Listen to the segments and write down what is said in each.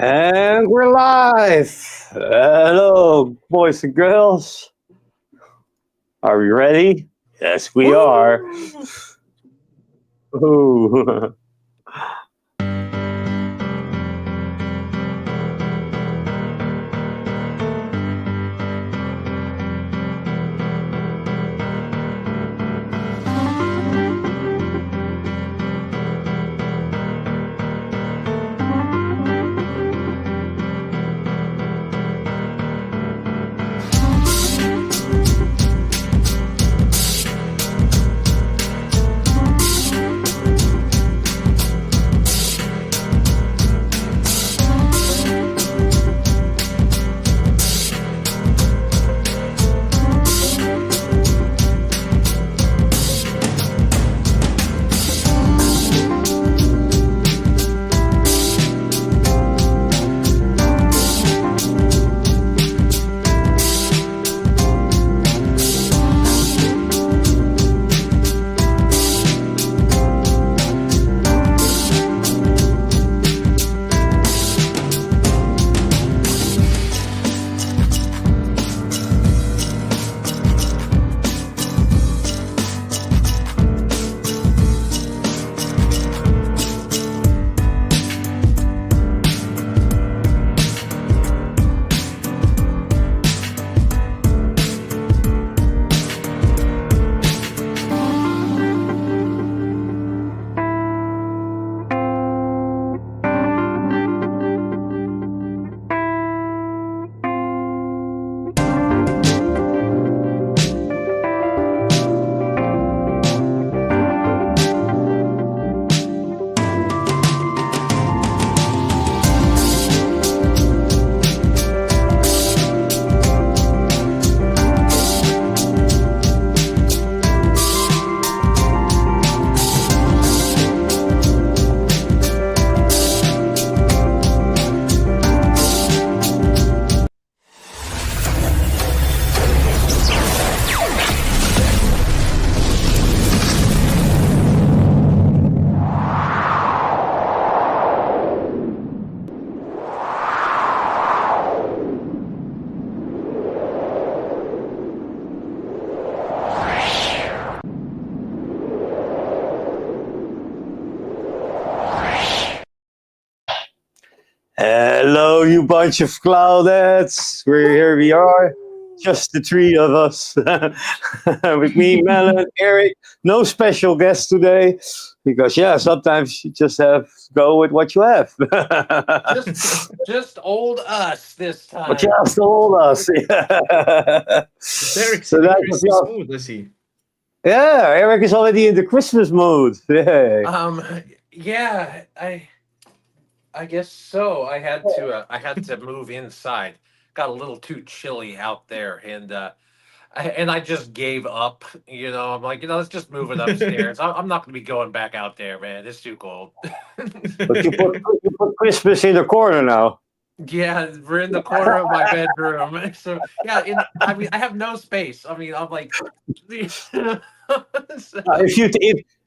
And we're live. Hello, boys and girls. Are we ready? Yes, we are. Ooh. Hello, you bunch of cloudheads. Here we are, just the three of us. With me, Melon, Eric. No special guest today because, sometimes you just have to go with what you have. Just old us this time. But just all us. Derek's So in the that was Christmas your- mood, is he? Yeah, Eric is already in the Christmas mood. Yeah. Yeah, I guess so. I had to move inside. Got a little too chilly out there, and I just gave up. I'm like, let's just move it upstairs. I'm not going to be going back out there, man. It's too cold. But you put Christmas in the corner now. Yeah, we're in the corner of my bedroom. So yeah, I have no space. I mean, I'm like, so-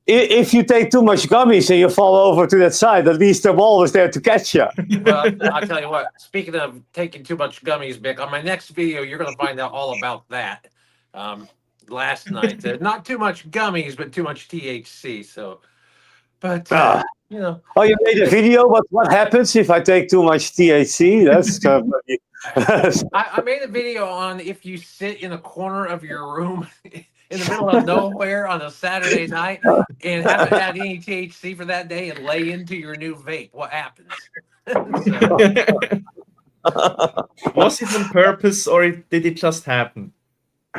If you take too much gummies and you fall over to that side, at least the ball is there to catch you. well, I'll tell you what. Speaking of taking too much gummies, Bick, on my next video, you're going to find out all about that. Last night, not too much gummies, but too much THC. So, but Ah. Oh, you made a video. What happens if I take too much THC? That's I made a video on if you sit in a corner of your room in the middle of nowhere on a Saturday night and haven't had any THC for that day and lay into your new vape, what happens? Was it on purpose or did it just happen?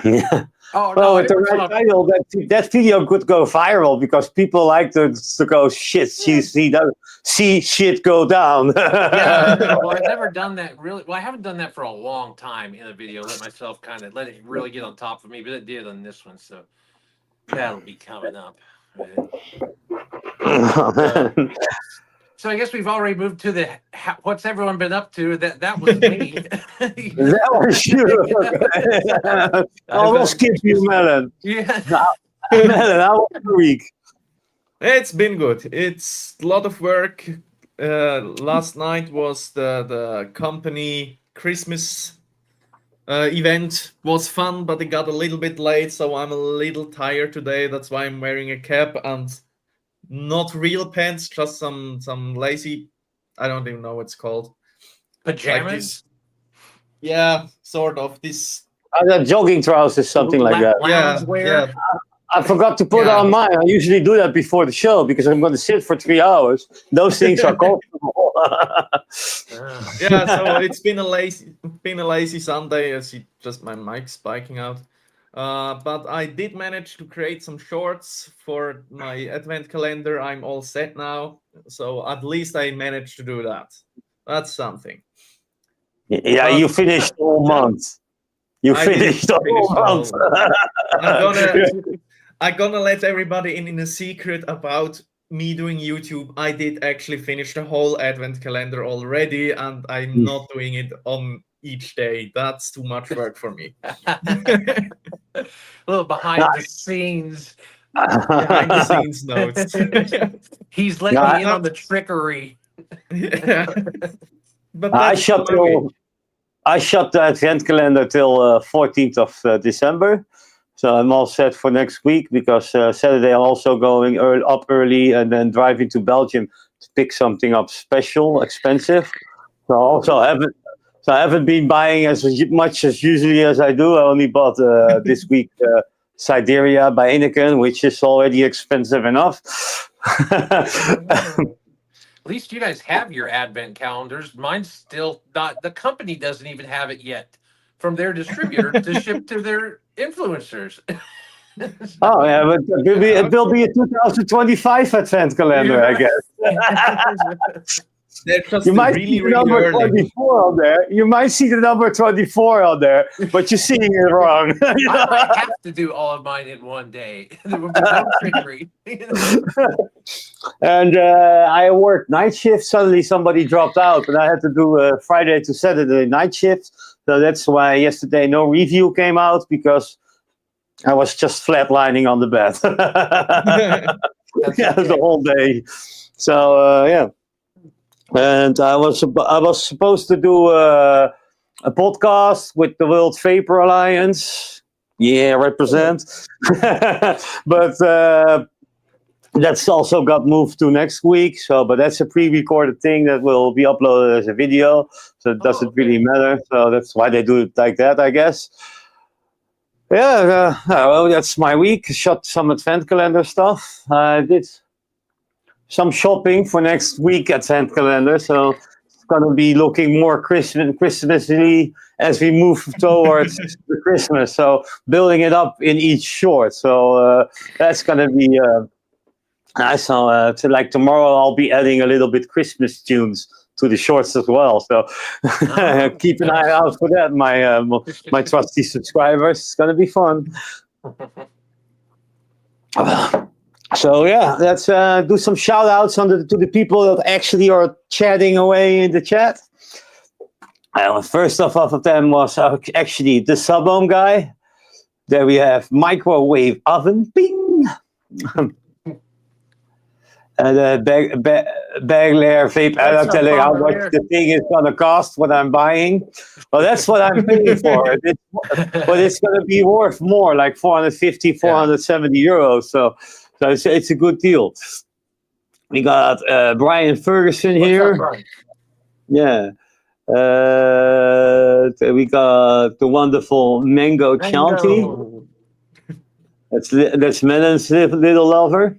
Yeah. Oh Well, no! with the right title, that video could go viral because people like to go shit. See shit go down. Yeah, well, I've never done that really. Well, I haven't done that for a long time in a video. Let it really get on top of me, but it did on this one, so that'll be coming up. So I guess we've already moved to the what's everyone been up to. That was me. That was you. I'll skip you, Melon. Yeah. Melon, how was your week? It's been good. It's a lot of work, last night was the company Christmas event. Was fun, but it got a little bit late, so I'm a little tired today. That's why I'm wearing a cap and not real pants, just some lazy, I don't even know what it's called. Pajamas? Like this. Yeah, sort of this. Jogging trousers, something like that. Lounge wear? Yeah. I forgot to put on mine. I usually do that before the show because I'm going to sit for 3 hours. Those things are comfortable. Yeah, so it's been a lazy Sunday. As just my mic's spiking out. But I did manage to create some shorts for my advent calendar. I'm all set now, so at least I managed to do that. That's something. Yeah, you finished the whole month. You finished the whole month. I'm gonna let everybody in a secret about me doing YouTube. I did actually finish the whole advent calendar already, and I'm not doing it on each day. That's too much work for me. A little behind the scenes. Behind the scenes notes. He's letting me in on the trickery. But I shut the advent calendar till 14th of December. So I'm all set for next week because Saturday I'm also going up early and then driving to Belgium to pick something up special, expensive. So also I haven't been buying as much as usually as I do. I only bought this week Siberia by Heineken, which is already expensive enough. At least you guys have your advent calendars. Mine's still not. The company doesn't even have it yet from their distributor to ship to their influencers. Oh yeah, but it will be a 2025 advent calendar, I guess. You might see the number 24 on there. You might see the number 24 on there, but you're seeing it wrong. I might have to do all of mine in one day. There would be no trickery. And I worked night shift. Suddenly somebody dropped out, and I had to do Friday to Saturday night shift. So that's why yesterday no review came out because I was just flatlining on the bed. Yeah, the whole day. So yeah. And I was supposed to do a podcast with the World Vapor Alliance. Yeah, represent. But that's also got moved to next week. So, but that's a pre-recorded thing that will be uploaded as a video. So it doesn't really matter. So that's why they do it like that, I guess. Yeah, well, that's my week. Shot some advent calendar stuff. I did some shopping for next week advent calendar, so it's gonna be looking more Christmassy as we move towards the Christmas. So building it up in each short. So that's gonna be nice. So like tomorrow, I'll be adding a little bit Christmas tunes to the shorts as well. So keep an eye out for that, my trusty subscribers. It's gonna be fun. So yeah, let's do some shout outs to the people that actually are chatting away in the chat. First off of them was actually the Subhome guy. There we have Microwave Oven, bing. And Baglair Vape, I'm telling how much the thing is going to cost, what I'm buying. Well, that's what I'm paying for. But it's going to be worth more, like 450, 470 euros. So it's a good deal. We got Brian Ferguson here. Yeah. We got the wonderful Mango Chanty. That's Melon's little lover.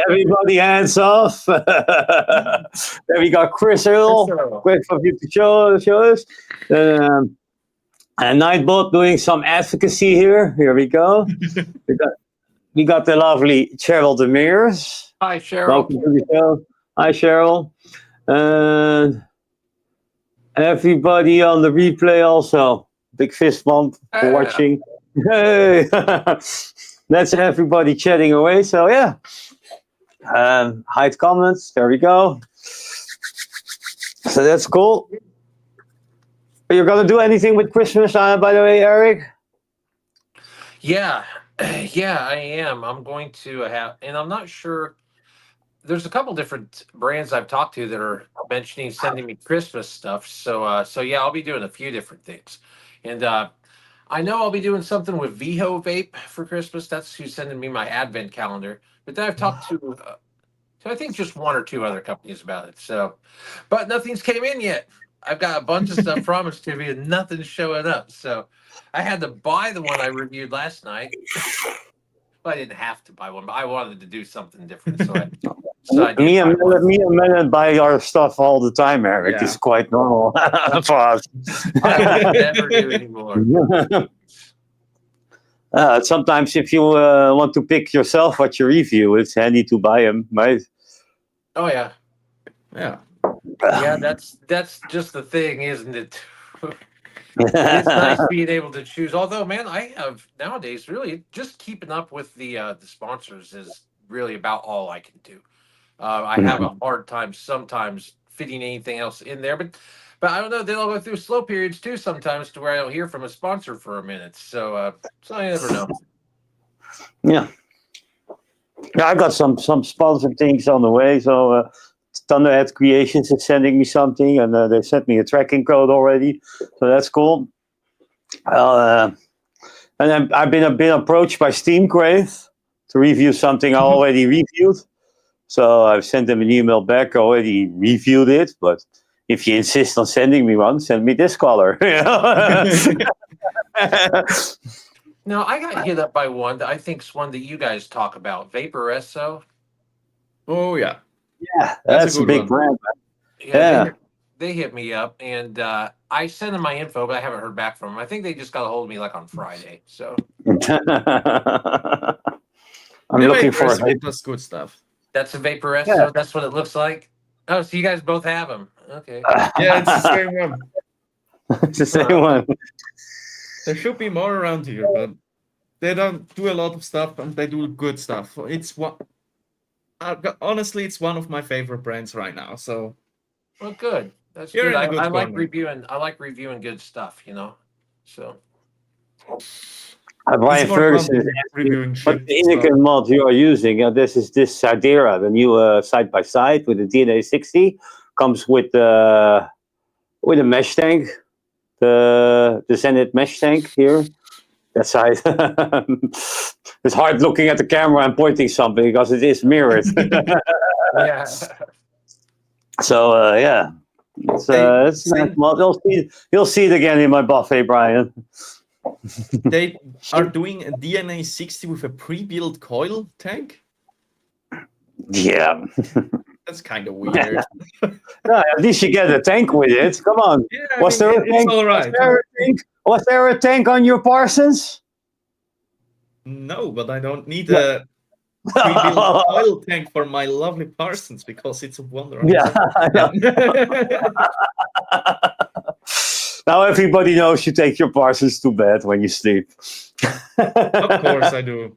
Everybody hands off. Then we got Chris Earl. Great for you to show us. And Nightbot doing some advocacy here. Here we go. we got the lovely Cheryl Demirs. Hi, Cheryl. Welcome to the show. Hi, Cheryl. And everybody on the replay also. Big fist bump for watching. Hey, that's everybody chatting away. So yeah, hide comments. There we go. So that's cool. Are you gonna do anything with Christmas, by the way, Eric? Yeah, I am. I'm going to have, and I'm not sure. there's a couple different brands I've talked to that are mentioning sending me Christmas stuff. So yeah, I'll be doing a few different things, and I know I'll be doing something with VHO Vape for Christmas. That's who's sending me my advent calendar. But then I've talked to I think just one or two other companies about it. So, but nothing's came in yet. I've got a bunch of stuff promised to me, and nothing's showing up. So I had to buy the one I reviewed last night. Well, I didn't have to buy one, but I wanted to do something different. So I did Me and buy one. Melon buy our stuff all the time, Eric. Yeah. It's quite normal for us. I will never do anymore. Sometimes if you want to pick yourself what you review, it's handy to buy them, right? Oh yeah, Yeah. yeah. That's just the thing, isn't it? It's nice being able to choose. Although, man, I have nowadays really just keeping up with the sponsors is really about all I can do. I have a hard time sometimes fitting anything else in there, but I don't know. Then I'll go through slow periods too sometimes to where I don't hear from a sponsor for a minute. So I never know. Yeah. Yeah, I got some sponsored things on the way. So Thunderhead Creations is sending me something, and they sent me a tracking code already. So that's cool. And then I've been approached by Steam Crave to review something I already reviewed. So I've sent them an email back. I already reviewed it, but if you insist on sending me one, send me this color. No, I got hit up by one that I think's one that you guys talk about, Vaporesso. Oh yeah. Yeah, That's that's a a good big one. brand. Yeah, they hit me up, and I sent them my info, but I haven't heard back from them. I think they just got a hold of me like on Friday. So I'm Yeah, looking for Vaporesso it. does good stuff. that's a Vaporesso. Yeah. That's what it looks like. Oh, so you guys both have them? Okay. Yeah, it's the same one. It's the same one. There should be more around here, but they don't do a lot of stuff, and they do good stuff. It's one. Honestly, it's one of my favorite brands right now. So Well, good. That's You're good. in a good I like corner. reviewing. I like reviewing good stuff. So Brian it's more fun Ferguson is than asking reviewing what shit. the So. Inican mod you are using. This is this Sidera, the new side by side with the DNA 60. Comes with a mesh tank, the Zenit mesh tank here. That side. It's hard looking at the camera and pointing something because it is mirrored. yeah. So yeah, it's a nice mod. You'll see it again in my buffet, Brian. They are doing a DNA 60 with a pre-built coil tank. Yeah. That's kind of weird. No, at least you get a tank with it. Come on. Yeah, Was there a tank? all right. Was there a tank on your Parsons? No, but I don't need a pre-built coil tank for my lovely Parsons because it's a wonder. Yeah. Now everybody knows you take your Parsons to bed when you sleep. Of course I do.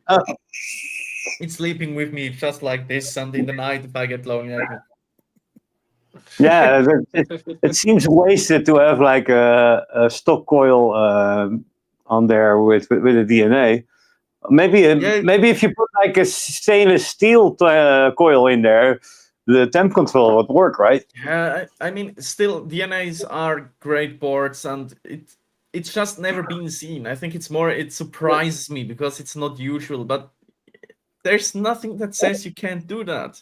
It's sleeping with me just like this, and in the night if I get lonely. Yeah, it seems wasted to have like a stock coil on there with a DNA. Maybe if you put like a stainless steel coil in there, the temp control would work, right? Yeah, I mean, still DNAs are great boards, and it's just never been seen. I think it surprises me because it's not usual, but there's nothing that says you can't do that.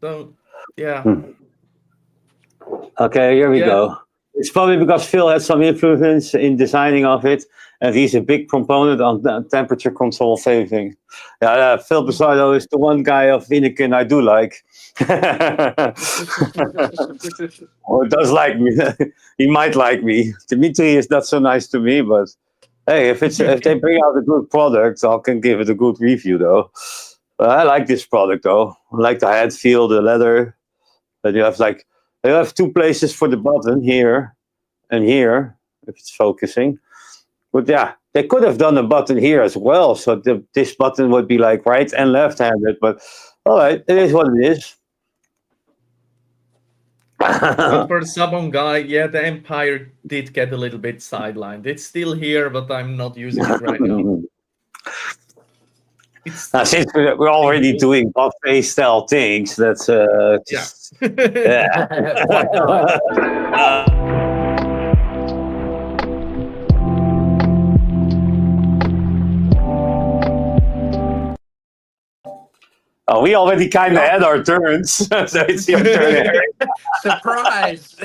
So, yeah. Okay, here we go. It's probably because Phil had some influence in designing of it, and he's a big proponent on temperature control phasing. Yeah, Phil Basardo is the one guy of Iniken I do like. Or does like me. He might like me. Dimitri is not so nice to me, but hey, if they bring out a good product, I can give it a good review though. But I like this product though. I like the head feel, the leather. But you have two places for the button, here and here, if it's focusing. But yeah, they could have done a button here as well, so this button would be like right and left-handed. But all right, it is what it is. But for the Sabon guy, yeah, the Empire did get a little bit sidelined. It's still here, but I'm not using it right now. It's Now, since we're already doing buffet style things, that's just yeah. Why not? Oh, we already kind of had our turns, so it's your turn, Eric. Surprise!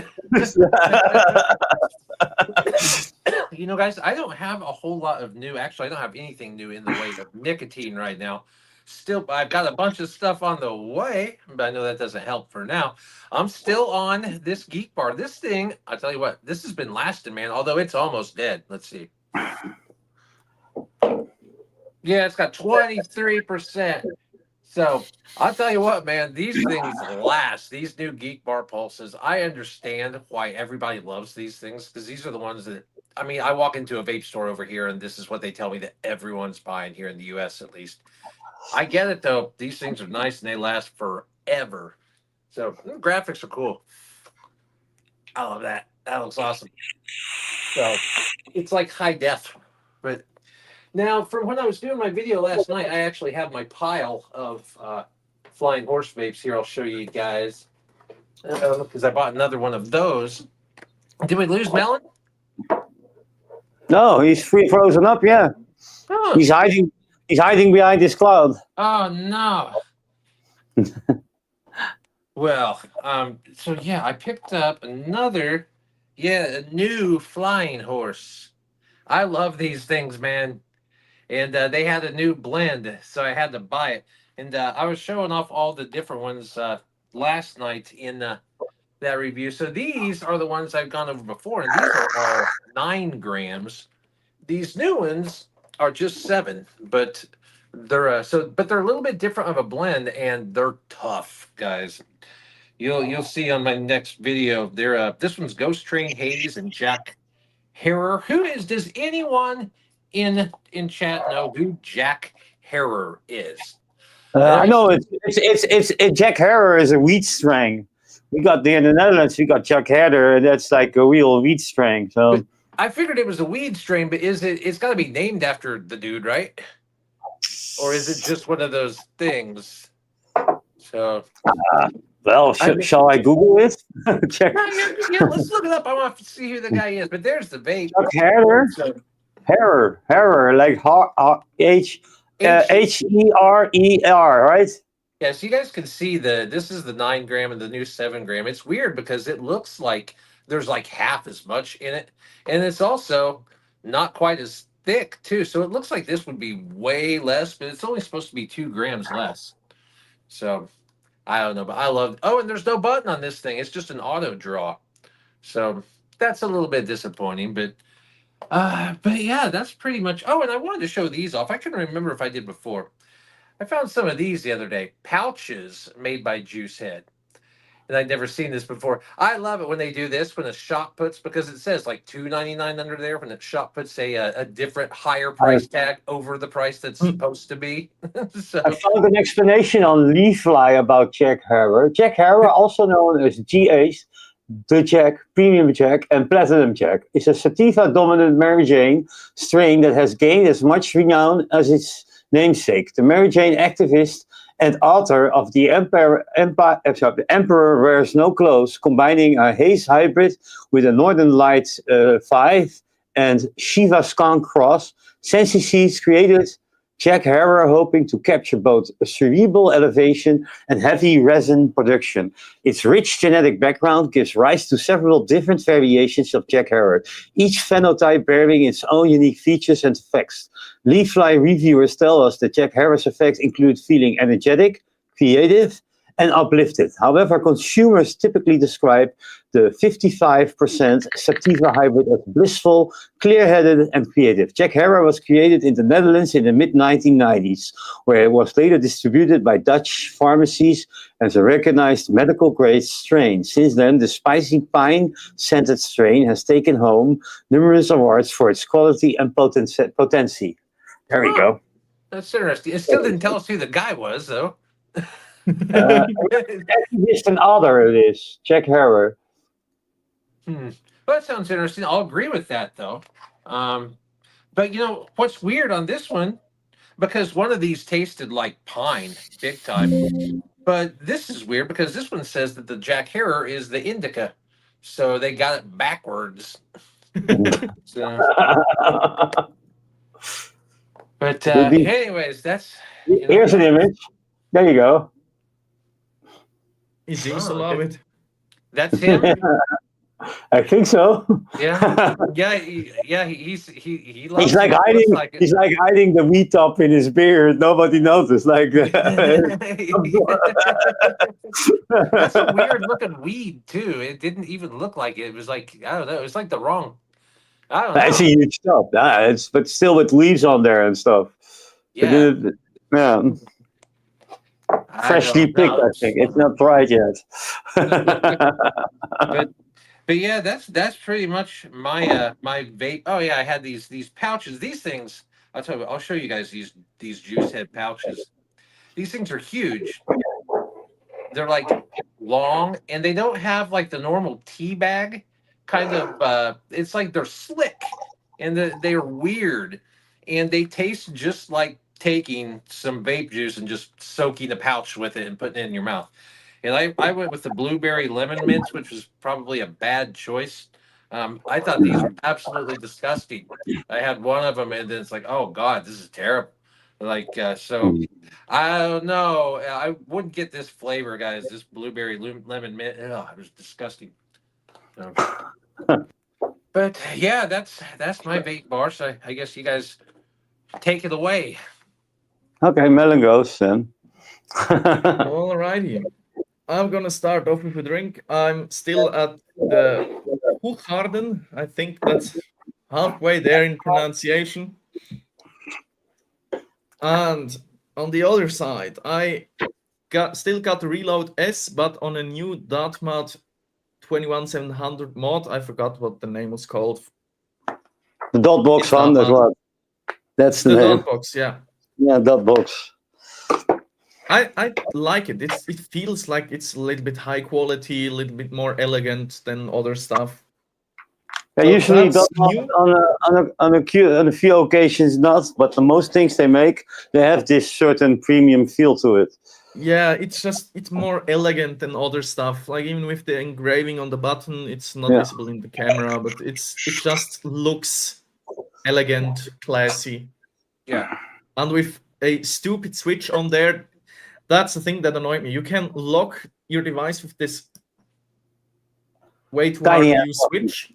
You know, guys, I don't have a whole lot of new. Actually, I don't have anything new in the way of nicotine right now. Still, I've got a bunch of stuff on the way, but I know that doesn't help for now. I'm still on this Geek Bar. This thing, I'll tell you what, this has been lasting, man. Although it's almost dead. Let's see. Yeah, it's got 23%. So I'll tell you what, man, these things last. These new Geek Bar Pulses. I understand why everybody loves these things because these are the ones that, I mean, I walk into a vape store over here and this is what they tell me that everyone's buying here in the US at least. I get it though. These things are nice and they last forever. So the graphics are cool. I love that. That looks awesome. So it's like high def. But now, from when I was doing my video last night, I actually have my pile of flying horse vapes here. I'll show you guys because I bought another one of those. Did we lose Melon? No, he's frozen up. Yeah, Oh, he's hiding. He's hiding behind this cloud. oh no. Well, so yeah, I picked up another, a new flying horse. I love these things, man. And they had a new blend, so I had to buy it. And I was showing off all the different ones last night in that review. So these are the ones I've gone over before, and these are all 9 grams. These new ones are just 7, but they're but they're a little bit different of a blend, and they're tough, guys. You'll see on my next video. They're this one's Ghost Train Haze and Jack Harrer. Does anyone in chat know who Jack Harrer is? I know it's Jack Harrer is a wheat strain. We got in the Netherlands. We got Jack Harrer, and that's like a real wheat strain. So I figured it was a weed strain, but it's got to be named after the dude, right? Or is it just one of those things? So well, shall I Google it? Check. let's look it up. I want to see who the guy is. But there's the vape. Jack Harrer. So, Harrer, like Herer, right? yeah, so you guys can see this is the 9 gram and the new 7 gram. It's weird because it looks like there's like half as much in it, and it's also not quite as thick too. So it looks like this would be way less, but it's only supposed to be 2 grams less. So I don't know, but I love. Oh, and there's no button on this thing. It's just an auto draw. So that's a little bit disappointing, but yeah, that's pretty much. Oh, and I wanted to show these off. I couldn't remember if I did before. I found some of these the other day. Pouches made by Juice Head. And I'd never seen this before. I love it when they do this, when a shop puts, because it says like $2.99 under there, when the shop puts a different higher price tag over the price that's supposed to be. So I found an explanation on Leafly about Jack Harrer. Jack Harrer, also known as GH, the Jack, Premium Jack, and Platinum Jack, is a sativa-dominant Mary Jane strain that has gained as much renown as its namesake. The Mary Jane activist and author of The Emperor Wears No Clothes, combining a haze hybrid with a Northern Lights 5 and Shiva Skunk cross, Sensi Seeds created Jack Harrer, hoping to capture both a cerebral elevation and heavy resin production. Its rich genetic background gives rise to several different variations of Jack Harrer, each phenotype bearing its own unique features and effects. Leafly reviewers tell us that Jack Harrer's effects include feeling energetic, creative, and uplifted. However, consumers typically describe the 55% sativa hybrid as blissful, clear-headed, and creative. Jack Harrer was created in the Netherlands in the mid-1990s, where it was later distributed by Dutch pharmacies as a recognized medical-grade strain. Since then, the spicy pine-scented strain has taken home numerous awards for its quality and potency. There we go. That's interesting. It still didn't tell us who the guy was, though. Activist and author it is, Jack Harrer. Well, that sounds interesting. I'll agree with that, though. But you know what's weird on this one? because one of these tasted like pine, big time. But this is weird because this one says that the Jack Herer is the indica, so they got it backwards. So, but anyways, that's Here's an image. There you go. Is he so love it? That's him. I think so. Yeah, yeah. He loves He's like it. hiding. Looks like it. He's like hiding the weed top in his beard. Nobody noticed. Like That's a weird looking weed too. It didn't even look like it. It was like, I don't know. It was like the wrong. I don't know. it's a huge top. But still with leaves on there and stuff. Yeah. Yeah. Freshly picked. I think it's not dried yet. But yeah, that's pretty much my my vape. Oh yeah, I had these pouches. These things, I'll tell you. I'll show you guys these juice head pouches. These things are huge. They're like long, and they don't have like the normal tea bag kind of. It's like they're slick, and they're weird, and they taste just like taking some vape juice and just soaking a pouch with it and putting it in your mouth. And I went with the blueberry lemon mints, which was probably a bad choice. I thought these were absolutely disgusting. I had one of them, and then it's like, oh God, this is terrible. Like, so I don't know. I wouldn't get this flavor, guys. This blueberry lemon mint. Ugh, it was disgusting. But yeah, that's my vape bar. So I guess you guys take it away. Okay, melon goes then. Alrighty. I'm gonna start off with a drink. I'm still at the Hochharden. I think that's halfway there in pronunciation. And on the other side, I still got the Reload S, but on a new Dartmouth 21700 mod. I forgot what the name was called. The dot box one as well. That's the name. Dot box, yeah. Yeah, dot box. I like it. It feels like it's a little bit high quality, a little bit more elegant than other stuff. Yeah, So usually that's on a few occasions not, but the most things they make, they have this certain premium feel to it. Yeah, it's more elegant than other stuff. Like even with the engraving on the button, it's not visible in the camera, but it just looks elegant, classy. Yeah. And with a stupid switch on there, that's the thing that annoyed me. You can lock your device with this way too hard to use switch.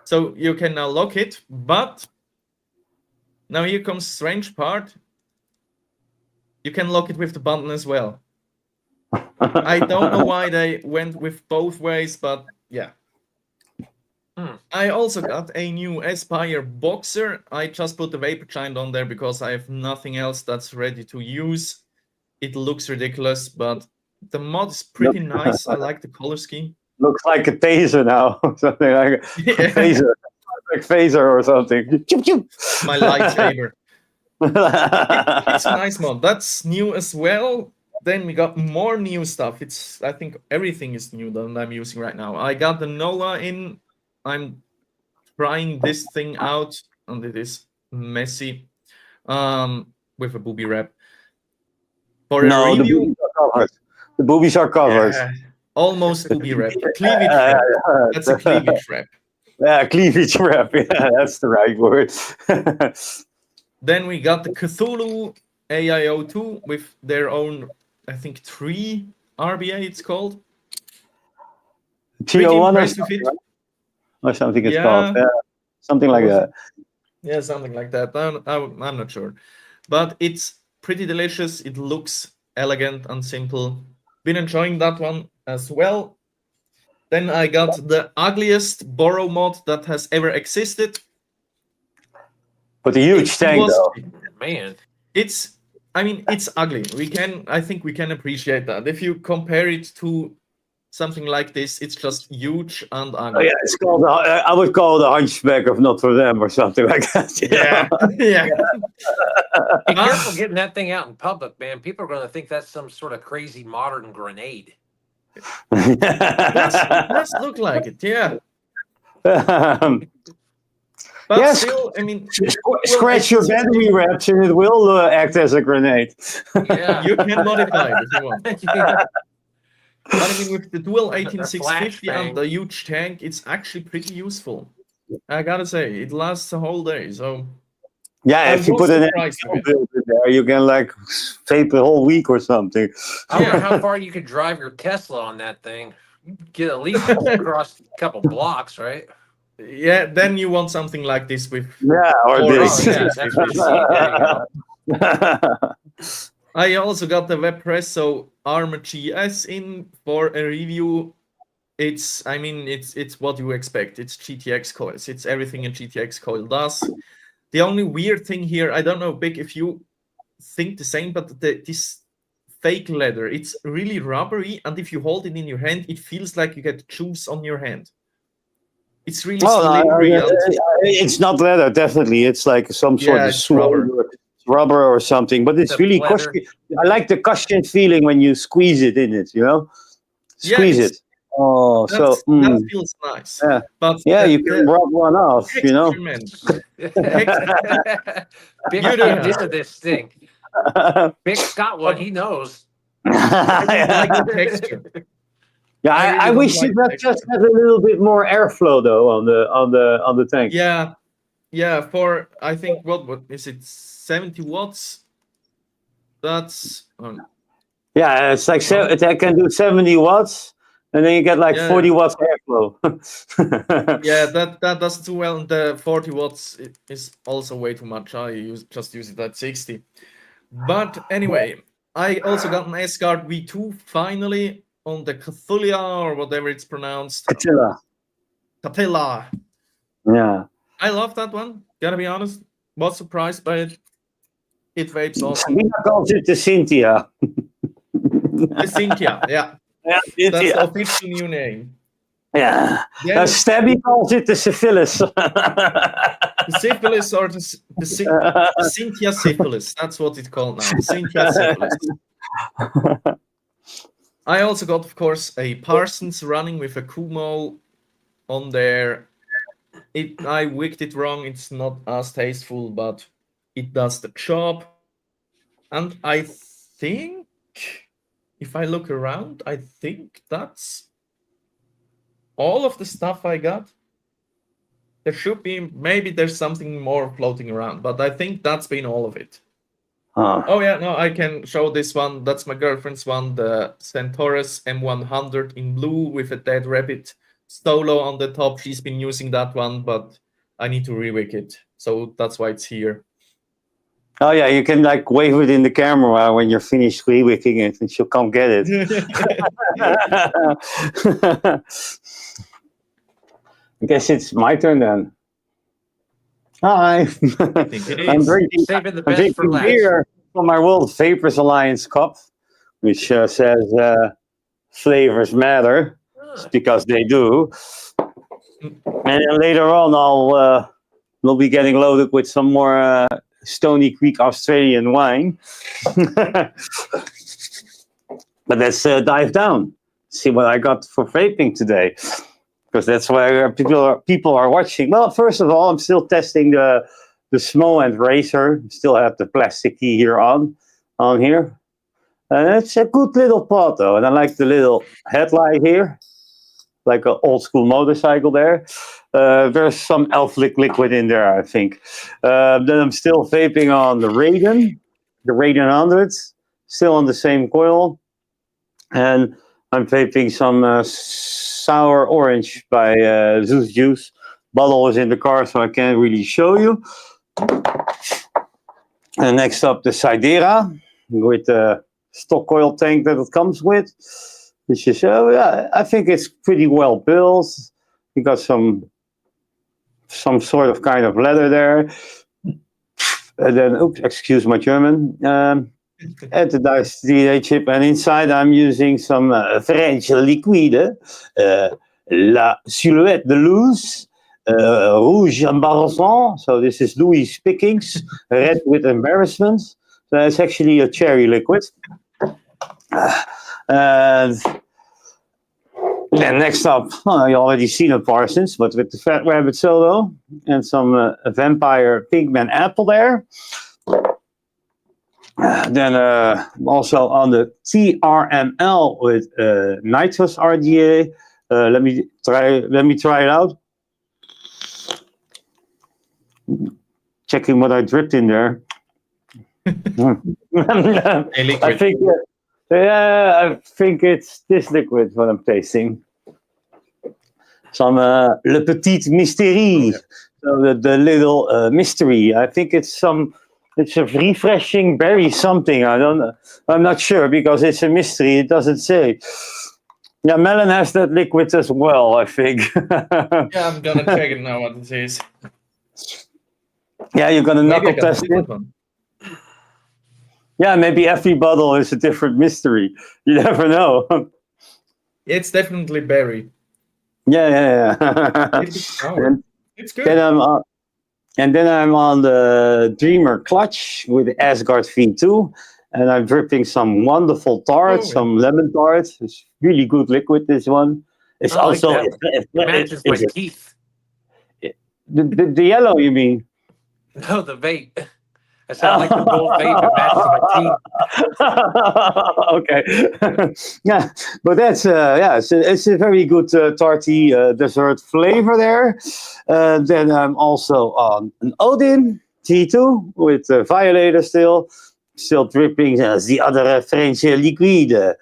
So you can now lock it, but now here comes the strange part. You can lock it with the button as well. I don't know why they went with both ways, but yeah. I also got a new Aspire Boxer. I just put the Vapor Giant on there because I have nothing else that's ready to use. It looks ridiculous, but the mod is pretty nice. I like the color scheme. Looks like a taser now, something like a phaser, like phaser or something. My lightsaber. It's a nice mod. That's new as well. Then we got more new stuff. I think everything is new that I'm using right now. I got the NOLA in. I'm trying this thing out, and it is messy. With a booby wrap. For a review, the boobies are covered. Yeah, almost booby wrap. Cleavage wrap. That's a cleavage wrap. Yeah, cleavage wrap. Yeah, that's the right word. Then we got the Cthulhu AIO2 with their own, I think, 3 RBA it's called. TO1 or something it's called. Yeah, something like that. Yeah, something like that. I'm not sure. But it's pretty delicious. It looks elegant and simple. Been enjoying that one as well. Then I got the ugliest Borrow mod that has ever existed. But a huge tank, though. Man. It's ugly. I think we can appreciate that. If you compare it to something like this, it's just huge and ugly. Oh, yeah, it's called. I would call it the Hunchback of Notre Dame or something like that. Yeah. Be careful getting that thing out in public, man. People are going to think that's some sort of crazy modern grenade. Let's look like it, yeah. But Yes. still, I mean, Scratch your battery wraps and it will act as a grenade. Yeah. you can modify it if you want. Yeah. But I mean, with the dual A 18650 and flashbang. the huge tank, it's actually pretty useful. I gotta say, it lasts a whole day. So Yeah, if you was put an surprised NPL with it. build in there, you can like vape a whole week or something. I wonder Yeah. how far you could drive your Tesla on that thing. You'd get at least across a couple blocks, right? Yeah, then you want something like this with Yeah, or Or- this. Oh yeah, that's there you go. I also got the Vapresso Armor GS in for a review. It's what you expect. It's GTX coils. It's everything a GTX coil does. The only weird thing here, I don't know, Big, if you think the same, but this fake leather, it's really rubbery, and if you hold it in your hand, it feels like you get juice on your hand. It's really slippery. It's not leather, definitely. It's like some sort of it's suede or rubber or something, but it's The really leather. cushion. I like the cushion feeling when you squeeze it in it, Squeeze it's- it. Oh, so that feels nice. yeah. But Yeah, you can rub one off, texture, man. Big You looked do. into this thing. Big's got one. He knows. I don't like the texture. Yeah, I really I don't wish like it had texture. just had a little bit more airflow though on the tank. Yeah. For I think what is it? 70 watts. That's Yeah, it's like it can do 70 watts, and then you get like 40 watts airflow. yeah, that doesn't do well. And the 40 watts is also way too much. I just use it at 60. But anyway, I also got an S-Guard V2 finally on the Cathulia or whatever it's pronounced. Catella. Yeah. I love that one. Gotta be honest. Was surprised by it. It vapes awesome. Sabina calls it the Cynthia. The Cynthia, yeah. Yeah, That's Cynthia. the official new name. Yeah. Then, Stabby calls it the syphilis. the syphilis or the Cynthia syphilis. That's what it's called now. Cynthia syphilis. I also got, of course, a Parsons running with a Kumo on there. I wicked it wrong. It's not as tasteful, but it does the job. And I think, if I look around, I think that's all of the stuff I got. There should be, maybe there's something more floating around, but I think that's been all of it. Oh yeah, no, I can show this one. That's my girlfriend's one, the Centaurus M100 in blue with a dead rabbit stolo on the top. She's been using that one, but I need to rewick it. So that's why it's here. Oh yeah, you can like wave it in the camera when you're finished rewicking it, and she'll come get it. I guess it's my turn then. Hi. I think it I'm is. drinking, Saving the I'm best for drinking last. beer from my World Vapors Alliance cup, which says flavors matter. It's because they do. And then later on, we'll be getting loaded with some more Stony Creek Australian wine. But let's dive down. See what I got for vaping today, because that's where people are watching. Well, first of all, I'm still testing the small end racer. Still have the plastic key here on here, and it's a good little pot though. And I like the little headlight here, like an old school motorcycle there. There's some Elflick liquid in there, I think. Then I'm still vaping on the Raiden 100, still on the same coil. And I'm vaping some sour orange by Zeus Juice. Bottle is in the car, so I can't really show you. And next up, the Sidera with the stock coil tank that it comes with, which is, I think it's pretty well built. You got some sort of kind of leather there. And then, oops, excuse my German. Anodized DNA chip, and inside I'm using some French liquide, La Silhouette de Luz, Rouge Embarrassant. So this is Louis Pickings, red with embarrassment. So it's actually a cherry liquid. And Then next up, you already seen a Parsons, but with the Fat Rabbit solo and some Vampire Pinkman Apple there. Then also on the TRML with Nitrous RDA. Let me try it out. Checking what I dripped in there. I think, I think it's this liquid what I'm tasting. Some Le Petit Mysterie, so the little mystery. I think it's a refreshing berry something. I'm not sure because it's a mystery. It doesn't say. Yeah, Melon has that liquid as well, I think. Yeah, I'm gonna check it now what it is. Yeah, you're gonna knuckle test it. Yeah, maybe every bottle is a different mystery. You never know. It's definitely berry. Yeah. It's good. And then I'm on the Dreamer Clutch with the Asgard V2, and I'm dripping some wonderful tart, some lemon tart. It's really good liquid. This one. It's I like also that. It matches my teeth. The yellow, you mean? No, the vape. I said I like the gold vape. It matches my teeth. Okay. Yeah, but that's it's a very good tarty dessert flavor there. Then I'm also on an Odin T2 with Violator still dripping the other French liquid.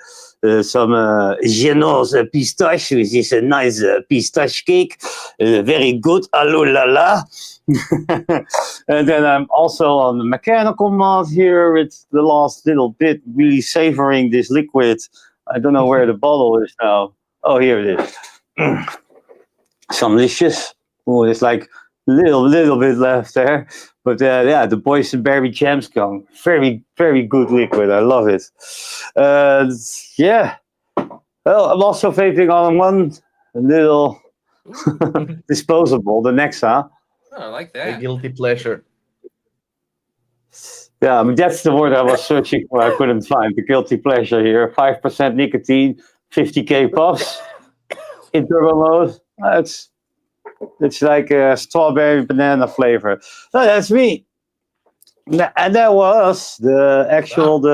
Some Genos pistache, which is a nice pistache cake, very good. Allo la la. And then I'm also on the mechanical mod here with the last little bit, really savoring this liquid. I don't know where the bottle is now. Oh, here it is. Some licious. Oh, it's like little bit left there. But yeah, the Boysenberry Jam Skunk. Very, very good liquid. I love it. Yeah. Well, I'm also vaping on one little disposable, the Nexa. Oh, I like that. A guilty pleasure. Yeah, I mean, that's the word I was searching for. I couldn't find the guilty pleasure here. 5% nicotine, 50k puffs in turbo mode. It's like a strawberry banana flavor. No, that's me. And that was the actual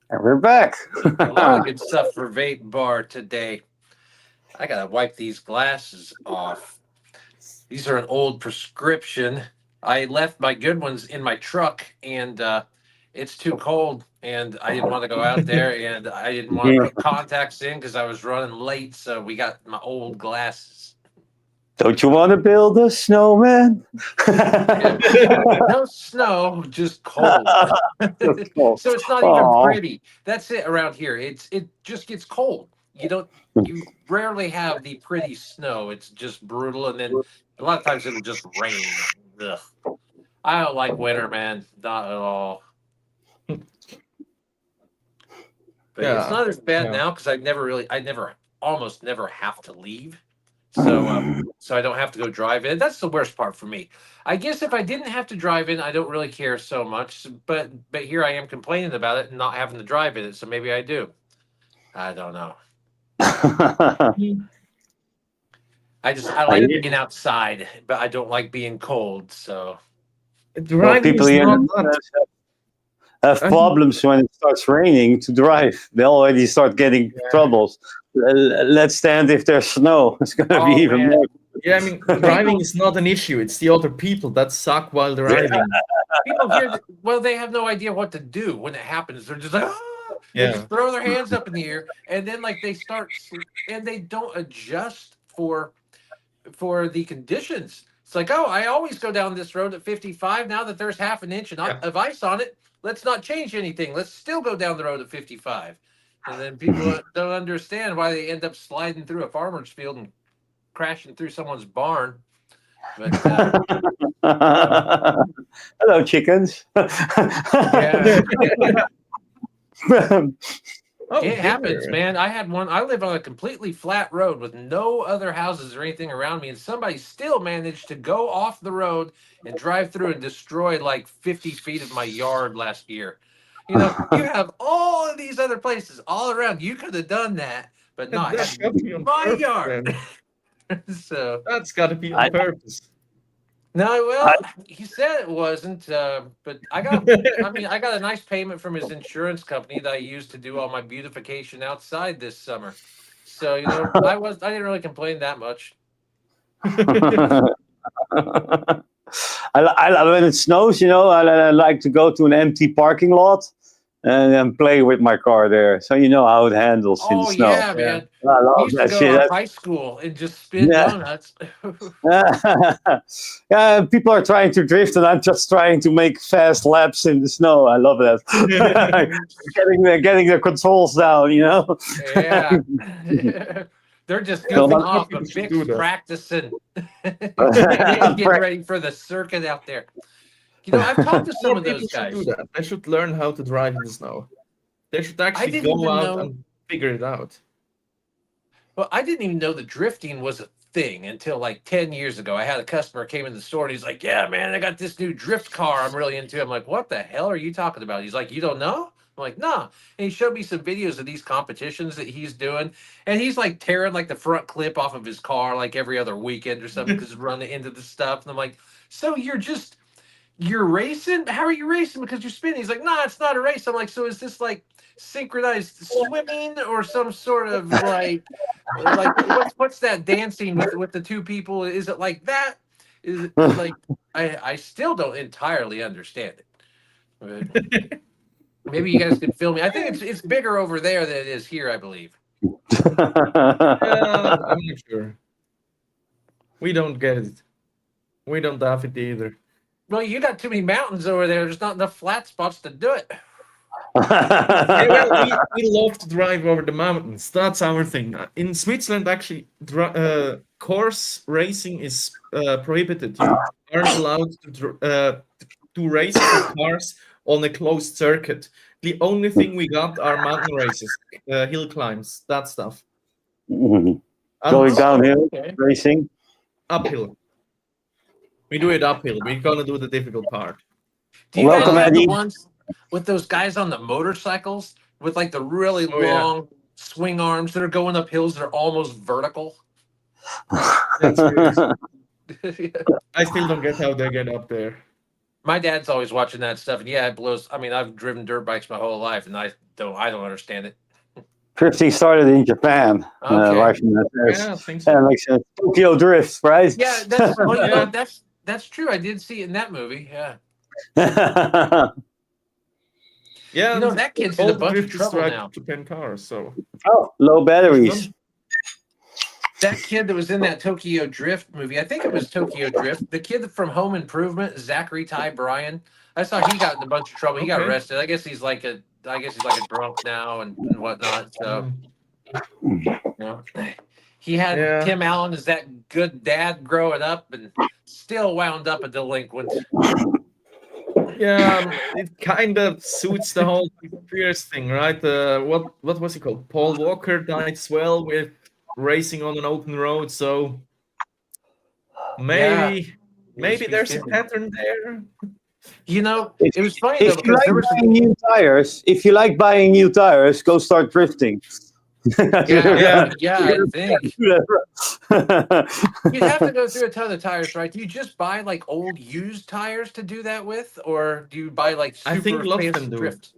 And we're back. A lot of good stuff for Vape Bar today. I gotta wipe these glasses off. These are an old prescription. I left my good ones in my truck, and it's too cold, and I didn't want to go out there, and I didn't want to put contacts in because I was running late. So we got my old glasses. Don't you want to build a snowman? No snow, just cold. So it's not even pretty. That's it around here. It just gets cold. You rarely have the pretty snow. It's just brutal, and then a lot of times it'll just rain. Ugh. I don't like winter, man. Not at all. But it's not as bad now because I almost never have to leave. So I don't have to go drive in. That's the worst part for me. I guess if I didn't have to drive in, I don't really care so much. But here I am complaining about it and not having to drive in it. So maybe I do. I don't know. I like being outside, but I don't like being cold. So driving is not have problems when it starts raining to drive. They already start getting troubles. Let's stand if there's snow. It's going to be even more. Yeah, I mean, driving is not an issue. It's the other people that suck while driving. People here, they have no idea what to do when it happens. They're just like, they just throw their hands up in the air, and then like they start, and they don't adjust for the conditions. It's like, oh, I always go down this road at 55. Now that there's half an inch of ice on it, let's not change anything. Let's still go down the road at 55. And then people don't understand why they end up sliding through a farmer's field and crashing through someone's barn. But hello, chickens. Oh, It happens, dear. man. I had one. I live on a completely flat road with no other houses or anything around me, and somebody still managed to go off the road and drive through and destroy like 50 feet of my yard last year. You have all of these other places all around. You could have done that, but no, I That's had got to be on my purpose, yard. then. So That's got to be I, on purpose. no, I, well, he said it wasn't, but I got a nice payment from his insurance company that I used to do all my beautification outside this summer. So, I didn't really complain that much. when it snows, I like to go to an empty parking lot and then play with my car there. So you know how it handles in the Oh snow. yeah, Yeah. man. I We love used to that go shit. to high school and just spin Yeah. donuts. Yeah, people are trying to drift, and I'm just trying to make fast laps in the snow. I love that. getting the controls down. Yeah. They're just No, goofing but More off, people but should do Vic's that. practicing, getting ready for the circuit out there. I've talked to some More of people those should do guys. that. They should learn how to drive in the snow. They should I actually didn't go even out know. and figure it out. Well, I didn't even know that drifting was a thing until like 10 years ago. I had a customer came in the store and he's like, "Yeah, man, I got this new drift car I'm really into." I'm like, "What the hell are you talking about?" He's like, "You don't know?" I'm like, "Nah." And he showed me some videos of these competitions that he's doing. And he's like tearing like the front clip off of his car like every other weekend or something because running into the stuff. And I'm like, "So you're racing? How are you racing? Because you're spinning." He's like, "Nah, it's not a race." I'm like, "So is this like synchronized swimming or some sort of like what's that dancing with the two people? Is it like that? Is it like I still don't entirely understand it. But maybe you guys can fill me. I think it's bigger over there than it is here, I believe. I'm not sure. We don't get it. We don't have it either. Well, you got too many mountains over there. There's not enough flat spots to do it. Yeah, well, we love to drive over the mountains. That's our thing. In Switzerland, actually, course racing is prohibited. You aren't allowed to race with cars on a closed circuit. The only thing we got are mountain races, hill climbs, that stuff. Going And downhill, Okay. racing. uphill. We do it uphill. We're gonna do the difficult part. Do you guys Welcome, have the Eddie. ones with those guys on the motorcycles with like the really Oh, yeah. long swing arms that are going up hills that are almost vertical? That's weird. I still don't get how they get up there. My dad's always watching that stuff, and yeah, it blows. I mean, I've driven dirt bikes my whole life, and I don't understand it. Drifting started in Japan. Okay. Right from that Yeah, I think so. that makes sense. Tokyo Drift, right? Yeah, that's well, Yeah. that's true. I did see it in that movie. Yeah, Yeah, that kid's in all a the bunch of drifters trouble drive now. Japan cars, so Oh, low batteries. That kid that was in that Tokyo Drift movie, I think it was Tokyo Drift. The kid from Home Improvement, Zachary Ty Bryan. I saw he got in a bunch of trouble. He got Okay. arrested. I guess he's like a drunk now and whatnot. So, he had Yeah. Tim Allen as that good dad growing up, and still wound up a delinquent. Yeah, it kind of suits the whole Pierce thing, right? What was he called? Paul Walker died as well with racing on an open road, so maybe there's a pattern there. It was funny though If you because there like was buying new tires, go start drifting. yeah, I think you'd have to go through a ton of tires, right? Do you just buy like old used tires to do that with, or do you buy like super I think a lot of fancy them do. drift?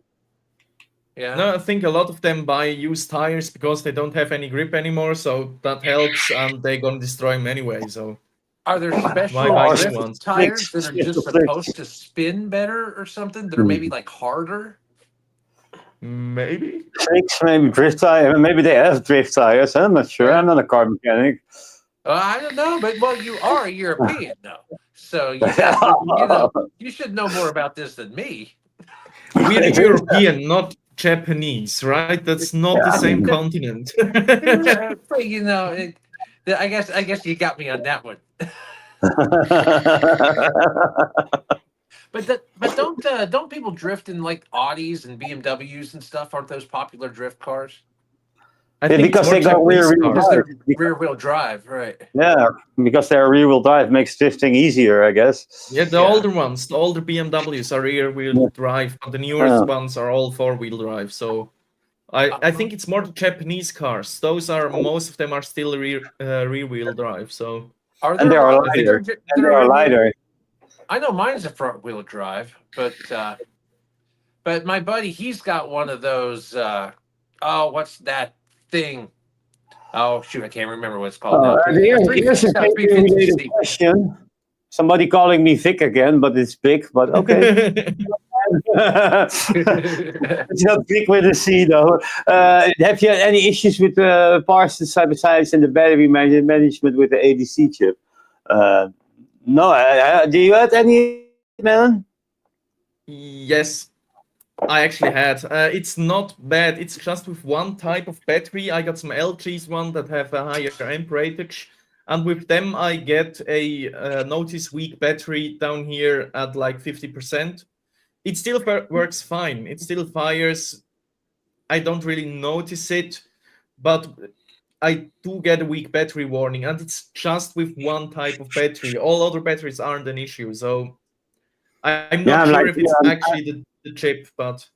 Yeah. No, I think a lot of them buy used tires because they don't have any grip anymore, so that helps, and they're gonna destroy them anyway. So Are there special buy new drift ones? tires that are just supposed to spin better or something that are maybe like harder? Maybe. Maybe drift tire. Maybe they have drift tires. I'm not sure. I'm not a car mechanic. I don't know, but you are a European though, so you should know more about this than me. We're European, not Japanese, right? That's not the same continent. I guess you got me on that one. but don't people drift in like Audis and BMWs and stuff? Aren't those popular drift cars? I think it's because more they got Japanese rear-wheel cars. Because drive. they're rear wheel drive, right? Yeah, because their rear-wheel drive makes drifting easier, I guess. Yeah, the Yeah. older ones, the older BMWs are rear-wheel drive, but the newest ones are all four-wheel drive. So I think it's more the Japanese cars. Those are most of them are still rear-wheel drive. So Are And there they a are lot of lighter. them that And they are are rear wheel? lighter. I know mine's a front wheel drive, but my buddy, he's got one of those. Oh, what's that thing? Oh shoot, I can't remember what it's called now. Here's a It's got a related 350C. question. Somebody calling me Vic again, but it's big. But okay. It's not big with a C though. Have you had any issues with the parts and side-by-sides and the battery management with the ADC chip? No. Do you have any, Melon? yes, I actually had. It's not bad. It's just with one type of battery. I got some LG's one that have a higher amp ratage, and with them I get a notice weak battery down here at like 50%. It still works fine. It still fires. I don't really notice it, but I do get a weak battery warning, and it's just with one type of battery. All other batteries aren't an issue, so I'm Yeah, not I'm sure like, if it's actually the chip, but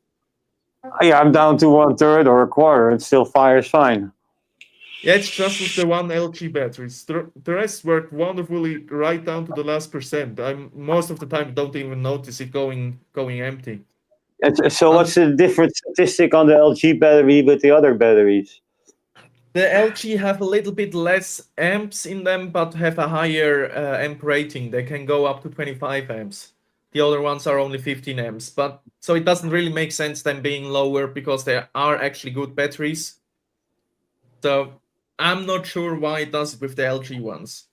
I'm down to 1/3 or a quarter. It still fires fine. yeah, it's just with the one LG batteries. The rest work wonderfully right down to the last percent. I'm most of the time don't even notice it going empty. So, what's the different statistic on the LG battery with the other batteries? The LG have a little bit less amps in them, but have a higher amp rating. They can go up to 25 amps. The other ones are only 15 amps, but so it doesn't really make sense them being lower because they are actually good batteries. So I'm not sure why it does it with the LG ones.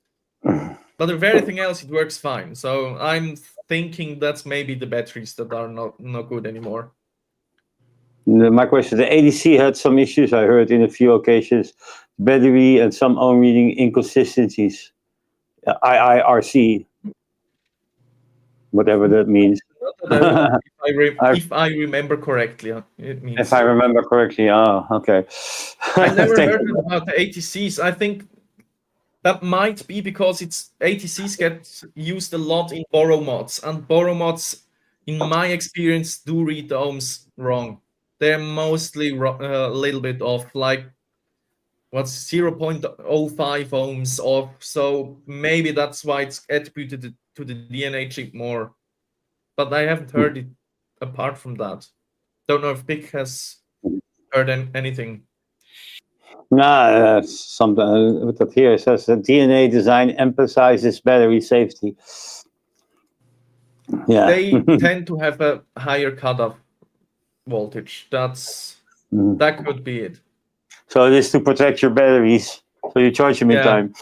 But with everything else, it works fine. So I'm thinking that's maybe the batteries that are not good anymore. My question: the ADC had some issues. I heard in a few occasions, battery and some on reading inconsistencies. IIRC, whatever that means. If I remember correctly, it means. If I remember correctly, okay. I never Thank heard you. about the ATCs. I think that might be because it's ATCs get used a lot in borrow mods, and borrow mods, in my experience, do read the ohms wrong. They're mostly a little bit off, like what's 0.05 ohms off. So maybe that's why it's attributed to the DNA chip more. But I haven't heard it apart from that. Don't know if Pick has heard anything. Nah, something with that here. It says the DNA design emphasizes battery safety. Yeah. They tend to have a higher cutoff voltage. That could be it. So it is to protect your batteries, so you charge them in time.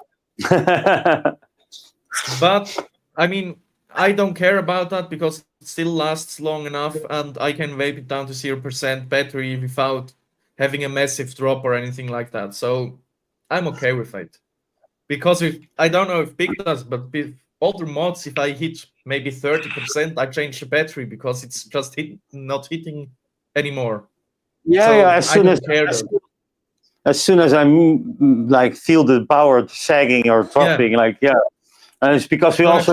But I mean, I don't care about that because it still lasts long enough, and I can vape it down to 0% battery without having a massive drop or anything like that. So I'm okay with it. Because I don't know if Big does, but with older mods, if I hit maybe 30%, I change the battery because it's just not hitting anymore. Yeah, So yeah. As soon as I like feel the power sagging or dropping, and it's because we also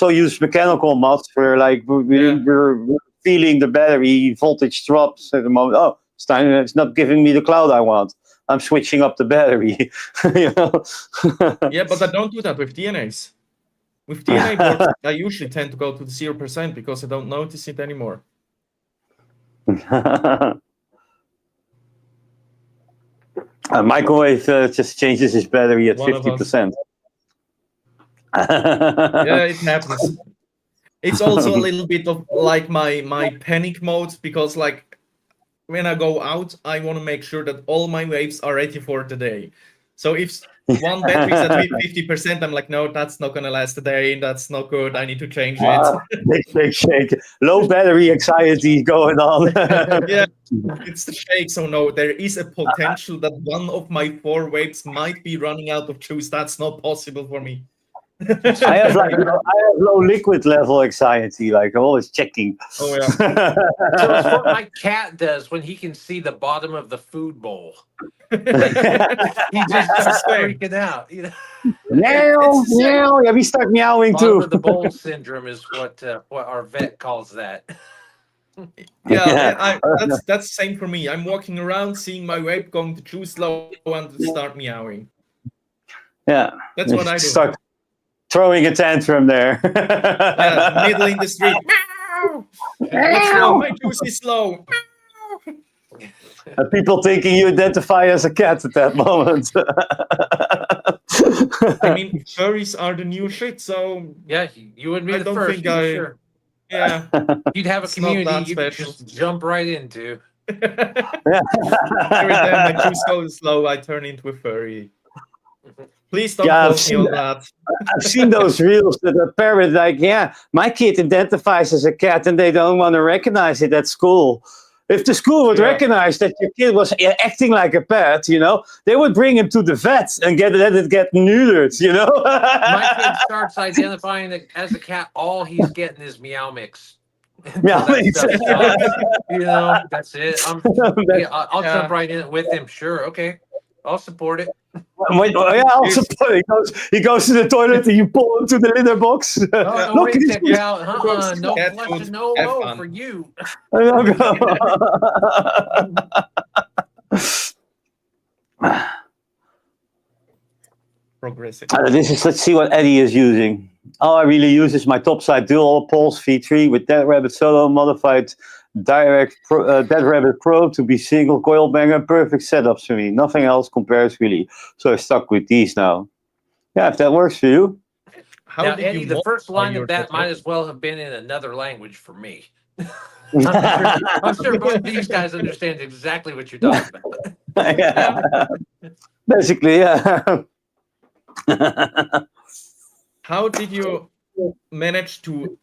use mechanical mods where like we're feeling the battery voltage drops at the moment. Oh, it's not giving me the cloud I want. I'm switching up the battery. Yeah, but I don't do that with DNAs. With DNA boards, I usually tend to go to the 0% because I don't notice it anymore. Microwave just changes his battery at 50%. Yeah, it happens. It's also a little bit of like my panic mode because like when I go out, I want to make sure that all my waves are ready for the day. So if one battery is at 50%, I'm like, no, that's not going to last a day. That's not good. I need to change it. Big shake. Low battery anxiety going on. Yeah, it's the shake. So no, there is a potential that one of my 4 waves might be running out of juice. That's not possible for me. I have low liquid level anxiety. Like I'm always checking. Oh yeah. So it's what my cat does when he can see the bottom of the food bowl. He just starts Same. freaking out. You know, Meow, It's the same. meow. Yeah, we start meowing bottom too. of the bowl syndrome is what our vet calls that. Yeah, Yeah. that's the same for me. I'm walking around, seeing my vape going to too slow, and start meowing. Yeah. That's what I do. Start throwing a tantrum there. Yeah, middle in the street. Meow! What's wrong? My juice is slow. People thinking you identify as a cat at that moment. I mean, furries are the new shit, so Yeah, you wouldn't be I the don't first think for I. sure. Yeah, You'd have a It's not community that you could special. just jump right into. every time my juice goes slow, I turn into a furry. Please don't Yeah, I've quote me seen on that. that. I've seen those reels that a parent like, yeah, my kid identifies as a cat and they don't want to recognize it at school. If the school would Yeah. recognize that your kid was acting like a pet, they would bring him to the vet and let it get neutered, My kid starts identifying as a cat. All he's getting is meow mix. Meow Until that mix. stuff stops. That's it. I'll Yeah. jump right in with him. Sure, okay, I'll support it. Wait, yeah, also he goes to the toilet and you pull him to the litter box. Oh, no, Look, wait, he's check out. No Cat flush food. and no Have mo fun. for you. Progressive. Let's see what Eddie is using. All I really use is my topside dual pulse V3 with Dead Rabbit Solo modified Dead Rabbit Pro to be single coil banger. Perfect setups for me. Nothing else compares really. So I stuck with these now. Yeah, if that works for you. How Now, did Eddie, you the first modify line your of that Dead might Rabbit? as well have been in another language for me. I'm sure both of these guys understand exactly what you're talking about. Yeah. Basically, yeah. How did you manage to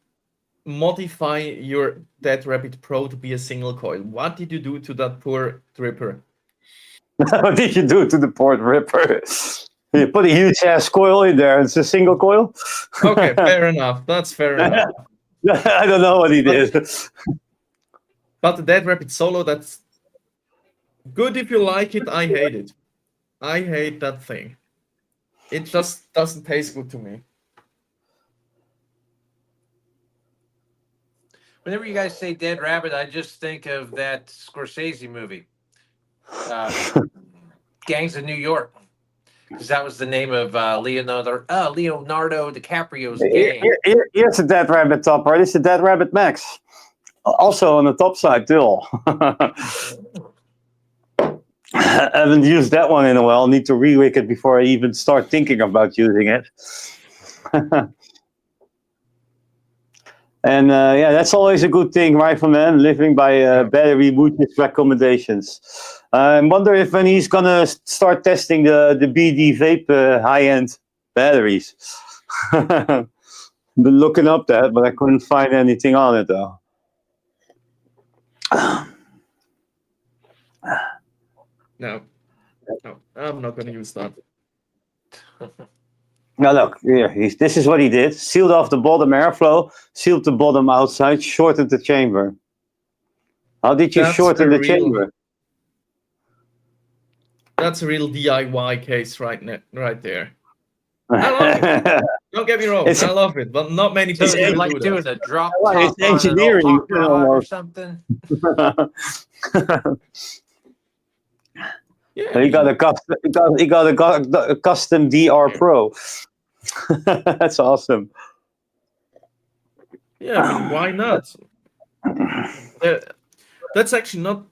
modify your Dead Rabbit Pro to be a single coil? What did you do to that poor dripper? What did you do to the port ripper? You put a huge ass coil in there. It's a single coil. Okay, fair enough. That's fair enough. I don't know what he did. But the Dead Rabbit Solo, that's good if you like it. I hate it. I hate that thing. It just doesn't taste good to me. Whenever you guys say Dead Rabbit, I just think of that Scorsese movie, Gangs of New York, because that was the name of Leonardo DiCaprio's gang. Here's a Dead Rabbit top part. It's a Dead Rabbit Max. Also on the top side, too. I haven't used that one in a while. Need to re-wick it before I even start thinking about using it. And yeah, that's always a good thing, Rifleman, living by Battery Mooch's recommendations. I wonder if when he's going to start testing the BD Vape high-end batteries. Been looking up that, but I couldn't find anything on it, though. No, I'm not going to use that. Now look, here, this is what he did. Sealed off the bottom airflow, sealed the bottom outside, shortened the chamber. How did you shorten the chamber? That's a real DIY case right there. I love it. Don't get me wrong, I love it, but not many So people it's do like that. doing a drop Well, top it's on an engineering, old hot rod or almost. something. Yeah, He got a custom DR Pro. That's awesome. Yeah, I mean, why not? That's actually not.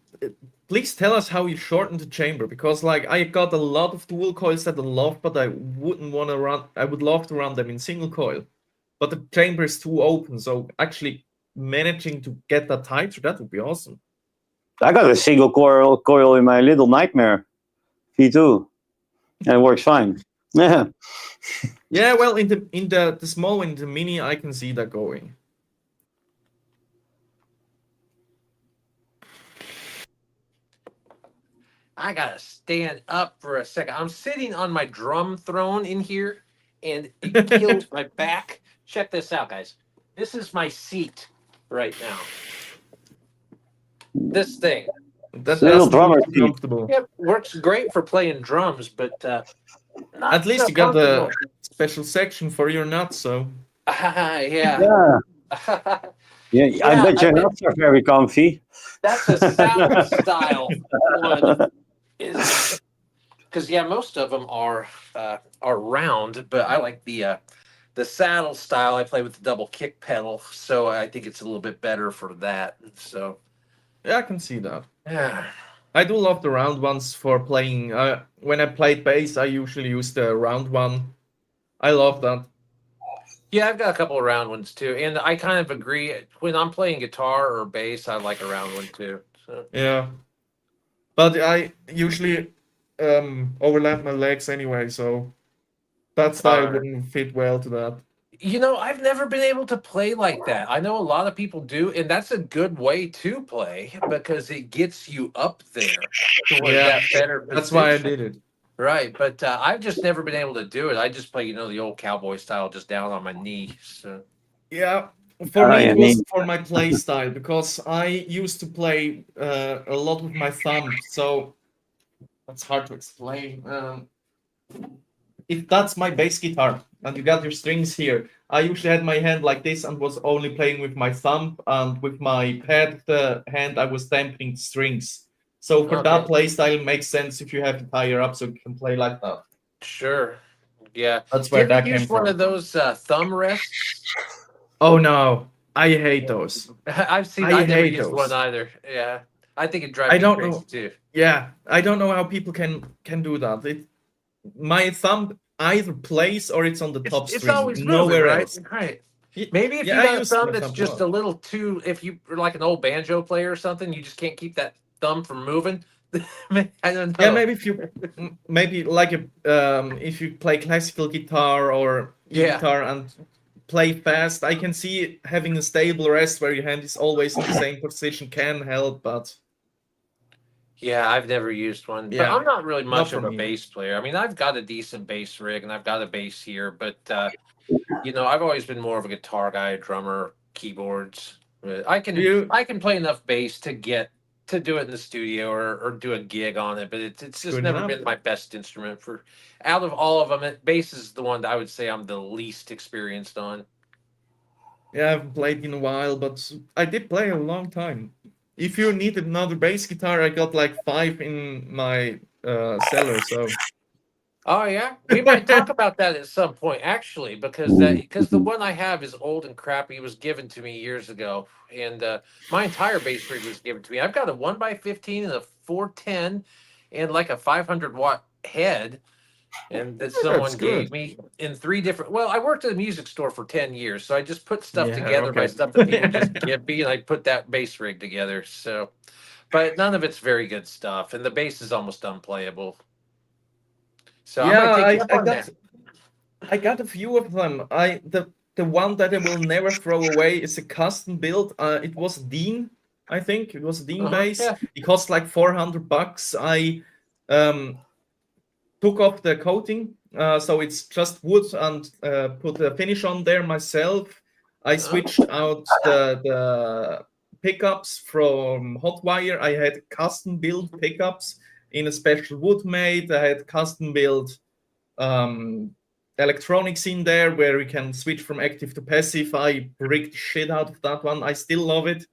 Please tell us how you shorten the chamber, because like I got a lot of dual coils that I love, but I wouldn't want to run. I would love to run them in single coil, but the chamber is too open. So actually managing to get that tighter, that would be awesome. I got a single coil in my little Nightmare V2, and it works fine. Yeah. Yeah, well, in the small one, in the mini, I can see that going. I gotta stand up for a second. I'm sitting on my drum throne in here, and it kills my back. Check this out, guys. This is my seat right now. This thing. That Little doesn't drummer look seat. comfortable. Yep, works great for playing drums, but not At least so you got the comfortable. special section for your nuts, so Yeah. Yeah. Yeah, I Yeah, bet your nuts are very comfy. that's a saddle style one. Is because most of them are round, but I like the saddle style. I play with the double kick pedal, so I think it's a little bit better for that. So yeah, I can see that. yeah, I do love the round ones for playing. When I played bass, I usually use the round one. I love that. yeah, I've got a couple of round ones too, and I kind of agree. When I'm playing guitar or bass, I like a round one too. So. Yeah, but I usually overlap my legs anyway, so that style wouldn't fit well to that. I've never been able to play like that. I know a lot of people do, and that's a good way to play because it gets you up there toward Yeah, that better position. that's why I did it. Right, but I've just never been able to do it. I just play, the old cowboy style, just down on my knee. So. Yeah, for me yeah, it was for my play style because I used to play a lot with my thumb, so that's hard to explain. If that's my bass guitar and you got your strings here, I usually had my hand like this and was only playing with my thumb, and with my pad hand I was dampening the strings. So for that play style, it makes sense if you have it higher up so you can play like that. Sure. Yeah. That's where that came use one from. of those thumb rests? Oh no, I hate those. I've seen. I I never hate used those. one either. Yeah, I think it drives I me don't crazy know. too. Yeah, I don't know how people can do that. My thumb either plays or it's on the top It's string, always nowhere moving, right? else. Right. Maybe if Yeah, you I got a use thumb my that's thumb a just lot. a little too, if you are like an old banjo player or something, you just can't keep that thumb from moving. I don't know. Yeah, maybe if you maybe like if you play classical guitar or guitar and play fast, I can see having a stable rest where your hand is always in the same position can help, but yeah, I've never used one, but yeah, I'm not really much not of for a me. bass player. I mean, I've got a decent bass rig and I've got a bass here, but I've always been more of a guitar guy, a drummer, keyboards. I can play enough bass to do it in the studio or do a gig on it, but it's just Good never enough. been my best instrument. For out of all of them, bass is the one that I would say I'm the least experienced on. Yeah, I haven't played in a while, but I did play a long time. If you needed another bass guitar, I got like 5 in my cellar, so Oh yeah, we might talk about that at some point, actually, because the one I have is old and crappy. It was given to me years ago, and my entire bass rig was given to me. I've got a 1x15 and a 410, and like a 500-watt head, and that someone gave me in 3 different. Well, I worked at a music store for 10 years, so I just put stuff together by stuff that people just give me, and I put that bass rig together. So, but none of it's very good stuff, and the bass is almost unplayable. So yeah, I might take you up on that. I got a few of them. The one that I will never throw away is a custom build. It was Dean, I think it was Dean bass. Yeah. It cost like $400. I took off the coating, so it's just wood, and put a finish on there myself. I switched out the pickups from Hotwire. I had custom build pickups in a special wood made. I had custom build electronics in there where we can switch from active to passive. I rigged the shit out of that one. I still love it.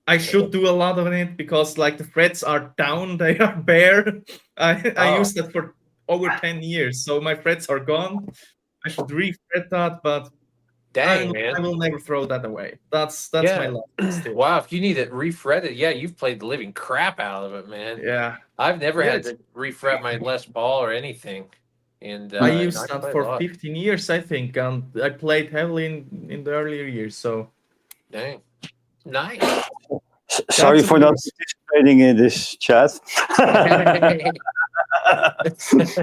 I should do a lot of it because like the frets are down, they are bare. I used that for over 10 years, so my frets are gone. I should refret that, but Dang, I will never throw that away. That's my love. Still. Wow, if you need it refretted, you've played the living crap out of it, man. Yeah. I've never had to refret my Les Paul or anything. And I used that for 15 years, I think, and I played heavily in the earlier years, so. Dang. Nice. Sorry for not participating in this chat.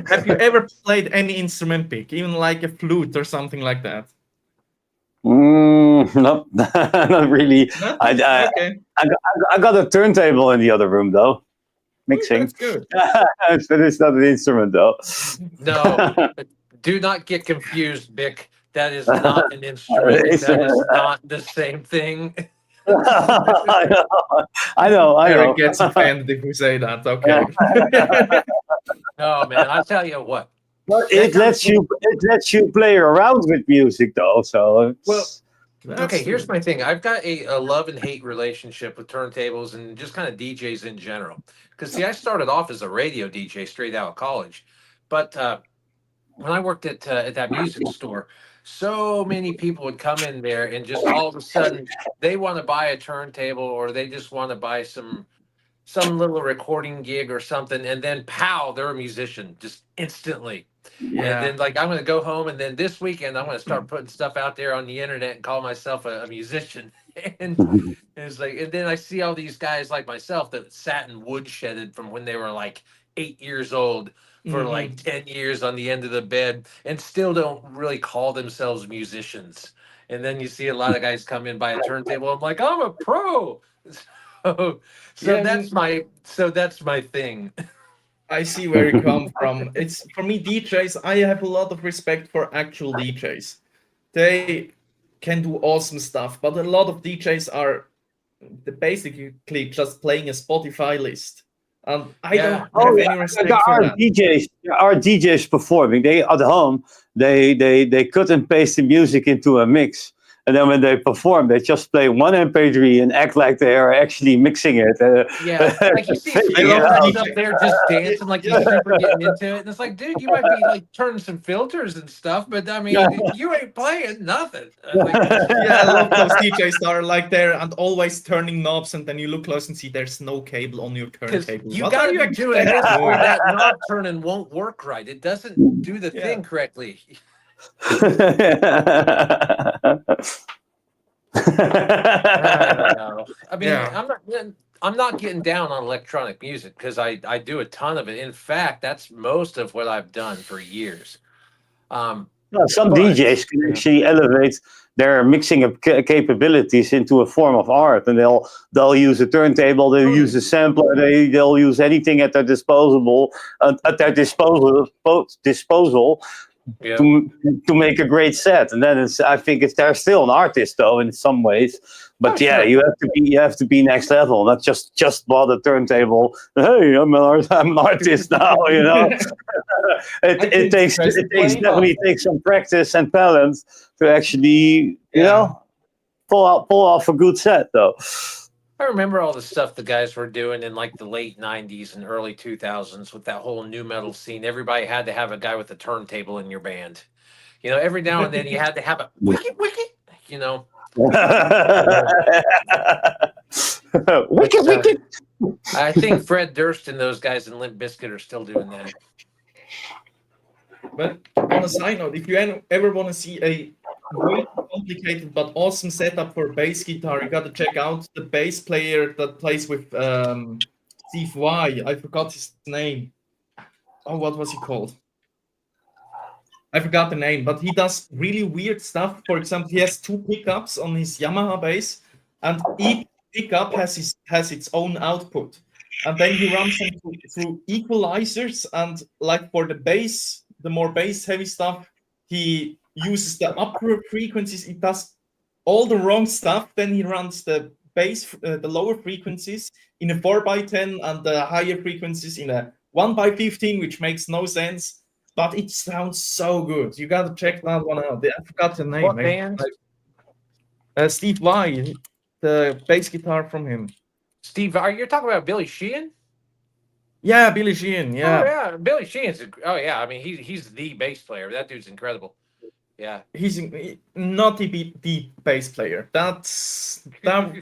Have you ever played any instrument pick, even like a flute or something like that? No, not really. I got a turntable in the other room though, mixing. That's good. But it's not an instrument though. No, Do not get confused, Bick. That is not an instrument. That is not the same thing. I know. Eric gets offended if we say that. Okay. No, man. I tell you what. But it lets you play around with music though. So Well, That's okay, here's true. my thing. I've got a love and hate relationship with turntables and just kind of DJs in general. Because, see, I started off as a radio DJ straight out of college. But when I worked at that music store, so many people would come in there and just all of a sudden they want to buy a turntable or they just want to buy some little recording gig or something, and then pow, they're a musician just instantly. And then like I'm gonna go home, and then this weekend I'm gonna start putting stuff out there on the internet and call myself a musician. And it's like, and then I see all these guys like myself that sat and woodshedded from when they were like 8 years old for like 10 years on the end of the bed and still don't really call themselves musicians. And then you see a lot of guys come in by a turntable. I'm like, I'm a pro. So, Yeah, that's my thing. I see where you come from. It's for me, DJs. I have a lot of respect for actual DJs. They can do awesome stuff, but a lot of DJs are basically just playing a Spotify list, and I don't have any respect there for are that. DJs performing. They at home they cut and paste the music into a mix. And then when they perform, they just play one MP3 and act like they are actually mixing it. Yeah, like you see I love guys that. up there just dancing like he's super getting into it, and it's like, dude, you might be like turning some filters and stuff, but I mean, you ain't playing nothing. Like, Yeah, I love those DJs that are like there and always turning knobs, and then you look close and see there's no cable on your because turntable. you What gotta are you be doing this expecting? or that knob turning won't work right. It doesn't do the thing correctly. I don't know. I mean, Yeah. I'm not getting down on electronic music because I do a ton of it. In fact, that's most of what I've done for years. Well, some But DJs can actually elevate their mixing capabilities into a form of art, and they'll use a turntable, they'll use a sampler, they'll use anything at their disposal yeah, to make a great set. And then I think they're still an artist though in some ways. But sure. you have to be next level, not just bought a turntable. Hey, I'm an artist now. It definitely takes some practice and talent to actually pull off a good set though. I remember all the stuff the guys were doing in like the late 90s and early 2000s with that whole new metal scene. Everybody had to have a guy with a turntable in your band. Every now and then you had to have a wicked, wicked. I think Fred Durst and those guys in Limp Bizkit are still doing that. But on a side note, if you ever want to see a really complicated but awesome setup for bass guitar, you got to check out the bass player that plays with Steve Y. I forgot his name. Oh, what was he called? I forgot the name, but he does really weird stuff. For example, he has 2 pickups on his Yamaha bass, and each pickup has its own output. And then he runs them through equalizers, and like for the bass, the more bass heavy stuff, he uses the upper frequencies. It does all the wrong stuff. Then he runs the bass, the lower frequencies in a 4x10 and the higher frequencies in a 1x15, which makes no sense. But it sounds so good. You got to check that one out. I forgot the name. What band? Steve Y, the bass guitar from him. Steve, you're talking about Billy Sheehan? Yeah, Billy Sheehan. Yeah. Oh, yeah. Billy Sheehan's I mean, he's the bass player. That dude's incredible. Yeah. He's not the bass player. That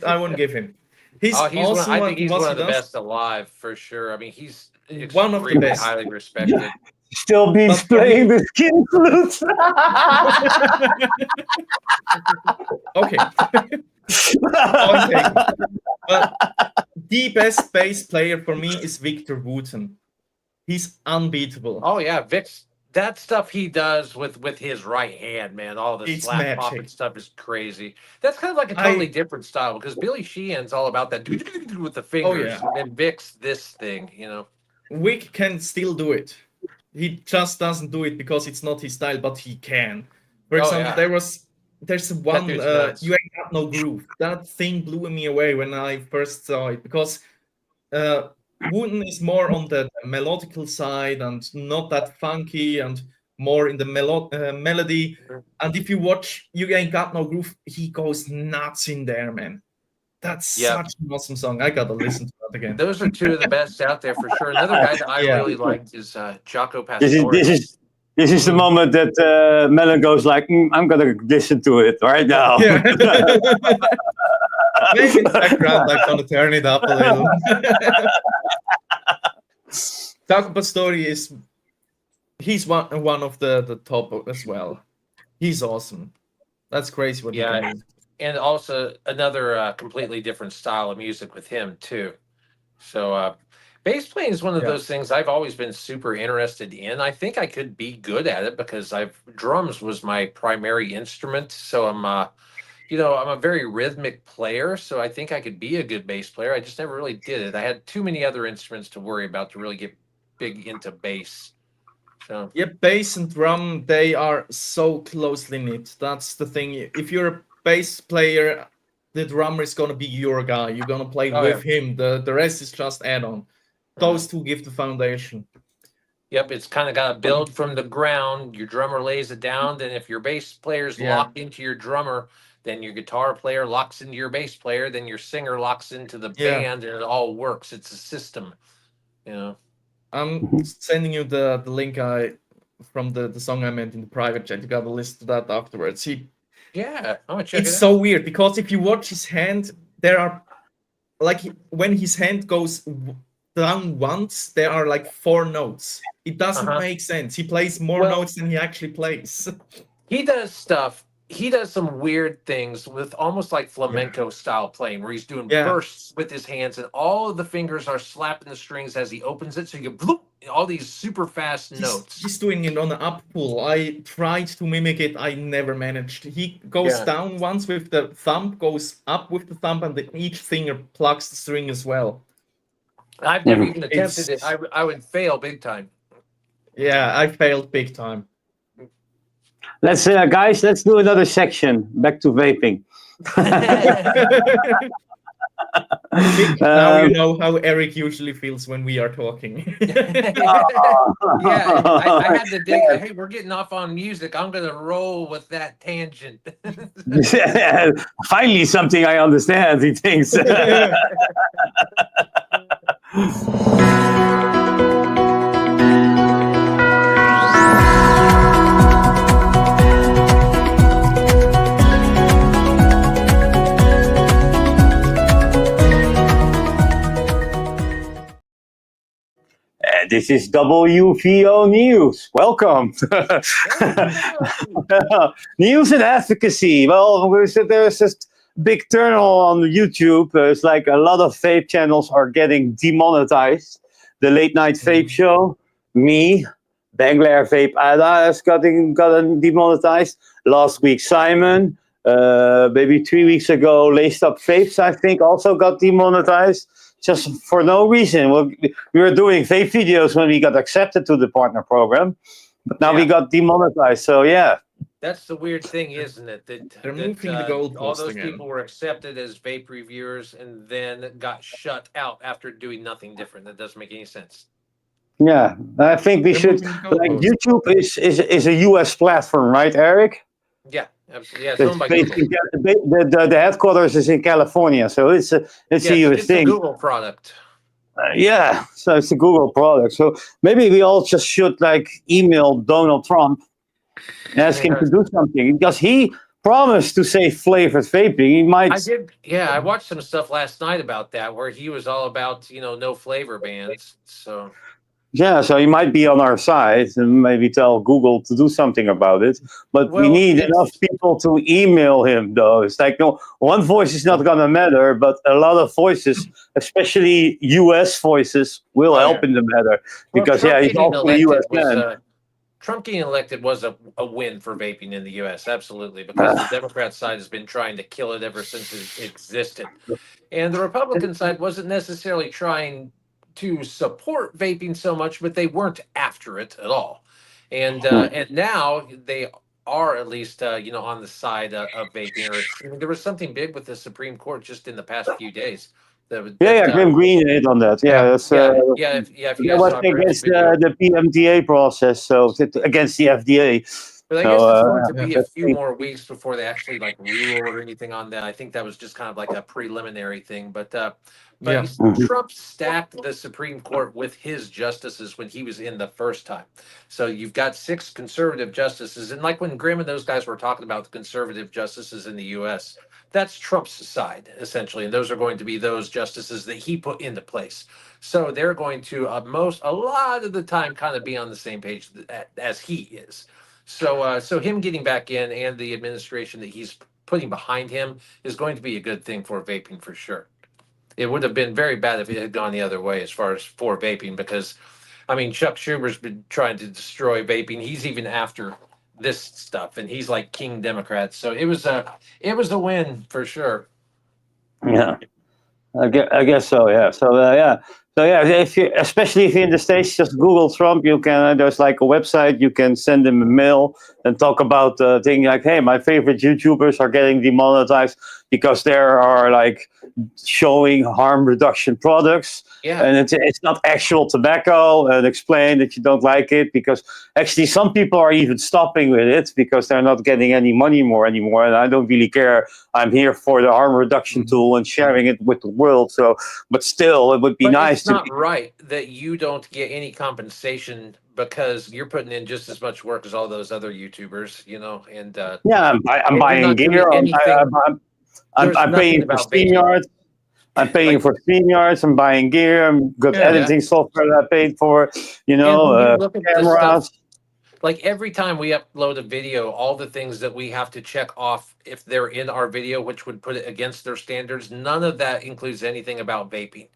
I wouldn't give him. He's awesome. I think he's one of the best alive for sure. I mean, he's one of the best, highly respected. Still beats playing the skin flute. Okay. But the best bass player for me is Victor Wooten. He's unbeatable. Oh yeah, Vic's that stuff he does with his right hand, man. All the slap pop and stuff is crazy. That's kind of like a totally different style because Billy Sheehan's all about that with the fingers, and Vic's this thing, Vic can still do it. He just doesn't do it because it's not his style, but he can. For Oh, example, yeah. there's one dude's nuts. You Ain't Got No Groove. That thing blew me away when I first saw it because Wooten is more on the melodical side and not that funky and more in the melody. And if you watch You Ain't Got No Groove, he goes nuts in there, man. That's Yep. such an awesome song. I gotta listen to that again. Those are two of the best out there for sure. Another guy that I Yeah. really liked is Jaco This is Pastorius. this is the moment that Melon goes like, I'm gonna listen to it right now. Yeah. Maybe in the background, I'm gonna turn it up a little. Jaco Pastorius he's one of the top as well. He's awesome. That's crazy what he Yeah, can do. and also another completely different style of music with him too. So bass playing is one of Yeah. those things I've always been super interested in. I think I could be good at it because drums was my primary instrument. So I'm I'm a very rhythmic player, so I think I could be a good bass player. I just never really did it. I had too many other instruments to worry about to really get big into bass. So Yeah, bass and drum, they are so closely knit. That's the thing. If you're a bass player, the drummer is gonna be your guy. You're gonna play Oh, with him. The rest is just add-on. Those two give the foundation. Yep, it's kind of got to build from the ground. Your drummer lays it down. Then if your bass player's Yeah. locked into your drummer, then your guitar player locks into your bass player. Then your singer locks into the Yeah. band, and it all works. It's a system, I'm sending you the link from the song I meant in the private chat. You gotta listen to that afterwards. Yeah, I'm gonna check It's it out. so weird because if you watch his hand, there are like when his hand goes down once, there are like 4 notes. It doesn't make sense. He plays more Well- notes than he actually plays. He does stuff. He does some weird things with almost like flamenco style playing, where he's doing Yeah. bursts with his hands, and all of the fingers are slapping the strings as he opens it. So you get bloop, all these super fast notes. He's doing it on the up pull. I tried to mimic it. I never managed. He goes Yeah. down once with the thumb, goes up with the thumb, and then each finger plucks the string as well. I've never even attempted it. I would fail big time. Yeah, I failed big time. Let's guys, let's do another section. Back to vaping. Now you know how Eric usually feels when we are talking. Yeah, I had to dig. Hey, we're getting off on music. I'm gonna roll with that tangent. Finally, something I understand. He thinks. This is WVO News. Welcome. News and advocacy. Well, there's just big turmoil on YouTube. It's like a lot of vape channels are getting demonetized. The late night vape show, me, Banglair Vape Ada has gotten demonetized. Last week, Simon, maybe 3 weeks ago, Laced Up Vapes, I think, also got demonetized. Just for no reason. We were doing vape videos when we got accepted to the partner program, but now we got demonetized. So yeah, that's the weird thing, isn't it? That They're moving the goalpost all those again. people were accepted as vape reviewers and then got shut out after doing nothing different. That doesn't make any sense. Yeah, I think we should. Like YouTube is a US platform, right, Eric? Yeah, absolutely. Yeah, it's owned by Google. The headquarters is in California, so it's a US thing. It's a Google product. Yeah, so it's a Google product. So maybe we all just should like email Donald Trump and ask him to do something because he promised to say flavored vaping. He might. I did. Yeah, I watched some stuff last night about that where he was all about no flavor bans. So. Yeah, so he might be on our side and maybe tell Google to do something about it. But we need enough people to email him, though. It's like, no, one voice is not going to matter, but a lot of voices, especially U.S. voices, will help in the matter. Because, he's also a U.S. man. Trump getting elected was a win for vaping in the U.S., absolutely, because the Democrat side has been trying to kill it ever since it existed. And the Republican side wasn't necessarily trying to support vaping so much, but they weren't after it at all. And now they are at least on the side of vaping. Or there was something big with the Supreme Court just in the past few days. Grim Green hit on that. Yeah, that's, If you that guys was saw against video. the PMTA process, so against the FDA. But I So, guess it's going to be a that's few more weeks before they actually like rule or anything on that. I think that was just kind of like a preliminary thing. But Yeah. you see, Trump stacked the Supreme Court with his justices when he was in the first time. So you've got 6 conservative justices, and like when Grimm and those guys were talking about the conservative justices in the U.S., that's Trump's side essentially, and those are going to be those justices that he put into place. So they're going to a lot of the time kind of be on the same page as he is. So him getting back in and the administration that he's putting behind him is going to be a good thing for vaping for sure. It would have been very bad if it had gone the other way as far as for vaping, because I mean Chuck Schumer's been trying to destroy vaping. He's even after this stuff, and he's like King Democrat. So it was a win for sure. Yeah, I guess so. Yeah. So if you, especially if you're in the States, just Google Trump. You can there's like a website. You can send him a mail and talk about things like, hey, my favorite YouTubers are getting demonetized because they are like showing harm reduction products. Yeah. And it's not actual tobacco, and explain that you don't like it, because actually some people are even stopping with it because they're not getting any money anymore. And I don't really care. I'm here for the harm reduction tool and sharing it with the world. So, but still, it would be nice it's not right that you don't get any compensation because you're putting in just as much work as all those other YouTubers, and yeah, I'm buying gear. I'm paying for StreamYard. I'm paying for StreamYards. I'm buying gear. I'm got editing software that I paid for. Cameras. Like every time we upload a video, all the things that we have to check off if they're in our video, which would put it against their standards, none of that includes anything about vaping.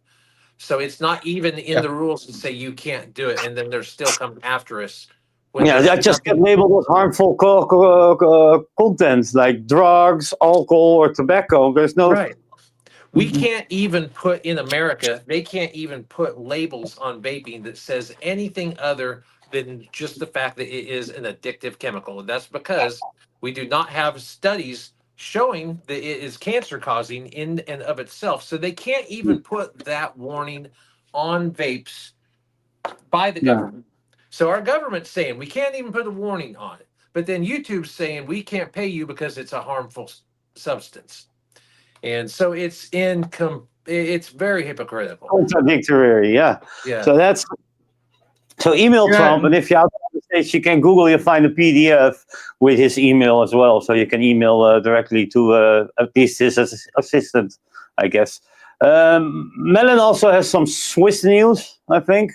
So it's not even in the rules to say you can't do it, and then they're still coming after us. I just get labeled as harmful content like drugs, alcohol, or tobacco. There's no. Right. We can't even put in America, they can't even put labels on vaping that says anything other than just the fact that it is an addictive chemical. And that's because we do not have studies showing that it is cancer causing in and of itself. So they can't even put that warning on vapes by the government. So our government's saying we can't even put a warning on it. But then YouTube's saying we can't pay you because it's a harmful substance. And so it's very hypocritical. Contradictory, yeah. Yeah. So email Trump, and if you're out of the States, you can Google, you'll find a PDF with his email as well. So you can email directly to at least his assistant, I guess. Melon also has some Swiss news, I think.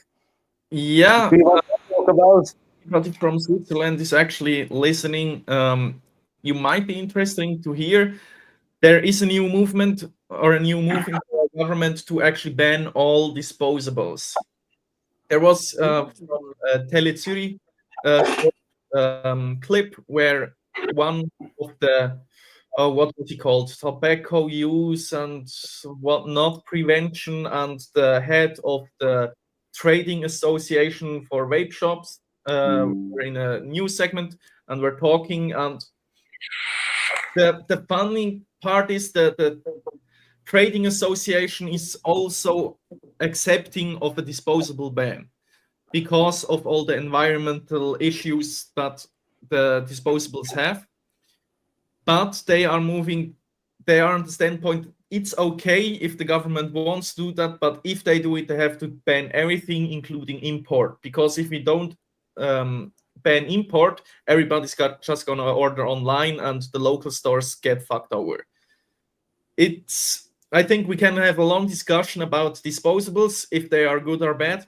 Yeah. We want to talk about. Everybody from Switzerland is actually listening. You might be interesting to hear. There is a new movement or a new move in the government to actually ban all disposables. There was from Tele Zürich clip where one of the what was he called, tobacco use and whatnot prevention, and the head of the trading association for vape shops were in a news segment and we're talking, and the funny part is that the trading association is also accepting of a disposable ban because of all the environmental issues that the disposables have. But they are on the standpoint, it's okay if the government wants to do that, but if they do it, they have to ban everything, including import. Because if we don't ban import, everybody's just gonna order online and the local stores get fucked over. I think we can have a long discussion about disposables, if they are good or bad.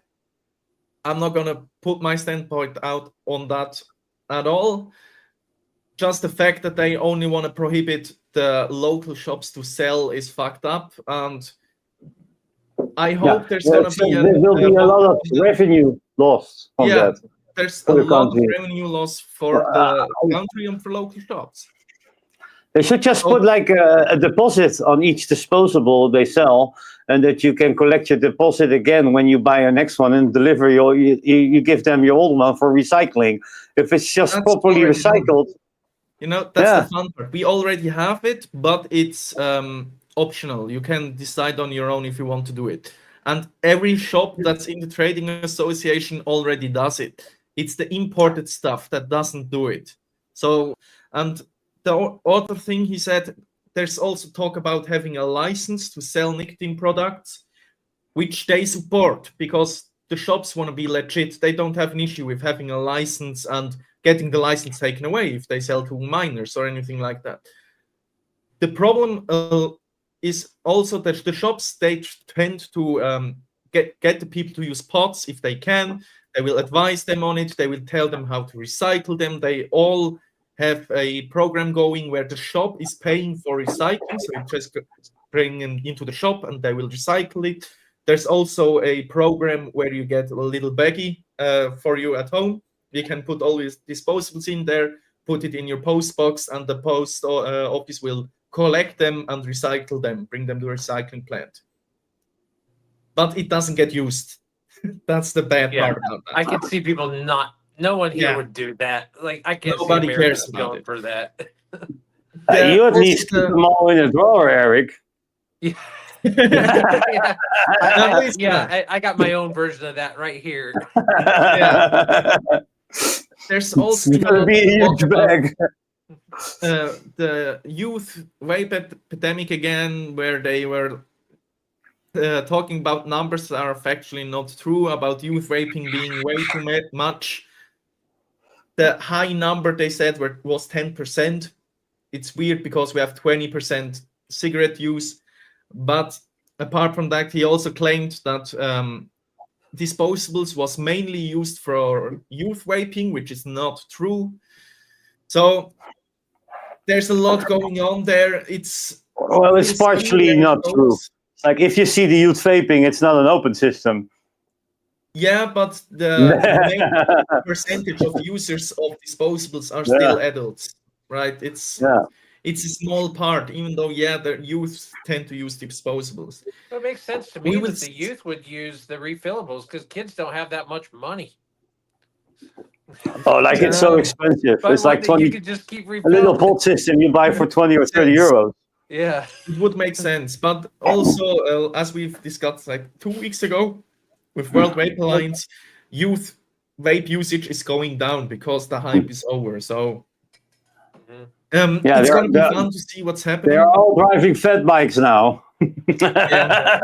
I'm not gonna put my standpoint out on that at all. Just the fact that they only want to prohibit the local shops to sell is fucked up, and I hope there's gonna be there will be a lot of revenue lost from that. There's a lot of revenue loss for the country and for local shops. They should just put like a deposit on each disposable they sell, and that you can collect your deposit again when you buy your next one and deliver you give them your old one for recycling. If it's just That's properly already done. recycled, That's the yeah. fun part. We already have it, but it's optional. You can decide on your own if you want to do it. And every shop that's in the trading association already does it. It's the imported stuff that doesn't do it. So, and the other thing he said, there's also talk about having a license to sell nicotine products, which they support because the shops want to be legit. They don't have an issue with having a license and getting the license taken away if they sell to minors or anything like that. The problem is also that the shops, they tend to get the people to use pods if they can. They will advise them on it. They will tell them how to recycle them. They all have a program going where the shop is paying for recycling. So you just bring them into the shop and they will recycle it. There's also a program where you get a little baggie for you at home. You can put all these disposables in there, put it in your post box, and the post office will collect them and recycle them, bring them to the recycling plant. But it doesn't get used. That's the bad part about that. I can see people not. No one here Yeah. would do that. Like I can't Nobody see cares Americans about going it. for that. You at also least keep them all in a drawer, Eric. Yeah. Yeah. At least that. I got my own version of that right here. There's It's also been a gonna lot be a of talk huge about bag. the youth vape epidemic again, where they were talking about numbers that are factually not true, about youth vaping being way too much. The high number they said was 10%. It's weird because we have 20% cigarette use. But apart from that, he also claimed that disposables was mainly used for youth vaping, which is not true. So there's a lot going on there. Well, it's partially not true. Like if you see the youth vaping, it's not an open system. Yeah, but the main percentage of users of disposables are still adults, right? It's a small part, even though the youth tend to use disposables. It makes sense to me that the youth would use the refillables because kids don't have that much money. Oh, like it's so expensive. But it's like 20. You could just keep a little pod system you buy for 20 or 30 euros. Yeah, it would make sense. But also, as we've discussed like 2 weeks ago with World Vape Alliance, youth vape usage is going down because the hype is over. So it's going to be fun to see what's happening. They're all driving fat bikes now. yeah.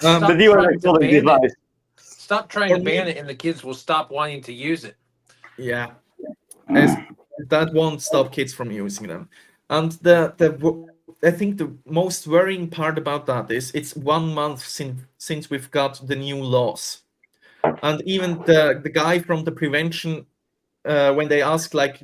The new electronic device. Stop trying to ban it, and the kids will stop wanting to use it. Yeah, that won't stop kids from using them. And I think the most worrying part about that is it's 1 month since we've got the new laws, and even the guy from the prevention, when they asked, like,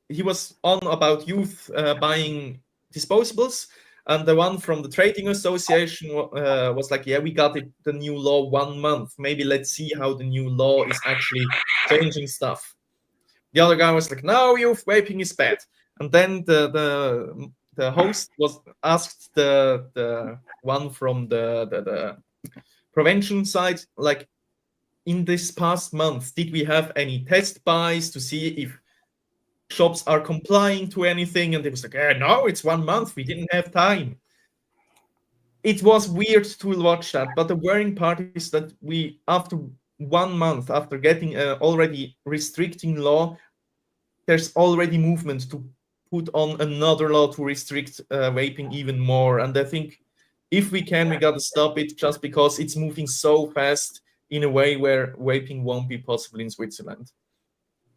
he was on about youth buying disposables, and the one from the trading association was like, yeah, we got the new law 1 month. Maybe let's see how the new law is actually changing stuff. The other guy was like, no, youth vaping is bad. And then the host was asked the one from the prevention side, like, in this past month, did we have any test buys to see if shops are complying to anything? And it was like, no, it's 1 month. We didn't have time. It was weird to watch that. But the worrying part is that we, after 1 month, after getting already restricting law, there's already movement to put on another law to restrict vaping even more. And I think if we can, we got to stop it, just because it's moving so fast in a way where vaping won't be possible in Switzerland.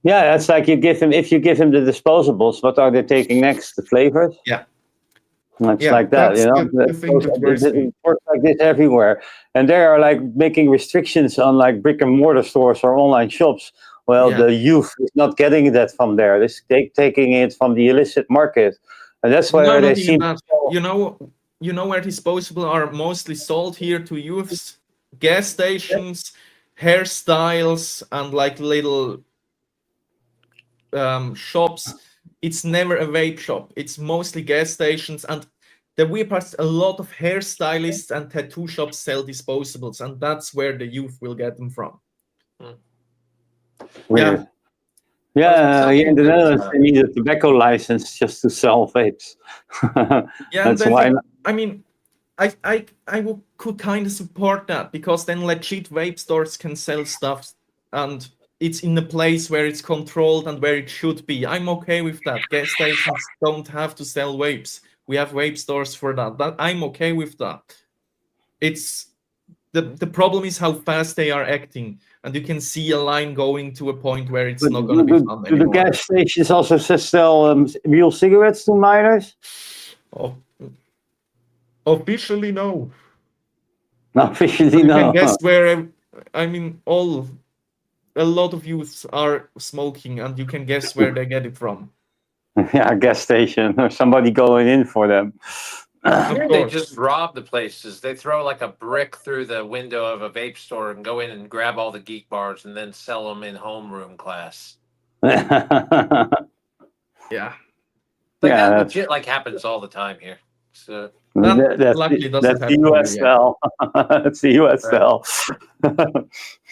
Yeah, that's like if you give him the disposables, what are they taking next? The flavors? Yeah. It's like that, you know. It works like this everywhere. And they are like making restrictions on like brick and mortar stores or online shops. Well, the youth is not getting that from there. They're taking it from the illicit market. And that's why they seem... You know where disposables are mostly sold here to youths? Gas stations, hairstyles, and like little shops. It's never a vape shop. It's mostly gas stations, and the weird part is a lot of hairstylists and tattoo shops sell disposables, and that's where the youth will get them from. Weird. Yeah, in the Netherlands, they need a tobacco license just to sell vapes. That's why. I mean, could kind of support that, because then legit vape stores can sell stuff and it's in a place where it's controlled and where it should be. I'm okay with that. Gas stations don't have to sell vapes. We have vape stores for that. I'm okay with that. It's the problem is how fast they are acting, and you can see a line going to a point where it's not going to be fun anymore. Do the gas stations also sell real cigarettes to minors? Oh, officially, no. Officially, no. You can guess where. I mean, a lot of youths are smoking, and you can guess where they get it from. Yeah, a gas station or somebody going in for them. They just rob the places. They throw like a brick through the window of a vape store and go in and grab all the geek bars and then sell them in homeroom class. Yeah. That legit happens all the time here. So that's the US style. That's the US style.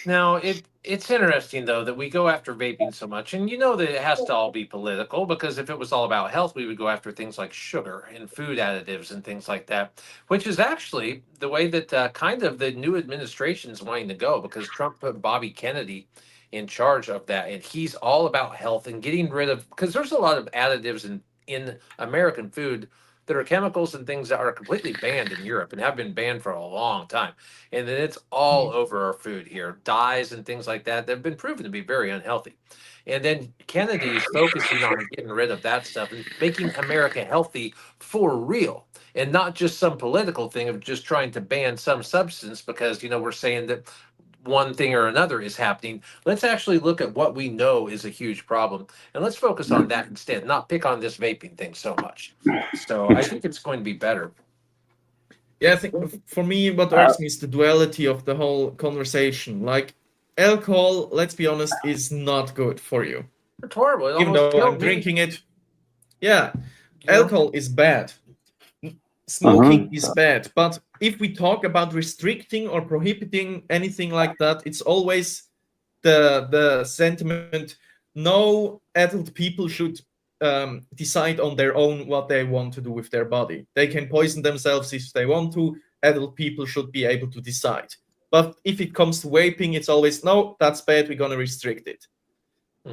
Now, it's interesting, though, that we go after vaping so much. And you know that it has to all be political, because if it was all about health, we would go after things like sugar and food additives and things like that, which is actually the way that kind of the new administration is wanting to go, because Trump put Bobby Kennedy in charge of that. And he's all about health and getting rid of, because there's a lot of additives in American food that are chemicals and things that are completely banned in Europe and have been banned for a long time. And then it's all over our food here. Dyes and things like that have been proven to be very unhealthy. And then Kennedy is focusing on getting rid of that stuff and making America healthy for real, and not just some political thing of just trying to ban some substance because, we're saying that one thing or another is happening. Let's actually look at what we know is a huge problem, and let's focus on that instead, not pick on this vaping thing so much. So I think it's going to be better. Yeah, I think for me, what irks me is the duality of the whole conversation. Like, alcohol, let's be honest, is not good for you. It's horrible. Even though I'm drinking it. Yeah, alcohol is bad. Smoking is bad. But if we talk about restricting or prohibiting anything like that, it's always the sentiment, no adult people should decide on their own what they want to do with their body. They can poison themselves if they want to. Adult people should be able to decide. But if it comes to vaping, it's always, no, that's bad, we're going to restrict it.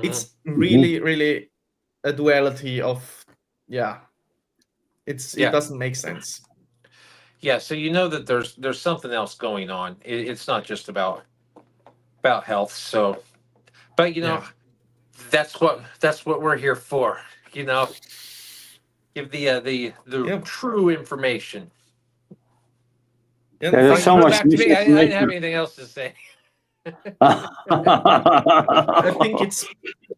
It's really, really a duality of, it doesn't make sense. Yeah, so that there's something else going on. It's not just about health. So, but that's what we're here for. Give the true information. Yeah, there's so much. I didn't have anything else to say. I think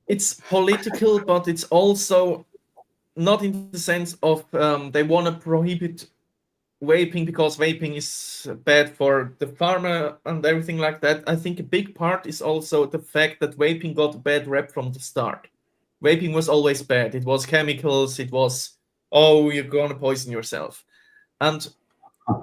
it's political, but it's also not in the sense of they want to prohibit vaping because vaping is bad for the farmer and everything like that. I think a big part is also the fact that vaping got a bad rep from the start. Vaping was always bad. It was chemicals. It was, you're going to poison yourself. And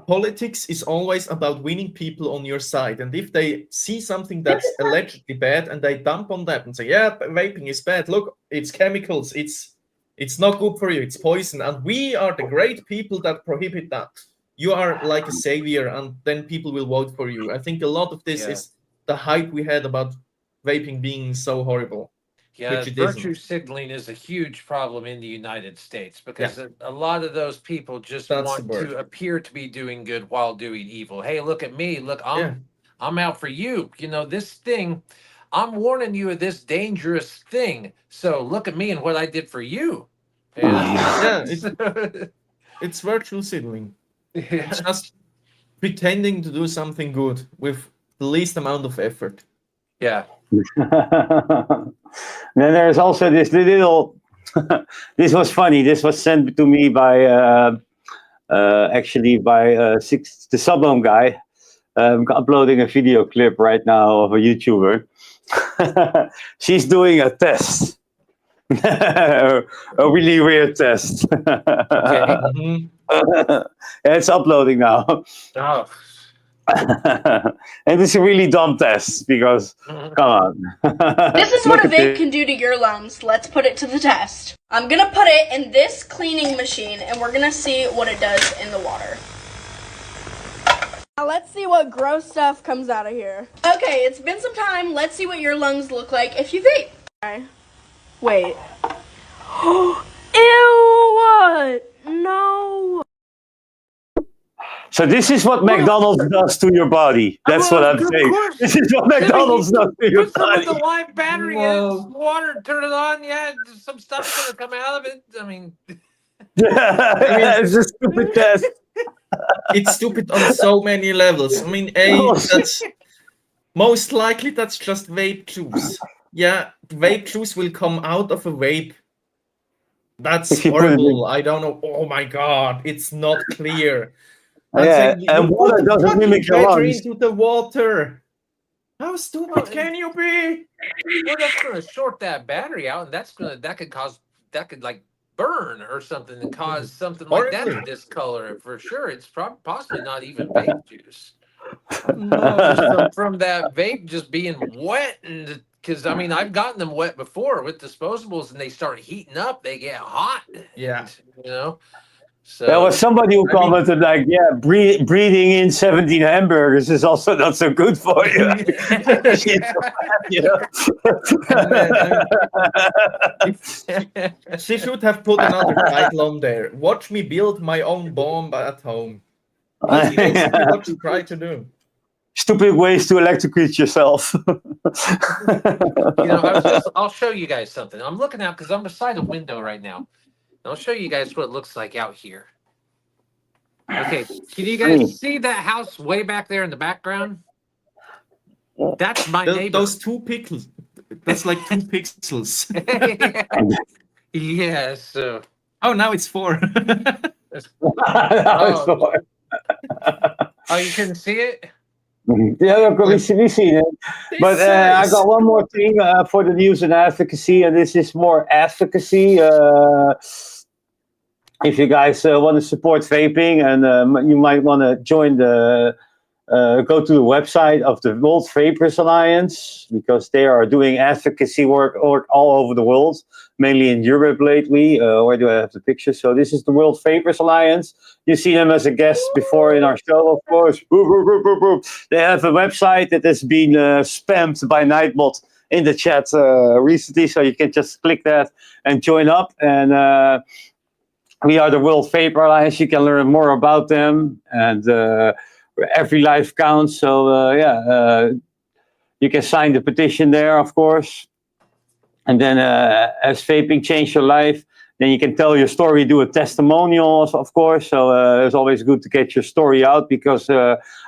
politics is always about winning people on your side. And if they see something that's allegedly bad and they dump on that and say, vaping is bad. Look, it's chemicals. It's not good for you. It's poison. And we are the great people that prohibit that. You are like a savior, and then people will vote for you. I think a lot of this is the hype we had about vaping being so horrible. Yeah, virtue signaling is a huge problem in the United States because a lot of those people just want to appear to be doing good while doing evil. Hey, look at me. Look, I'm out for you. This thing, I'm warning you of this dangerous thing. So look at me and what I did for you. It's virtue signaling. Just pretending to do something good with the least amount of effort. Yeah. Then there's also this little. This was funny. This was sent to me by the Sublime guy. Uploading a video clip right now of a YouTuber. She's doing a test. a really weird test. Okay. Mhm. It's uploading now. Oh. And it's a really dumb test because, come on. This is Look what a at vape this. can do to your lungs. Let's put it to the test. I'm gonna put it in this cleaning machine and we're gonna see what it does in the water. Now let's see what gross stuff comes out of here. Okay, it's been some time. Let's see what your lungs look like if you vape. Okay. Wait. Ew! No! So this is what McDonald's does to your body. That's what I'm Of saying. course. This is what McDonald's does to your Put some of body. the lime battery in Whoa. it, water, turn it on. Yeah, some stuff's gonna come out of it. I mean, It's a stupid test. It's stupid on so many levels. I mean, that's most likely that's just vape juice. Yeah, vape juice will come out of a vape. That's If you put it in- horrible. I don't know. Oh my god, it's not clear. I'm Yeah, saying and you water put the doesn't fucking mimic your battery lungs. into the water. How Well, stupid can you be? well, that's gonna short that battery out, and that could like burn or something and cause something like that to Horribly. discolor it for sure. It's possibly not even vape juice. No. Just from that vape just being wet, and because I mean I've gotten them wet before with disposables, and they start heating up, they get hot. Yeah. You know. So There was somebody who I mean- commented like, "Yeah, breathing in 17 hamburgers is also not so good for you." You know? She should have put another title on there. Watch me build my own bomb at home. That's basically what you try to do. Stupid ways to electrocute yourself. I'll show you guys something. I'm looking out because I'm beside a window right now. I'll show you guys what it looks like out here. Okay, can you guys see that house way back there in the background? That's my neighbor. Those 2 pixels. That's like 2 pixels. Yeah, so. Oh, now it's 4. Oh, you couldn't see it? Yeah, look, we've seen it. But I got one more thing for the news and advocacy, and this is more advocacy. If you guys want to support vaping, and you might want to join go to the website of the World Vapers Alliance, because they are doing advocacy work all over the world, mainly in Europe lately. Where do I have the picture? So this is the World Vapers Alliance. You see them as a guest before in our show, of course. They have a website that has been spammed by Nightbot in the chat recently, so you can just click that and join up. And we are the World Vapor Alliance. You can learn more about them, and every life counts. So you can sign the petition there, of course. And then as vaping changed your life, then you can tell your story, do a testimonial, of course. So it's always good to get your story out, because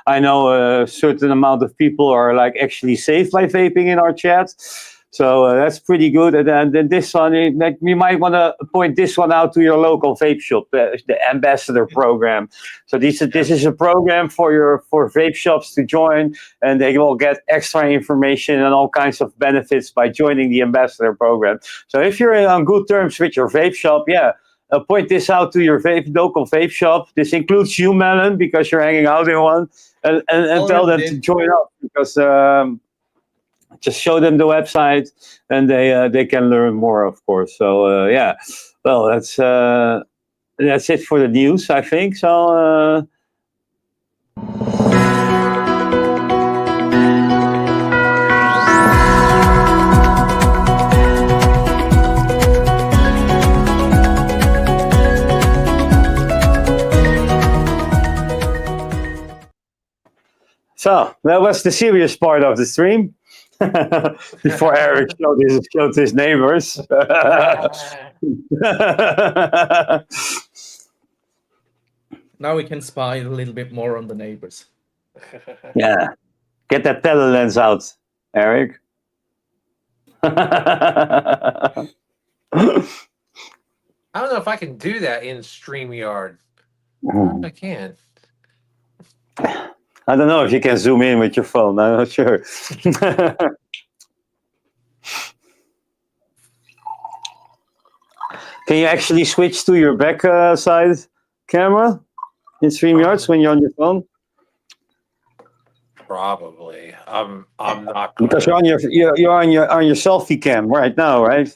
I know a certain amount of people are like actually saved by vaping in our chat. So that's pretty good. And then this one, you might want to point this one out to your local vape shop, the ambassador program. So this is a program for vape shops to join, and they will get extra information and all kinds of benefits by joining the ambassador program. So if you're on good terms with your vape shop, point this out to your local vape shop. This includes you, Melon, because you're hanging out in one, and tell them to join up, because just show them the website, and they can learn more, of course. So well, that's it for the news, I think. So that was the serious part of the stream. Before Eric showed his neighbors. Now we can spy a little bit more on the neighbors. Yeah. Get that telelens out, Eric. I don't know if I can do that in StreamYard. I don't know if I can. I don't know if you can zoom in with your phone. I'm not sure. Can you actually switch to your back side camera in StreamYards when you're on your phone? Probably. I'm not Because gonna, you're on your selfie cam right now, right?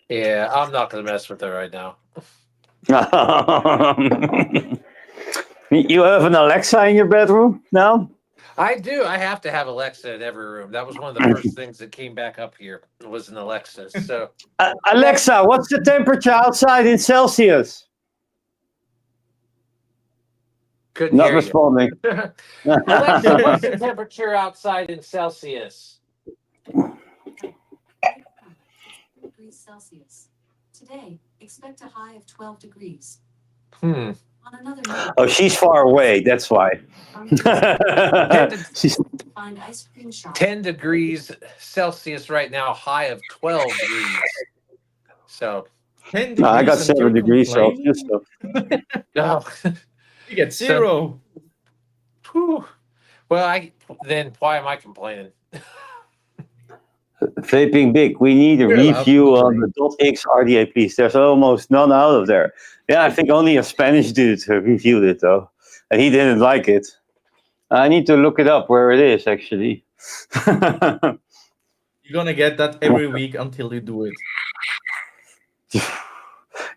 yeah, I'm not gonna mess with it right now. You have an Alexa in your bedroom now? I do. I have to have Alexa in every room. That was one of the first things that came back up here was an Alexa. So Alexa, what's the temperature outside in Celsius? couldn't Not hear responding. you. Alexa, what's the temperature outside in Celsius? Degrees Celsius. Today, expect a high of 12 degrees. Hmm. On another note, Oh, she's far away. That's why. She's, find ice cream shop. 10 degrees Celsius right now, high of 12 degrees. So 10 no, I got degrees and 7 you're degrees complaining? Celsius. So. no. You get 0. Whew. Well, then why am I complaining? Vaping Big, we need a You're allowed review to on the .x RDA, please. There's almost none out of there. Yeah, I think only a Spanish dude reviewed it, though. And he didn't like it. I need to look it up where it is, actually. You're gonna get that every week until you do it.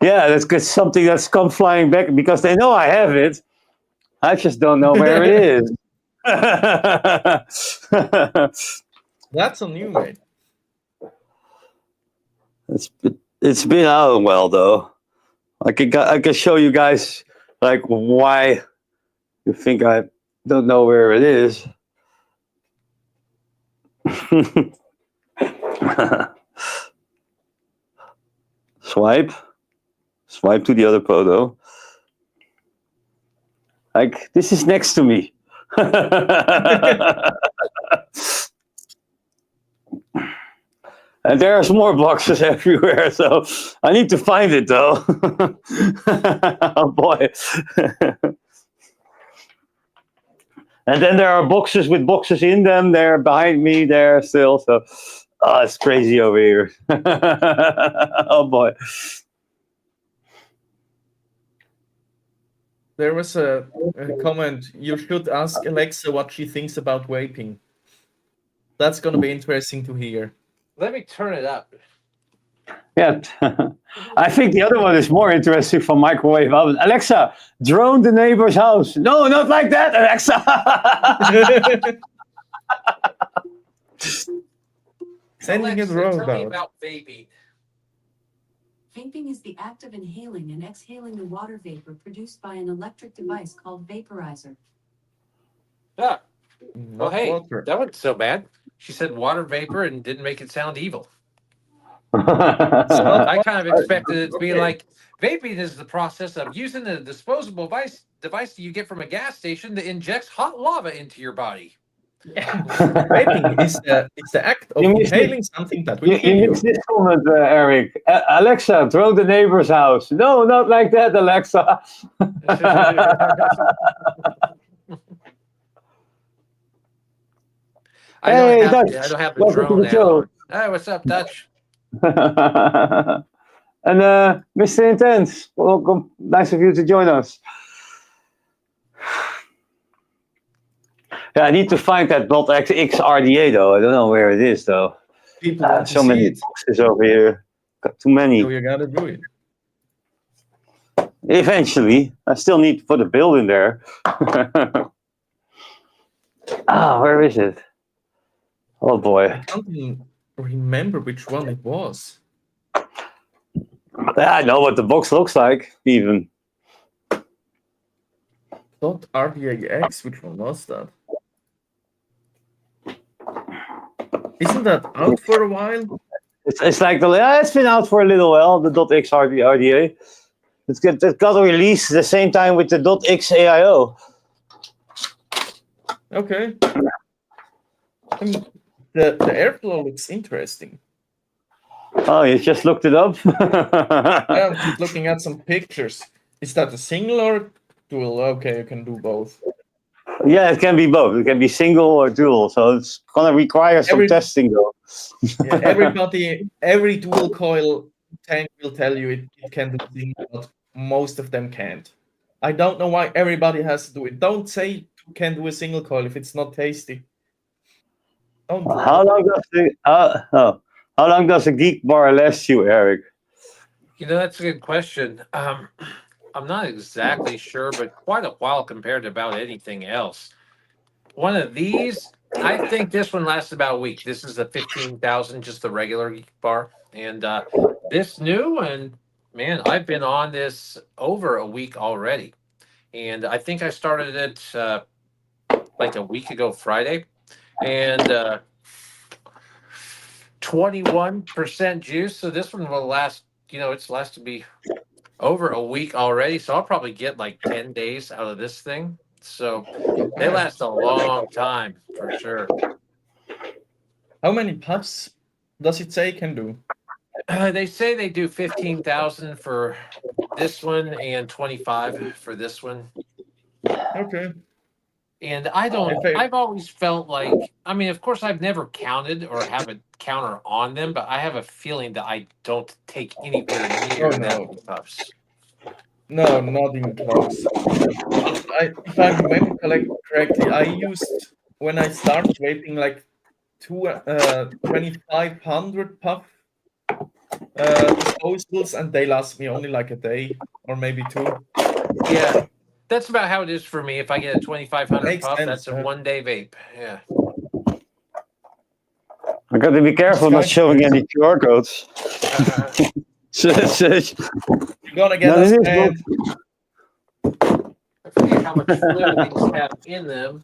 Yeah, that's good. Something that's come flying back because they know I have it. I just don't know where it is. That's a new way. It's been out a while, though. I can show you guys like why you think I don't know where it is. Swipe to the other photo. Like, this is next to me. And there's more boxes everywhere, so I need to find it, though. Oh boy. And then there are boxes with boxes in them. They're behind me there still, so it's crazy over here. Oh boy. There was a comment, you should ask Alexa what she thinks about vaping. That's gonna be interesting to hear. Let me turn it up. Yeah. I think the other one is more interesting from microwave oven. Alexa, drone the neighbor's house. No, not like that, Alexa. Sending it Alexa, wrong tell me about. about vaping. Vaping is the act of inhaling and exhaling the water vapor produced by an electric device called vaporizer. Ah, Not well, hey, water. that wasn't so bad. She said water vapor and didn't make it sound evil. not- I kind of expected it to be Okay. like vaping is the process of using a disposable device that you get from a gas station that injects hot lava into your body. Vaping is the act of You missed inhaling something that will You kill you. missed this comment, Eric. Alexa, drone the neighbor's house. No, not like that, Alexa. I Hey, don't Dutch. have the Welcome to drone the show. now. Hey, what's up, Dutch? And Mr. Intense, welcome. Nice of you to join us. Yeah, I need to find that .x RDA though. I don't know where it is though. People want to So see many it, boxes over here. Got too many. so you gotta do it. Eventually, I still need to put a bill in there. Where is it? Oh boy. I can't even remember which one it was. Yeah, I know what the box looks like, even. .RDAX, which one was that? Isn't that out for a while? It's like it's been out for a little while. The .x RDA. It got released the same time with the .x AIO. Okay. The airflow looks interesting. Oh, you just looked it up? I'm just looking at some pictures. Is that a single or dual? Okay, you can do both. Yeah, it can be both. It can be single or dual. So it's gonna require some testing though. Yeah, every dual coil tank will tell you it can do things, but most of them can't. I don't know why everybody has to do it. Don't say you can do a single coil if it's not tasty. Don't lie. How long does the how long does a geek bar last you, Eric? That's a good question. I'm not exactly sure, but quite a while compared to about anything else. One of these, I think this one lasts about a week. This is the 15,000, just the regular geek bar. And this new one, man, I've been on this over a week already. And I think I started it like a week ago Friday. And 21% juice. So this one will last, it's lasted me over a week already. So I'll probably get like 10 days out of this thing. So they last a long time for sure. How many puffs does it say can do? They say they do 15,000 for this one and 25 for this one. Okay. And I've always felt like, I mean, of course, I've never counted or have a counter on them, but I have a feeling that I don't take anywhere near that many puffs. No, not even close. If I remember correctly, I used, when I started vaping, like 2,500 puff disposables, and they last me only like a day or maybe two. Yeah, that's about how it is for me. If I get a 2,500 Makes puff, sense, that's a yeah. 1-day vape. Yeah. I got to be careful not showing any QR codes. You're gonna get us banned. I forget how much fluid these have in them.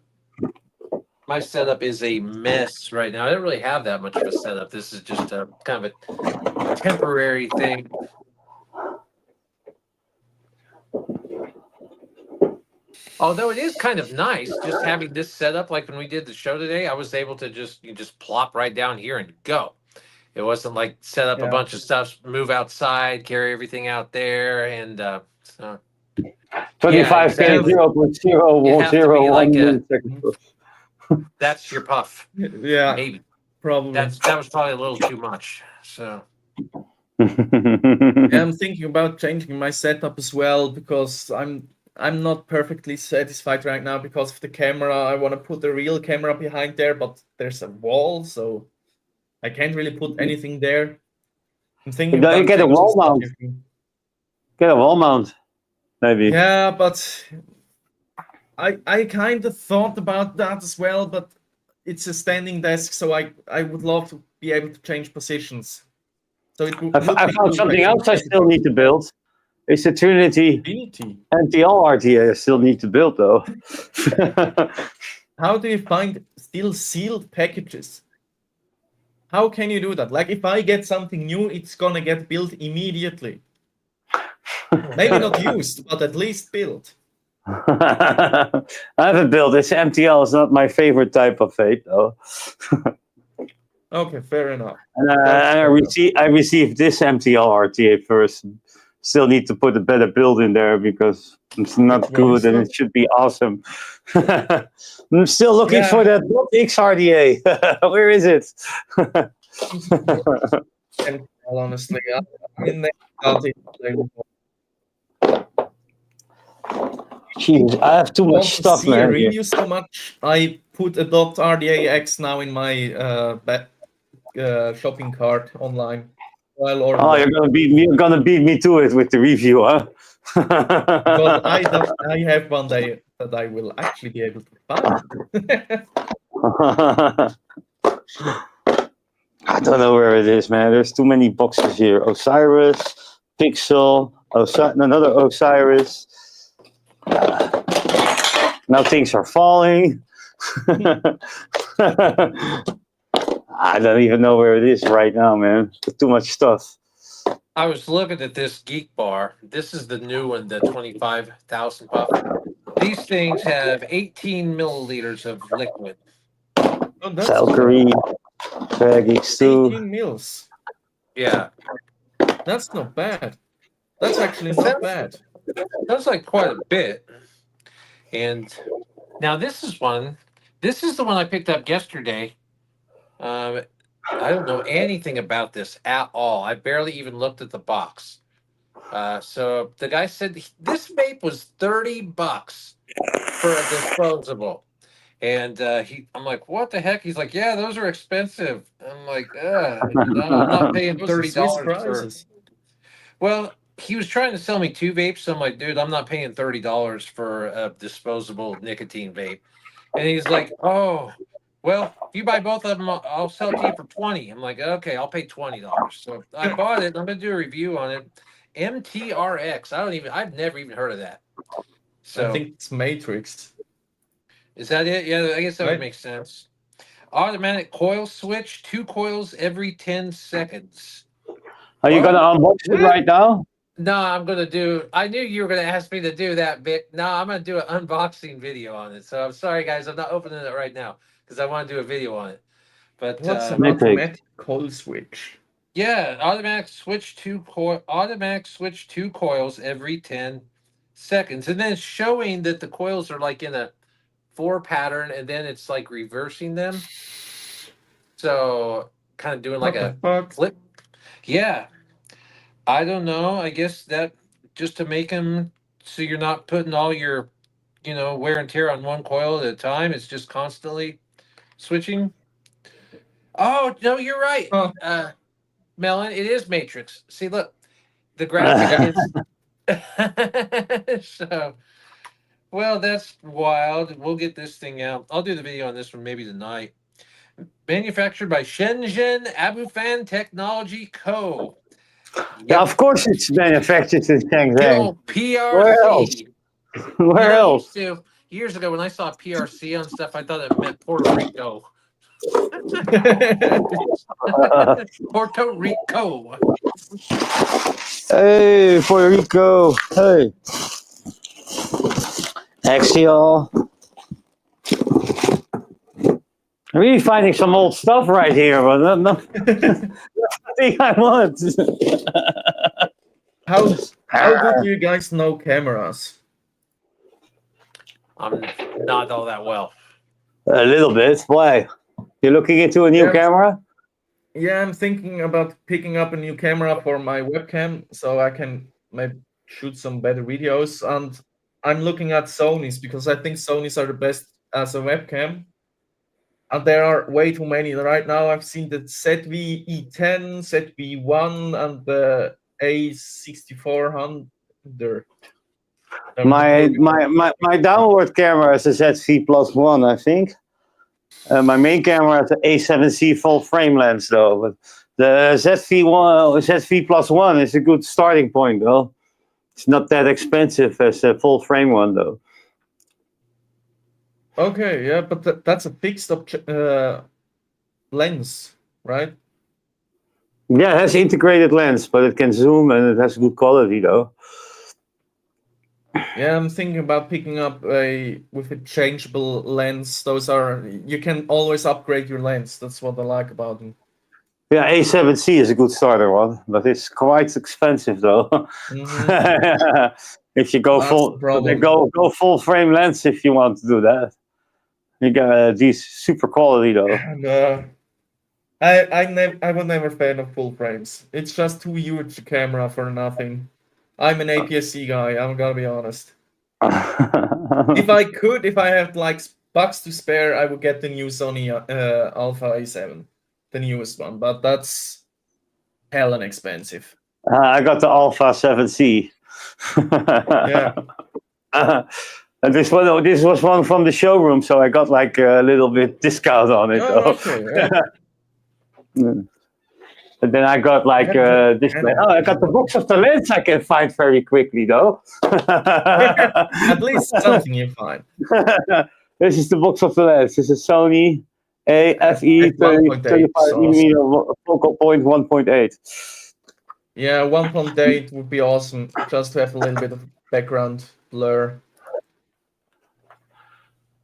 My setup is a mess right now. I don't really have that much of a setup. This is just a kind of a temporary thing. Although it is kind of nice just having this setup. Like when we did the show today, I was able to just plop right down here and go. It wasn't like set up a bunch of stuff, move outside, carry everything out there, and so 25K 0.001 milliseconds. That's your puff. Yeah, maybe. probably. That was probably a little too much. So Yeah, I'm thinking about changing my setup as well because I'm not perfectly satisfied right now because of the camera. I want to put a real camera behind there, but there's a wall, so I can't really put anything there. I'm thinking You about get a wall changing mount. stuff. Get a wall mount, maybe. Yeah, but I kind of thought about that as well, but it's a standing desk, so I would love to be able to change positions. So it would I be found cool something to else I actually still need to build. It's a Trinity Trinity. MTL RTA I still need to build, though. How do you find still sealed packages? How can you do that? Like if I get something new, it's gonna get built immediately. Maybe not used, but at least built. I haven't built. It's MTL. It's not my favorite type of vape, though. Okay, fair enough. And I received this MTL RTA first. Still need to put a better build in there because it's not good and it should be awesome. I'm still looking for that X RDA. Where is it? Honestly, Jeez, I have too much stuff, man. Review so much. I put a .RDA-X now in my shopping cart online. Oh, you're gonna beat me. You're gonna beat me to it with the review, huh? Because I have one day that I will actually be able to buy. I don't know where it is, man. There's too many boxes here. Osiris, Pixel, another Osiris. Now things are falling. I don't even know where it is right now, man. There's too much stuff. I was looking at this Geek Bar. This is the new one, the 25,000 puff. These things have 18 milliliters of liquid. Valkyrie, Baggies too. 18 mils. Yeah. That's not bad. That's actually not bad. That's like quite a bit. And now this is the one I picked up yesterday. I don't know anything about this at all. I barely even looked at the box. So the guy said this vape was $30 for a disposable. And I'm like, what the heck? He's like, yeah, those are expensive. I'm like, no, I'm not paying Those are thirty Swiss dollars for. prices. Well, he was trying to sell me 2 vapes. So I'm like, dude, I'm not paying $30 for a disposable nicotine vape. And he's like, oh, well, if you buy both of them, I'll sell it to you for 20. I'm like, okay, I'll pay $20. So I bought it. I'm gonna do a review on it. MTRX. I've never even heard of that. So I think it's Matrix. is that it? Yeah, I guess that would Right. make sense. Automatic coil switch, 2 coils every 10 seconds. Are you gonna unbox it right now? No, I'm gonna do. I knew you were gonna ask me to do that, Vic. No, I'm gonna do an unboxing video on it. So I'm sorry, guys. I'm not opening it right now because I want to do a video on it. But What's an Matrix. automatic coil switch? yeah, automatic switch 2 coils every 10 seconds, and then showing that the coils are like in a 4 pattern, and then it's like reversing them. So kind of doing like What a the fuck? flip. Yeah. I don't know. I guess that just to make them so you're not putting all your, wear and tear on one coil at a time. It's just constantly switching. Oh no, you're right, Oh. Melon. It is Matrix. See, look, the graphic is so. Well, that's wild. We'll get this thing out. I'll do the video on this one maybe tonight. Manufactured by Shenzhen Abufan Technology Co. Yeah, of course it's manufactured in Shenzhen. Yo, Where else? PRC. Where I else? used to, years ago when I saw PRC on stuff, I thought it meant Puerto Rico. Puerto Rico. Hey, Puerto Rico. Hey. Axial. I'm really finding some old stuff right here, but that's the thing I want. How good do you guys know cameras? I'm not all that well. A little bit. Why? You're looking into a new Yeah. camera? Yeah, I'm thinking about picking up a new camera for my webcam so I can maybe shoot some better videos. And I'm looking at Sony's because I think Sony's are the best as a webcam. And there are way too many. Right now, I've seen the ZV-E10, ZV-1, and the A6400. My downward camera is a ZV+1, I think. My main camera is an A7C full frame lens, though. But the ZV+1 is a good starting point, though. It's not that expensive as a full frame one, though. Okay, yeah, but that's a fixed lens, right? Yeah, it has integrated lens, but it can zoom and it has good quality, though. Yeah, I'm thinking about picking up with a changeable lens. You can always upgrade your lens. That's what I like about them. Yeah, A7C is a good starter one, but it's quite expensive, though. Mhm. If you go That's full, the problem. go full frame lens if you want to do that. You got these super quality, though. And, I was never fan of full frames. It's just too huge a camera for nothing. I'm an APS-C guy. I'm gonna be honest. If I had like bucks to spare, I would get the new Sony Alpha A7, the newest one. But that's hell and expensive. I got the Alpha 7C. Yeah. And this was one from the showroom, so I got like a little bit discount on it. Oh, though. okay. Yeah. And then I got like this. I got the box of the lens I can find very quickly, though. At least something you find. This is the box of the lens. This is Sony AFE 35mm focal point 1.8. Yeah, 1.8 would be awesome, just to have a little bit of background blur.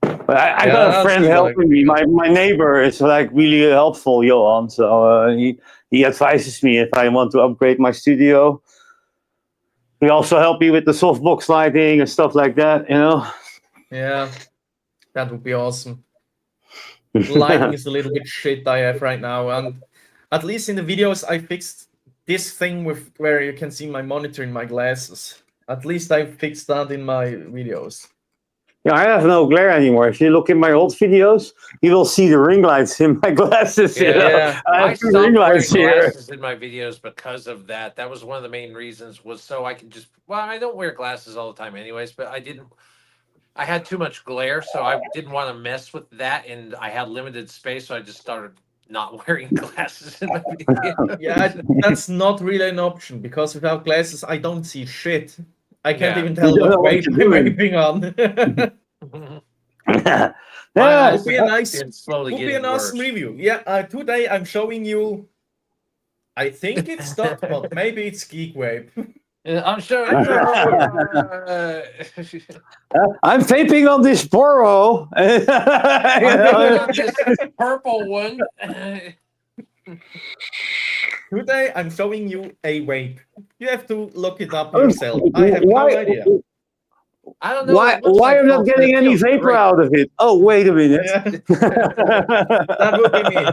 But I got a friend helping me. My neighbor is like really helpful, Johan. So he advises me if I want to upgrade my studio. He also helped me with the softbox lighting and stuff like that, you know. Yeah, that would be awesome. The lighting is a little bit shit I have right now, and At least in the videos, I fixed this thing with where you can see my monitor in my glasses. At least I fixed that in my videos. Yeah, I have no glare anymore. If you look in my old videos, you will see the ring lights in my glasses. You know? Yeah. I I have two stopped ring wearing lights here. glasses in my videos because of that. That was one of the main reasons, was so I could just, well, I don't wear glasses all the time anyways, but I had too much glare, so I didn't want to mess with that, and I had limited space, so I just started not wearing glasses in my videos. Yeah, that's not really an option because without glasses, I don't see shit. I can't Yeah. even tell You don't what know what vape you're I'm doing. vaping on. Yeah. My Would be a eyesight's nice, been slowly would be getting an awesome worse. review. Yeah, today I'm showing you. I think it's not, but maybe it's Geek Vape. I'm showing. I'm vaping on this Boro. You I'm know? vaping on this purple one. Today I'm showing you a vape. You have to look it up yourself. I have no Why? idea. I don't know. It looks Why like am I not smoke, but getting it any feels vapor great. out of it? Oh, wait a minute. Yeah, that would be me.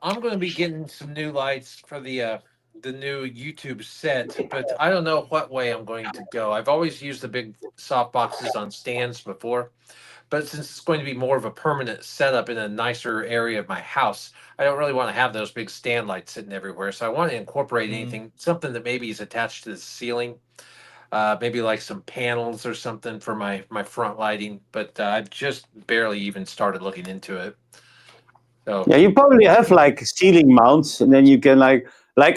I'm going to be getting some new lights for the new YouTube set, but I don't know what way I'm going to go. I've always used the big soft boxes on stands before, but since it's going to be more of a permanent setup in a nicer area of my house, I don't really want to have those big stand lights sitting everywhere. So I want to incorporate anything, something that maybe is attached to the ceiling, maybe like some panels or something for my front lighting. But I've just barely even started looking into it. So Yeah, you probably have like ceiling mounts, and then you can like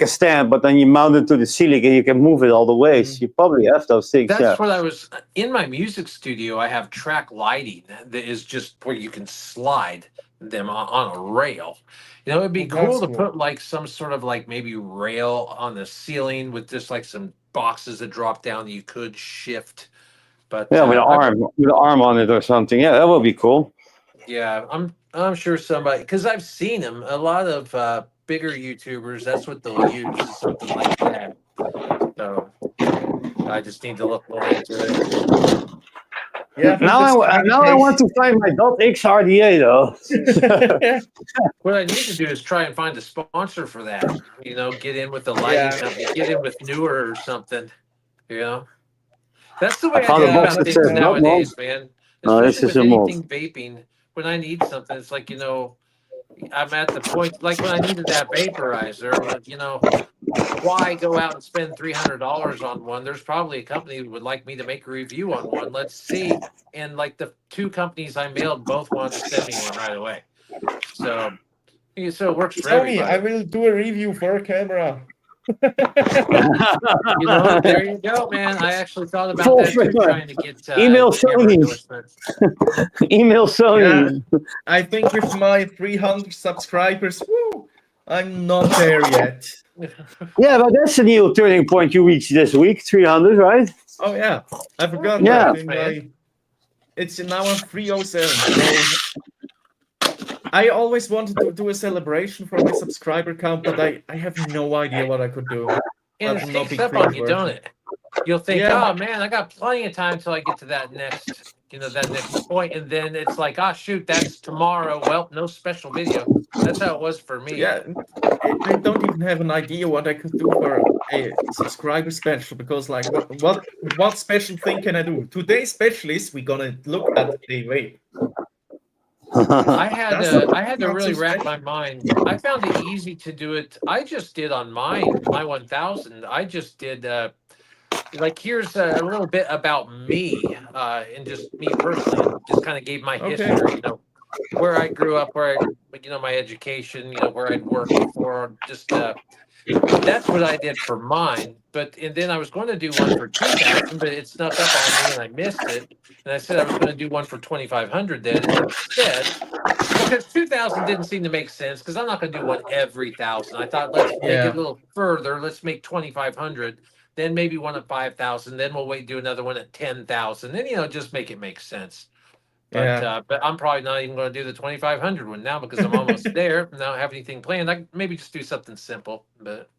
a stand, but then you mount it to the ceiling and you can move it all the way. So you probably have those things. that's Yeah. what I was in my music studio. I have track lighting that is just where you can slide them on a rail. You know, it'd be cool to put like some sort of like maybe rail on the ceiling with just like some boxes that drop down that you could shift. But Yeah, with an arm on it or something. Yeah, that would be cool. yeah, I'm sure somebody, because I've seen them. A lot of bigger YouTubers, that's what they'll use, is something like that. So I just need to look more into it. Yeah, I think Now that's I kind of now I want crazy. to find my .x RDA though. What I need to do is try and find a sponsor for that. You know, get in with the lighting Yeah. company, get in with Newer or something. You know, that's the I way I found a think box about that things says not mold. nowadays, man. No, this Especially is with a mold. anything vaping. When I need something, it's like, I'm at the point, like when I needed that vaporizer. Why go out and spend $300 on one? There's probably a company that would like me to make a review on one. Let's see. And like the two companies I mailed both wanted to send me one right away. So it works for Show me, I everybody. will do a review for a camera. There you go, man. I actually thought about Full that too, frame. trying to get Email camera Sony. endorsements. Email Yeah, Sony. I think with my 300 subscribers, woo, I'm not there yet. Yeah, but that's a new turning point you reached this week. 300, right? Oh yeah, I forgot Yeah. that. It's now on 307. So I always wanted to do a celebration for my subscriber count, but I have no idea what I could do. And But it I'm not sneaks big up fan on of you, don't working. it? You'll think, Yeah. oh man, I got plenty of time till I get to that next point, and then it's like, oh shoot, that's tomorrow. Well, no special video. That's how it was for me. Yeah, I don't even have an idea what I could do for a subscriber special because, like, what special thing can I do? Today's specialist, we're gonna look at a vape. I had to Not so really wrap my special. mind. I found it easy to do it. I just did on my 1000. I just did like, here's a little bit about me, and just me personally, and just kind of gave my Okay. history. Where I grew up, my education, where I'd worked before. Just that's what I did for mine. And then I was going to do one for 2000, but it snuck up on me and I missed it. And I said I was going to do one for 2500 then, and instead, because 2000 didn't seem to make sense, because I'm not going to do one every 1000. I thought, let's make it a little further. Let's make 2500, then maybe one at 5000. Then we'll wait, do another one at 10,000. Then just make it make sense. But I'm probably not even going to do the 2500 one now because I'm almost there. And I don't have anything planned. I maybe just do something simple. But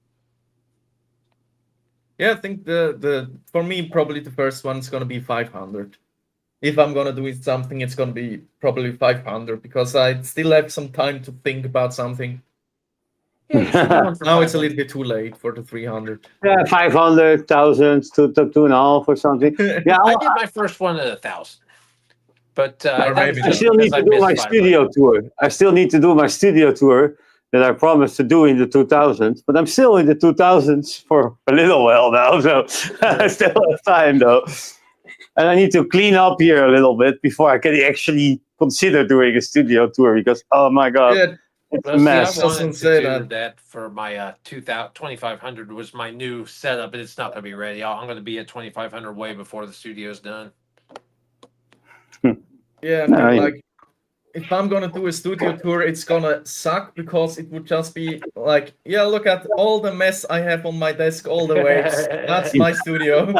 Yeah, I think the for me probably the first one's gonna be 500. if I'm gonna do it something, it's gonna be probably 500 because I still have some time to think about something. Yeah, you should do one for Now it's a 500. little bit too late for the 300. Yeah, 500,000 to 2.5 or something. Yeah, I did my first one at 1,000, but Or that was maybe I just still because need I to do missed my 500. studio tour. I still need to do my studio tour that I promised to do in the 2000s, but I'm still in the 2000s for a little while now, so I still have time though. And I need to clean up here a little bit before I can actually consider doing a studio tour because, oh my God, Yeah, it's a Well, see, I mess. Just wanted don't to say do that. that for my 2,500 was my new setup, but it's not going to be ready. I'm going to be at 2,500 way before the studio's done. Yeah, No, and yeah. like if I'm gonna do a studio tour, it's gonna suck because it would just be like, yeah, look at all the mess I have on my desk, all the vapes. That's my studio.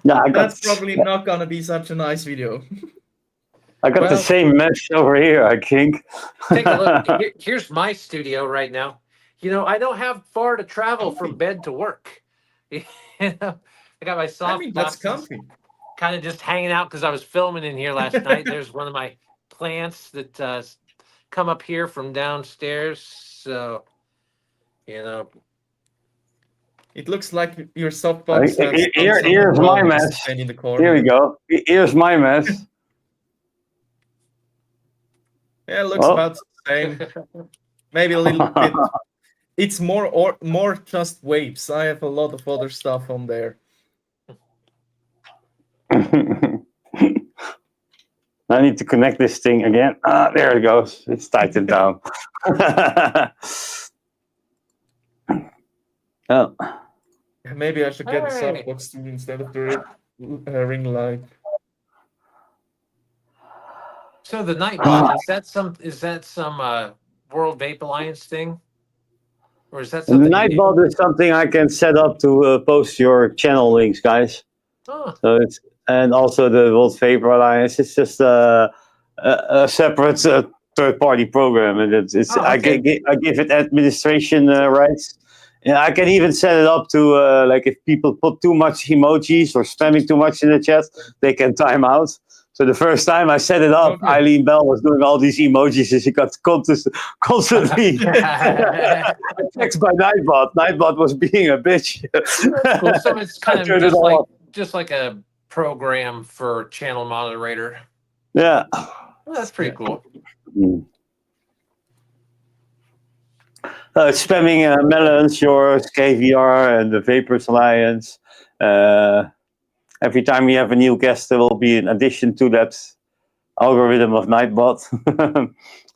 Yeah, That's probably not gonna be such a nice video. I got the Well- same mess over here, I think. Take a look. Here's my studio right now. You know, I don't have far to travel from bed to work. You know, I got my soft I mean, that's boxes, comfy. kind of just hanging out because I was filming in here last night. There's one of my plants that come up here from downstairs. So, you know, It looks like your softbox has done Here's something my wrong, mess. just standing in the corner. Here we go. Here's my mess. Yeah, it looks Oh. about the same. Maybe a little bit. It's more just vapes. I have a lot of other stuff on there. I need to connect this thing again. Ah, there it goes. It's tightened down. Oh. Maybe I should get a Hey. softbox too instead of the ring light. so the Nightbot is that some World Vape Alliance thing, or is that And the something? Nightbot is something I can set up to post your channel links, guys. Oh, So it's and also the World Vapor Alliance. It's just a separate third-party program, and it's Oh, okay. I give it administration rights. Yeah, I can even set it up to like if people put too much emojis or spamming too much in the chat, they can time out. So the first time I set it up, Okay. Eileen Bell was doing all these emojis, and she got constantly attacked by Nightbot. Nightbot was being a bitch. cool. So it's kind Turned of it all off. just like a program for channel moderator. Yeah. Well, that's pretty cool. Spamming Melons, yours, KVR, and the Vapors Alliance. Every time we have a new guest, there will be an addition to that algorithm of Nightbot,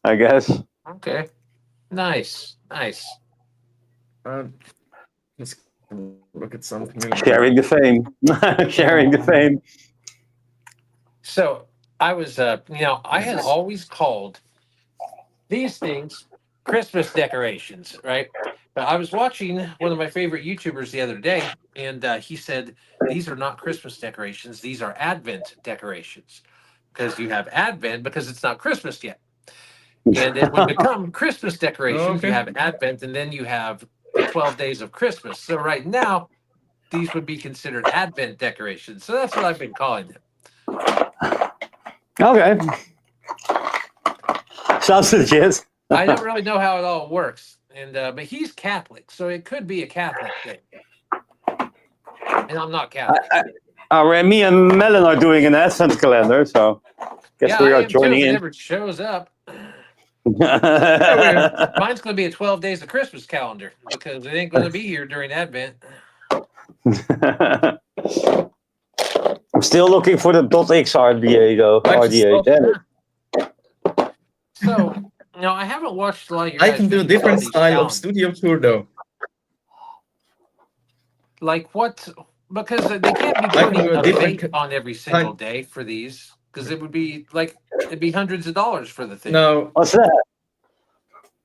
I guess. Okay, nice. Let's look at something. Sharing the fame. Sharing the fame. So I was, I had always called these things Christmas decorations, right? But I was watching one of my favorite YouTubers the other day, and he said these are not Christmas decorations; these are Advent decorations, because you have Advent because it's not Christmas yet, and it would become Christmas decorations. Okay. You have Advent, and then you have the 12 days of Christmas. So right now, these would be considered Advent decorations. So that's what I've been calling them. Okay. Sounds legit. I don't really know how it all works, and but he's Catholic, so it could be a Catholic thing. And I'm not Catholic. Me and Melon are doing an Advent calendar, so guess we I are am joining too, if it in. never shows up. Mine's going to be a 12 days of Christmas calendar because it ain't going to be here during Advent. I'm still looking for the .x RDA though. RDA. Damn it. So, no, I haven't watched a lot of your I guys' can do a videos on different these style of calendars. studio tour though. Like what? Because they can't be I can putting do a a different vape on every single day for these because it would be like it'd be hundreds of dollars for the thing. No, What's that?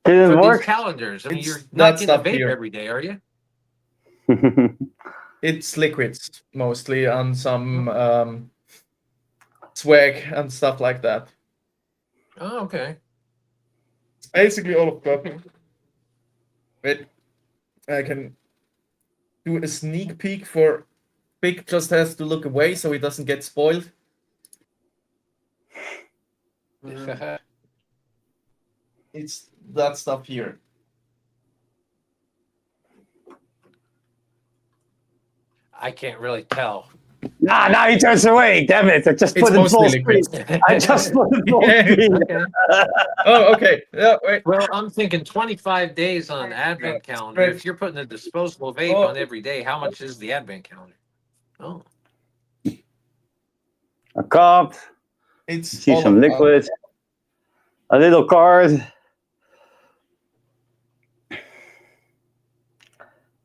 For Didn't these work? calendars. I mean, It's you're that not getting a stuff vape here. every day, are you? it's liquids mostly and some swag and stuff like that. Oh, okay. It's basically all of that. But I can do a sneak peek for Big just has to look away so he doesn't get spoiled. It's that stuff here. I can't really tell. Nah, now he turns away. Damn it! I just It's put it full mostly screen. liquid. I just put it full Yeah. screen. Okay. Oh, okay. Yeah, wait. Well, I'm thinking 25 days on an advent calendar. If you're putting a disposable vape on every day, how much is the advent calendar? Oh, A cup. It's See all some of- liquid. A little card. a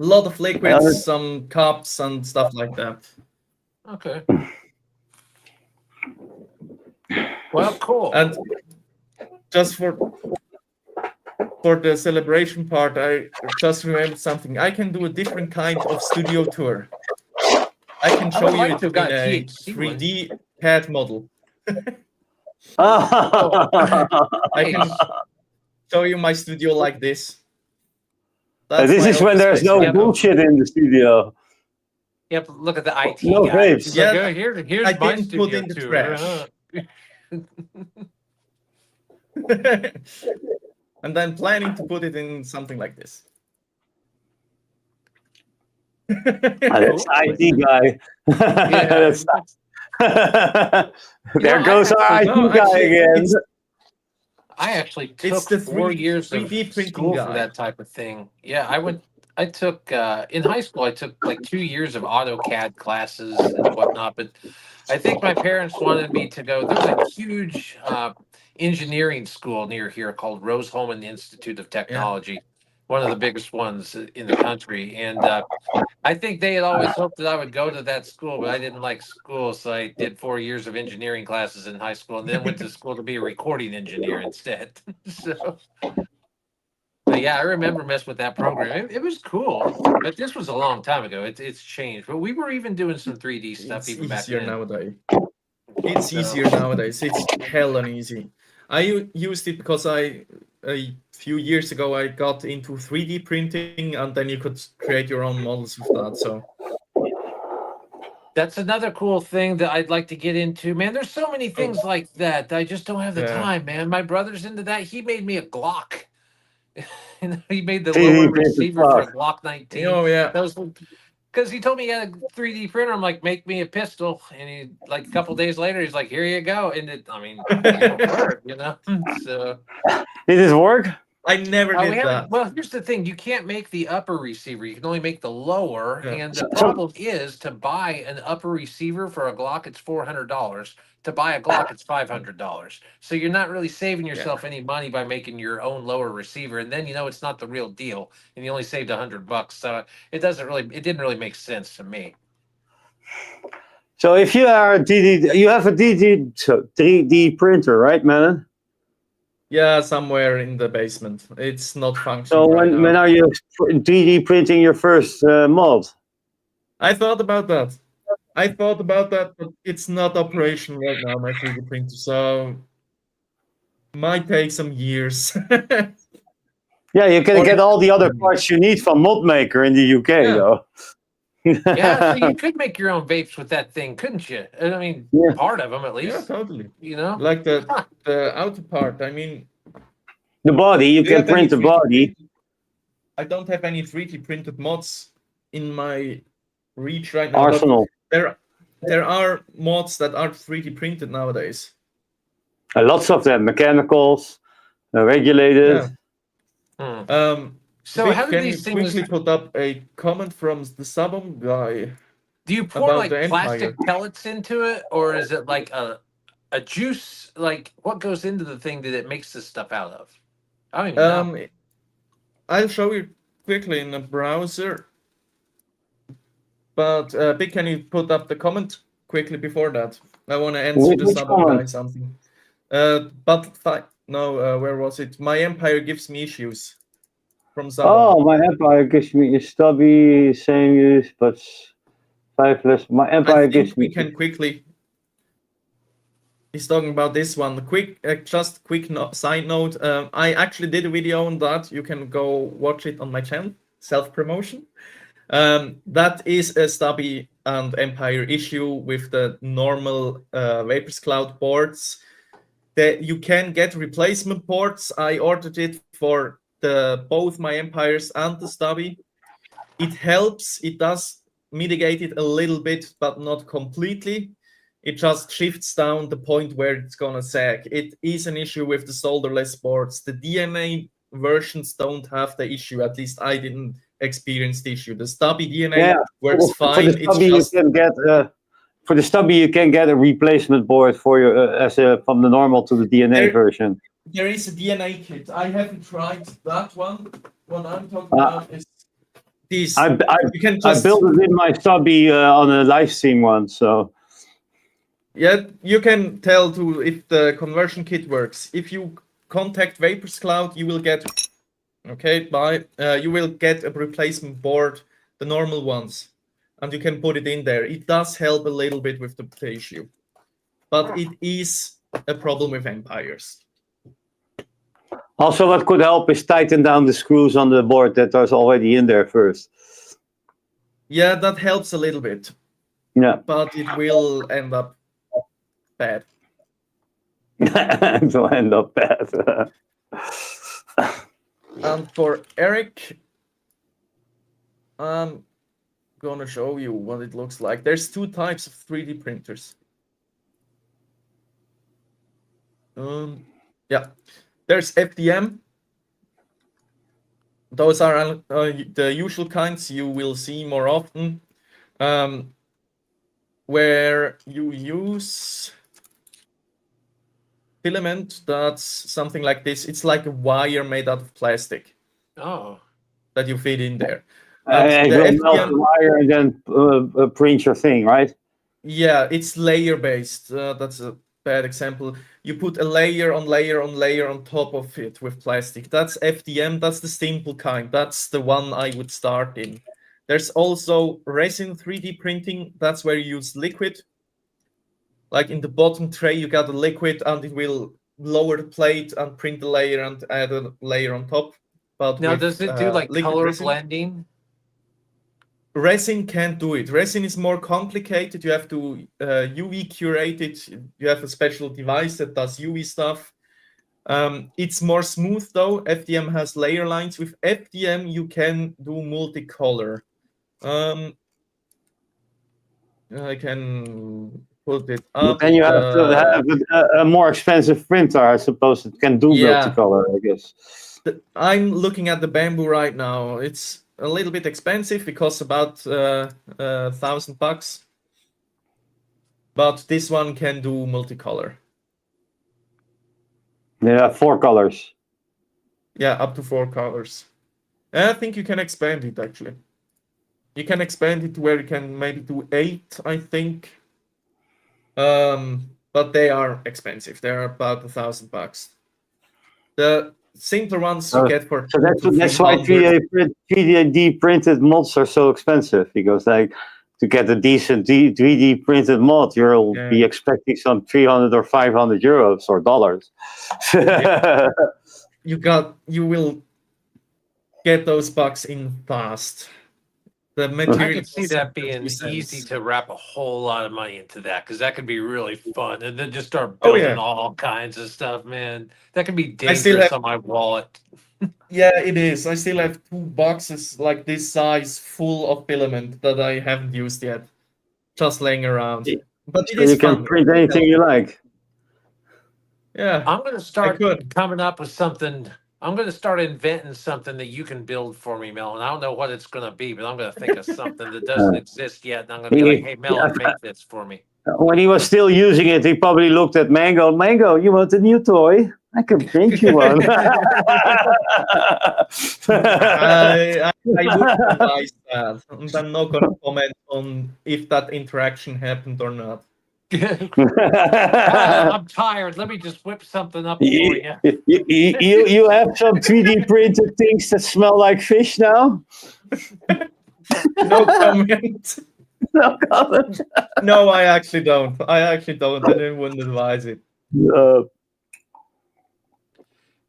lot of Well, liquids, some cups and stuff like that. okay. Well, cool. And just for the celebration part, I just remembered something. I can do a different kind of studio tour. I can show would you like it to have in got a THC one. 3D CAD model. Oh. I can Nice. show you my studio like this. That's This my is when office there's space no right now. bullshit in the studio. Yep, look at the IT No guy. vapes. He's Yeah, like, oh, here's I my didn't studio put in the tour, trash. huh? And I'm planning to put it in something like this. That's IT guy. That's- there know, goes our IT No, guy actually, again. I actually It's took the 4 years 3D of printing school for guy. that type of thing. Yeah, I took in high school. I took like 2 years of AutoCAD classes and whatnot. But I think my parents wanted me to go. There's a huge engineering school near here called Rose-Hulman Institute of Technology, one of the biggest ones in the country. And I think they had always hoped that I would go to that school, but I didn't like school, so I did 4 years of engineering classes in high school, and then went to school to be a recording engineer instead. So, but yeah, I remember messing with that program. It was cool, but this was a long time ago. It's changed, but we were even doing some 3D stuff It's even back easier then. nowadays. It's easier nowadays. It's hella easy. I used it because a few years ago I got into 3D printing, and then you could create your own models with that. So That's another cool thing that I'd like to get into, man. There's so many things like that. I just don't have the Yeah. time, man. My brother's into that. He made me a Glock. He made the 3D lower printed receiver for a stuff. Glock 19. Oh yeah. That was because he told me he had a 3D printer. I'm like, make me a pistol. And he like a couple days later, he's like, here you go. And it, I mean, it worked, you know. So Did this work? I never we did haven't. that. Well, here's the thing: you can't make the upper receiver. You can only make the lower. Yeah. And the problem is to buy an upper receiver for a Glock, it's $400. To buy a Glock, it's $500. So you're not really saving yourself any money by making your own lower receiver. And then you know it's not the real deal, and you only saved $100. So it didn't really make sense to me. So if you are you have a 3D printer, right, man? Yeah, somewhere in the basement. It's not So functioning right now. when are you 3D printing your first mod? I thought about that. But it's not operational right now, my 3D printer. So might take some years. Yeah, you can Or- get all the other parts you need from Mod Maker in the UK, Yeah. though. Yeah, so you could make your own vapes with that thing, couldn't you? I mean, Yeah. part of them at least. Yeah, totally. You know. Like the outer part. I mean, The body, you do you can have any print the 3D body. printed- I don't have any 3D printed mods in my reach right now. but Arsenal. There are mods that are 3D printed nowadays. Lots of them, mechanicals, regulated. Yeah. Hmm. So Vic, how do can these you things? quickly put up a comment from the Sabum guy? Do you pour about like the plastic Empire? pellets into it, or is it like a juice? Like what goes into the thing that it makes this stuff out of? I don't even know. I'll show you quickly in the browser. But Vic, can you put up the comment quickly before that? I want to answer the Which Sabum guy comment? something. Where was it? My Empire gives me issues. From Sabum. Oh, my Empire gives me a stubby, same use, but 5 less. My Empire I gives think we me. can quickly. He's talking about this one. Just quick side note. I actually did a video on that. You can go watch it on my channel. Self promotion. That is a stubby and Empire issue with the normal Vapors Cloud boards. That you can get replacement boards. I ordered it for both my Empires and the Stubby. It helps. It does mitigate it a little bit, but not completely. It just shifts down the point where it's gonna sag. It is an issue with the solderless boards. The DNA versions don't have the issue. At least I didn't experience the issue. The Stubby DNA works fine. For the Stubby, you can get for the Stubby you can get a replacement board for your from the normal to the DNA version. There is a DNA kit. I haven't tried that one. What I'm talking about is this. I built it in my Stubby on a live stream once, so. Yeah, you can tell if the conversion kit works. If you contact Vapors Cloud, you will get you will get a replacement board, the normal ones, and you can put it in there. It does help a little bit with the issue, but it is a problem with Empires. Also, what could help is tighten down the screws on the board that are already in there first. Yeah, that helps a little bit. Yeah, but it will end up bad. It will end up bad. And for Eric, I'm gonna show you what it looks like. There's two types of 3D printers. Yeah, there's FDM. Those are the usual kinds you will see more often, where you use filament that's something like this. It's like a wire made out of plastic. Oh. That you fit in there. And you melt the wire and then print your thing, right? Yeah, it's layer based. That's a bad example. You put a layer on layer on layer on top of it with plastic. That's FDM. That's the simple kind. That's the one I would start in. There's also resin 3D printing. That's where you use liquid. Like in the bottom tray, you got a liquid and it will lower the plate and print the layer and add a layer on top. But now, does it do like color resin, blending? Resin can't do it. Resin is more complicated. You have to UV curate it. You have a special device that does UV stuff. It's more smooth though. FDM has layer lines. With FDM, you can do multicolor. I can put it up. And you have to have a more expensive printer, I suppose. It can do multicolor, I guess. I'm looking at the Bamboo right now. It's a little bit expensive. It costs about $1,000, but this one can do multicolor. Yeah, 4 colors. Yeah, up to 4 colors. And I think you can expand it actually. You can expand it to where you can maybe do 8, I think. But they are expensive. They're about $1,000. The simpler ones you get for. So that's why 3D printed mods are so expensive, because like to get a decent 3D printed mod, you'll be expecting some 300 or 500 euros or dollars. You will get those bucks in fast. The material. I could see that being easy to wrap a whole lot of money into that, because that could be really fun, and then just start building all kinds of stuff, man. That could be dangerous on my wallet. Yeah, it is. I still have 2 boxes like this size full of filament that I haven't used yet, just laying around. But it is fun. You can print anything you like. Yeah, I'm going to start coming up with something. I'm going to start inventing something that you can build for me, Melon. I don't know what it's going to be, but I'm going to think of something that doesn't exist yet. And I'm going to be like, hey, Melon, make this for me. When he was still using it, he probably looked at Mango. Mango, you want a new toy? I can print you one. I would advise that. And I'm not going to comment on if that interaction happened or not. I'm tired. Let me just whip something up for you. You have some 3D printed things that smell like fish now? No comment. No comment. No, I actually don't. I wouldn't advise it.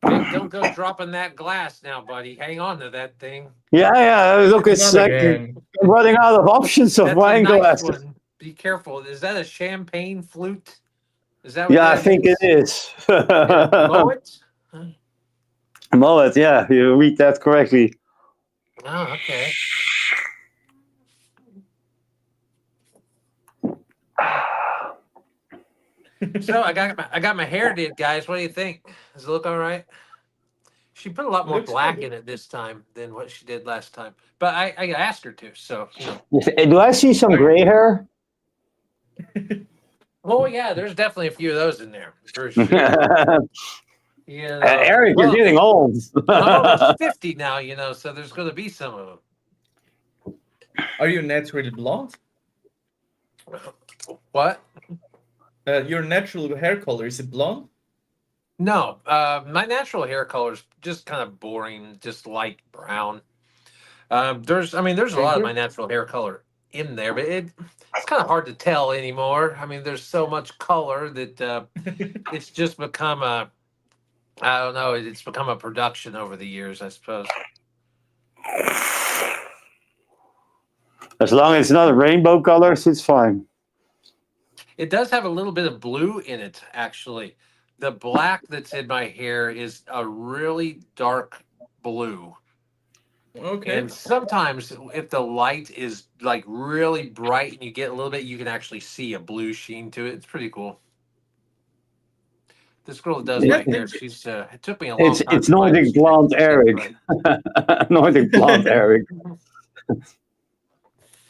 Don't go dropping that glass now, buddy. Hang on to that thing. Yeah. Look, it's like running out of options of That's a wine nice glasses. one. Be careful. Is that a champagne flute? Is that what Yeah, I that think it is? is. Moet? Mullet, yeah, you read that correctly. Oh, okay. So I got my hair did, guys. What do you think? Does it look all right? She put a lot more Looks black good. in it this time than what she did last time. But I asked her to, so Do I see some gray hair? Oh yeah, there's definitely a few of those in there for sure. You know, Eric, you're well, getting old. I'm almost 50 now, so there's going to be some of Are you naturally blonde? them. What? Your natural hair color, is it blonde? No, my natural hair color is just kind of boring, just light brown. There's a lot of my natural hair color in there, but it's kind of hard to tell anymore. I mean, there's so much color that it's just become I don't know, it's become a production over the years, I suppose. As long as it's not rainbow colors, it's fine. It does have a little bit of blue in it, actually. The black that's in my hair is a really dark blue. Okay. And sometimes if the light is like really bright and you get a little bit, you can actually see a blue sheen to it. It's pretty cool. This girl that does my hair, she's it took me a long time. It's to find Nordic she blonde makes it Eric. right. Nordic blonde Eric.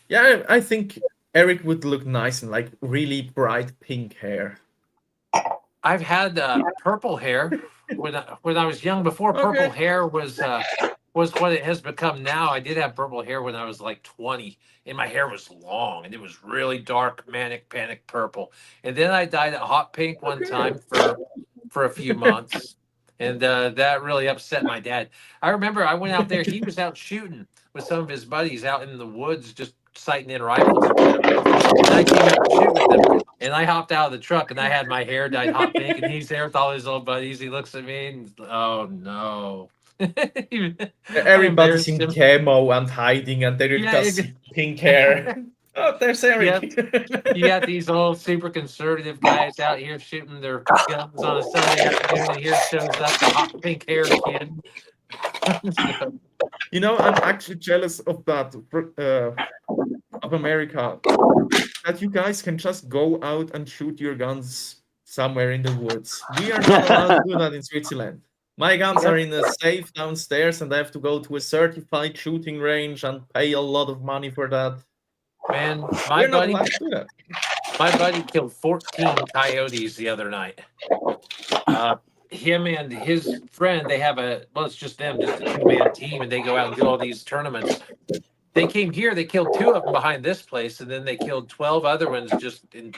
Yeah, I think Eric would look nice in like really bright pink hair. I've had purple hair when I was young. Before purple hair was what it has become now. I did have purple hair when I was like 20, and my hair was long and it was really dark, manic panic purple. And then I dyed it hot pink one time for a few months, and that really upset my dad. I remember I went out there. He was out shooting with some of his buddies out in the woods, just sighting in rifles or whatever. And I came out to shoot with them. And I hopped out of the truck and I had my hair dyed hot pink, and he's there with all his old buddies. He looks at me and oh no. Everybody's in camo and hiding, and they're Yeah, just pink hair. Oh, there's Eric. You got these old super conservative guys out here shooting their guns on a Sunday afternoon, and here shows up the hot pink hair kid. You know, I'm actually jealous of that, of America, that you guys can just go out and shoot your guns somewhere in the woods. We are not allowed to do that in Switzerland. My guns are in a safe downstairs, and I have to go to a certified shooting range and pay a lot of money for that. Man, We're not allowed to do that. my buddy killed 14 coyotes the other night. Him and his friend, they have it's just them, just a 2-man team, and they go out and do all these tournaments. They came here, they killed 2 of them behind this place, and then they killed 12 other ones just in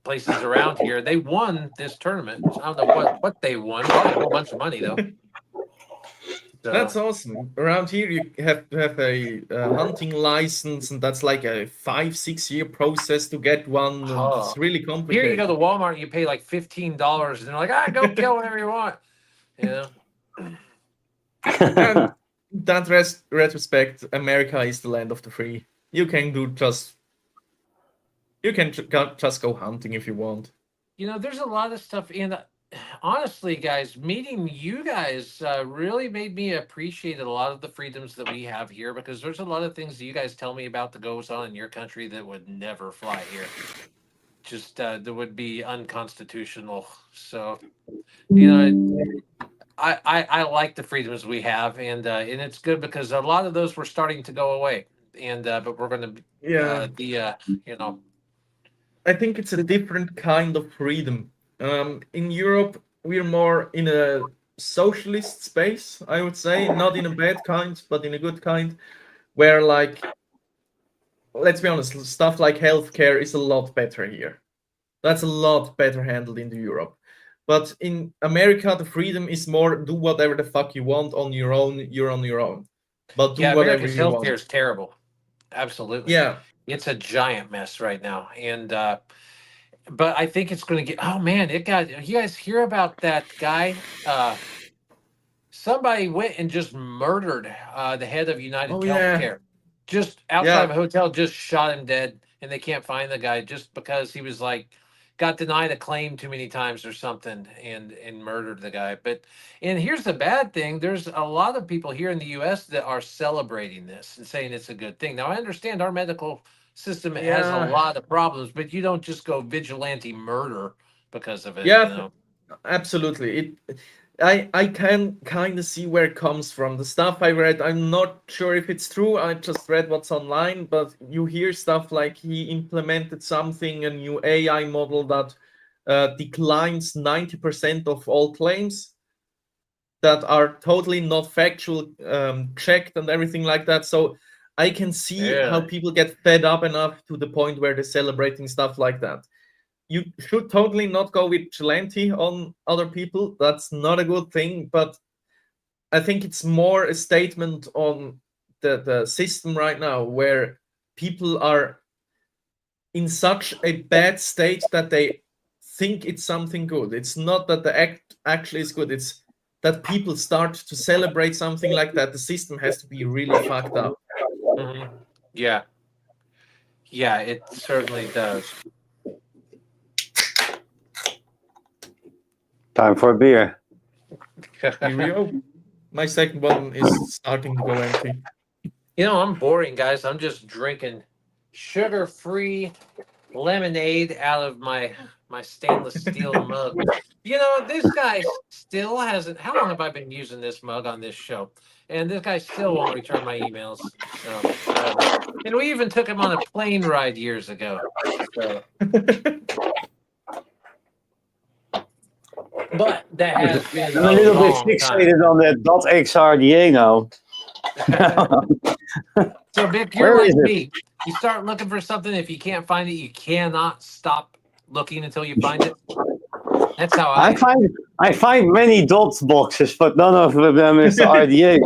places around here. They won this tournament. I don't know what they won. Probably a whole bunch of money, though. So, That's awesome. Around here, you have to have a hunting license, and that's like a 5-6 year process to get one. And it's really complicated. Here you go to Walmart, you pay like $15, and they're like, go kill whatever you want. And that retrospect, America is the land of the free. You can just go hunting if you want. There's a lot of stuff in. Honestly, guys, meeting you guys really made me appreciate a lot of the freedoms that we have here, because there's a lot of things that you guys tell me about that goes on in your country that would never fly here. Just that would be unconstitutional. So, I like the freedoms we have, and it's good because a lot of those were starting to go away, and but we're going to I think it's a different kind of freedom. In Europe, we're more in a socialist space, I would say, not in a bad kind, but in a good kind, where, like, let's be honest, stuff like healthcare is a lot better here. That's a lot better handled in Europe. But in America, the freedom is more do whatever the fuck you want on your own. You're on your own. But do whatever America's you want. healthcare is terrible. Absolutely. Yeah. It's a giant mess right now. And but I think it's going to get. Oh man, you guys hear about that guy? Somebody went and just murdered the head of United Healthcare. just outside of a hotel, just shot him dead, and they can't find the guy just because he was like got denied a claim too many times or something, and murdered the guy. And here's the bad thing: there's a lot of people here in the U.S. that are celebrating this and saying it's a good thing. Now I understand our medical system has a lot of problems, but you don't just go vigilante murder because of it. Yeah, absolutely. I can kind of see where it comes from. The stuff I read, I'm not sure if it's true. I just read what's online, but you hear stuff like he implemented something, a new AI model that declines 90% of all claims that are totally not factual, checked and everything like that. So I can see how people get fed up enough to the point where they're celebrating stuff like that. You should totally not go vigilante on other people. That's not a good thing. But I think it's more a statement on the system right now, where people are in such a bad state that they think it's something good. It's not that the act actually is good. It's that people start to celebrate something like that. The system has to be really fucked up. Mm-hmm. Yeah, it certainly does. Time for a beer. WVO. My second one is starting to go empty. You know, I'm boring, guys. I'm just drinking sugar-free lemonade out of my stainless steel mug. You know, this guy still hasn't. How long have I been using this mug on this show? And this guy still won't return my emails. So, whatever. And we even took him on a plane ride years ago. So. But that has been I'm a little bit long fixated on that .xrda now. So, Vic, you're like me. You start looking for something. If you can't find it, you cannot stop looking until you find it. That's how I find many dot boxes, but none of them is the RDA.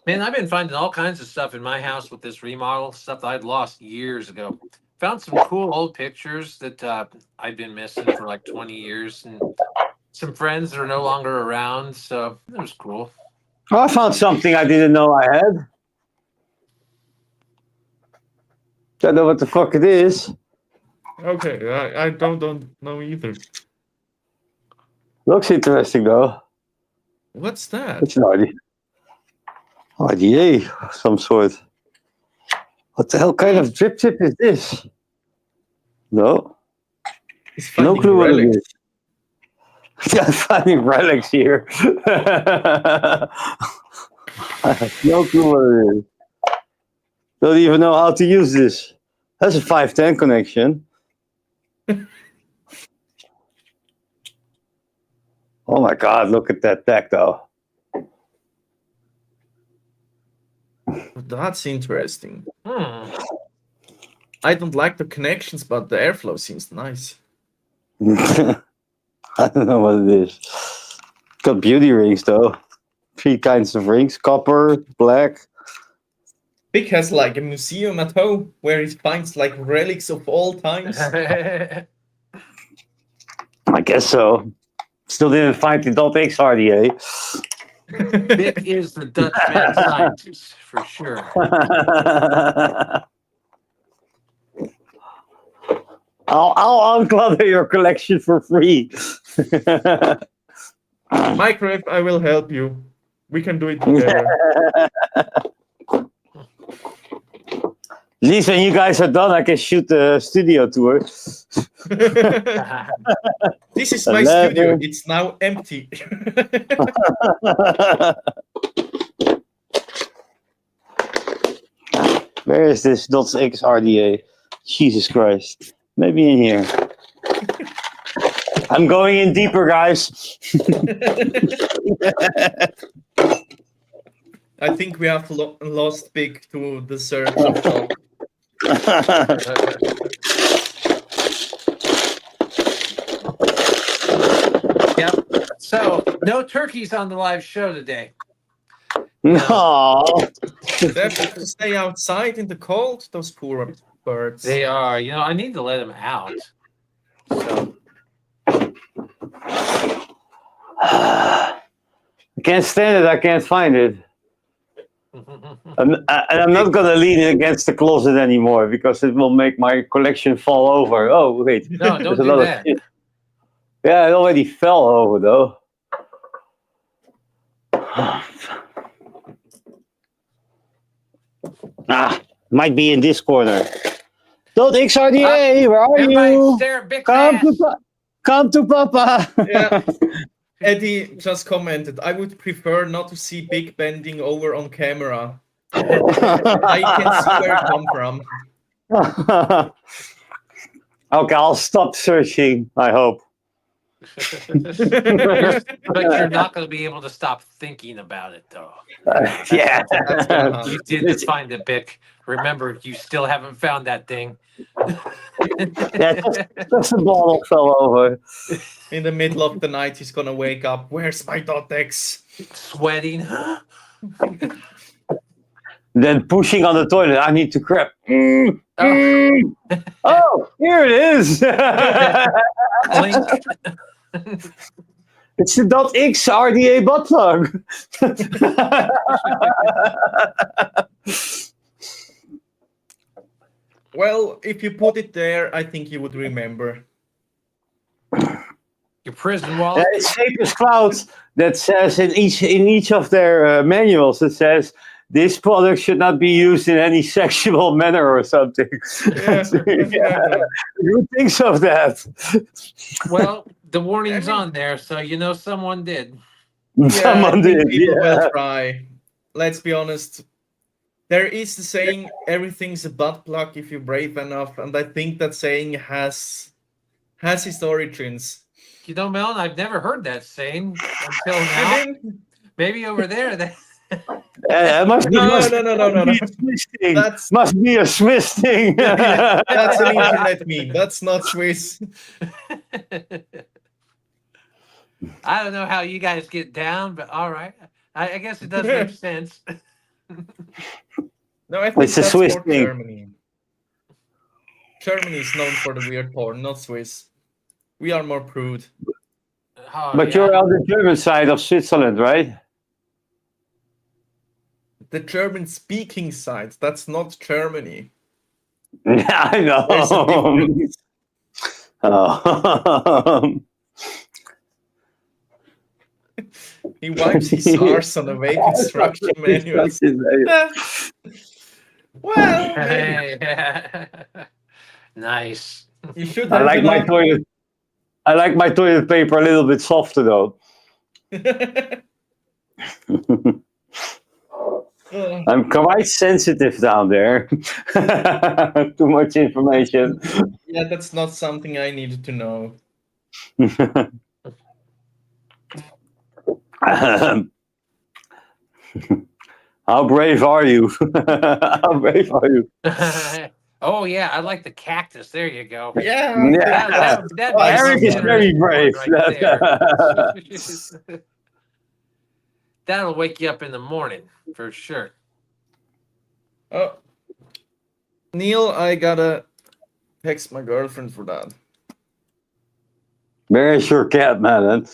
Man, I've been finding all kinds of stuff in my house with this remodel, stuff that I'd lost years ago. Found some cool old pictures that I've been missing for like 20 years, and some friends that are no longer around. So it was cool. Oh, I found something I didn't know I had. Don't know what the fuck it is. Okay, I don't know either. Looks interesting though. What's that? It's an RDA of some sort. What the hell kind of drip tip is this? No. No clue what it is. Yeah, I'm finding relics here. I have no clue what it is. Don't even know how to use this. That's a 510 connection. Oh my god, look at that deck though. That's interesting. I don't like the connections, but the airflow seems nice. I don't know what it is. Got beauty rings though. 3 kinds of rings: copper, black. Vic has like a museum at home where he finds like relics of all times. I guess so. Still didn't find the .xrda. Vic is the Dutch mad scientist for sure. I'll unclutter your collection for free. Minecraft, I will help you. We can do it together. At least when you guys are done, I can shoot the studio tour. This is my studio. It's now empty. Where is this .xrda? Jesus Christ. Maybe in here. I'm going in deeper, guys. I think we have lost Big to the search of John. Yep. So no turkeys on the live show today. No. They have to stay outside in the cold, those poor birds. They are. You know, I need to let them out. So I can't stand it. I can't find it. I'm not gonna lean it against the closet anymore because it will make my collection fall over. Oh wait, No, don't there's a do lot of that. shit. Yeah, it already fell over though. Might be in this corner. Don't XRDA, where are Everybody you? stare at Big's Come to ass. come to Papa. Yeah. Eddie just commented, I would prefer not to see Big bending over on camera. I can see where it come from. Okay, I'll stop searching. I hope. But you're not going to be able to stop thinking about it, though. Yeah, That's gonna happen. You did find it, Bic. Remember, you still haven't found that thing. yeah, just a bottle fell over. In the middle of the night, he's gonna wake up. Where's my .x? Sweating. Then pushing on the toilet. I need to crap. Oh. Oh, here it is. Blink. It's the .x RDA butt plug. Well, if you put it there, I think you would remember. Your prison wallet. It's Safe as Clouds that says in each of their manuals it says this product should not be used in any sexual manner or something. Yeah. Who thinks of that? Well, the warning's on there, so you know someone did. Someone I think did. people Yeah. will try. Let's be honest. There is the saying, everything's a butt plug if you're brave enough, and I think that saying has its origins. You know, Melon, I've never heard that saying until now. Maybe over there. Must be, No. must be a Swiss thing. That's Must be a Swiss thing. that's an internet meme. That's not Swiss. I don't know how you guys get down, but all right. I guess it does make sense. No, I think It's a that's Swiss more thing. Germany. Germany is known for the weird porn, not Swiss. We are more prude. Oh, But yeah. you're on the German side of Switzerland, right? The German-speaking side, that's not Germany. Yeah, I know. There's a difference. Oh. He wipes his arse on a vape instruction manual. Well, maybe. Hey, nice. You should I have like my toilet. I like my toilet paper a little bit softer though. I'm quite sensitive down there. Too much information. Yeah, that's not something I needed to know. How brave are you? How brave are you? Oh yeah, I like the cactus. There you go. Yeah. Yeah. That'd be Eric is some very generous brave. porn right there. That'll wake you up in the morning for sure. Oh, Neil, I gotta text my girlfriend for that. Where's your cat, man?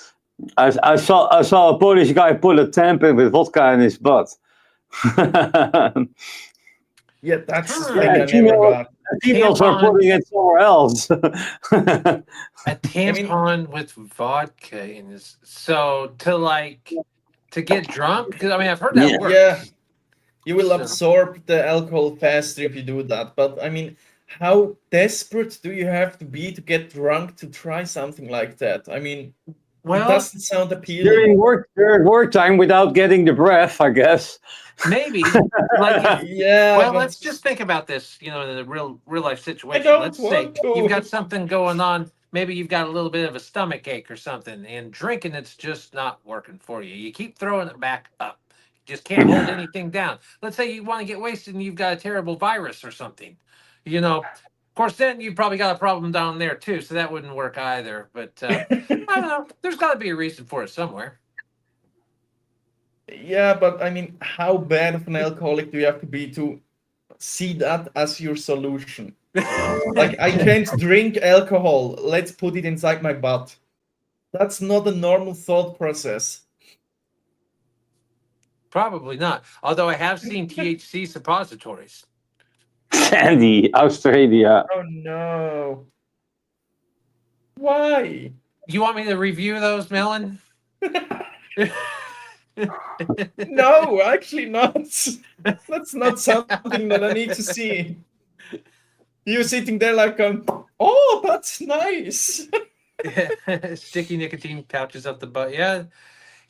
I saw a Polish guy pull a tampon with vodka in his butt. Yeah, that's the Yeah, thing I never got. Females are Tampon. putting it somewhere else. A tampon with vodka in this. So to get drunk? Because I mean, I've heard that Yeah. works. Yeah, you will So- absorb the alcohol faster if you do that. But I mean, how desperate do you have to be to get drunk to try something like that? I mean, it Well, doesn't sound appealing. during work time without getting the breath, I guess. maybe. Like, Yeah. well, but- let's just think about this. You know, in a real life situation. don't Let's say want to. you've got something going on. Maybe you've got a little bit of a stomach ache or something, and drinking it's just not working for you. You keep throwing it back up. You just can't hold anything down. Let's say you want to get wasted and you've got a terrible virus or something. You know, of course, then you've probably got a problem down there too, so that wouldn't work either. But I don't know. There's got to be a reason for it somewhere. Yeah, but I mean, how bad of an alcoholic do you have to be to see that as your solution? Like, I can't drink alcohol. Let's put it inside my butt. That's not a normal thought process. Probably not. Although I have seen THC suppositories. Sandy, Australia. Oh no. Why? You want me to review those, Melon? No, actually not. That's not something that I need to see. You sitting there like, oh, that's nice. Sticky nicotine pouches up the butt. Yeah.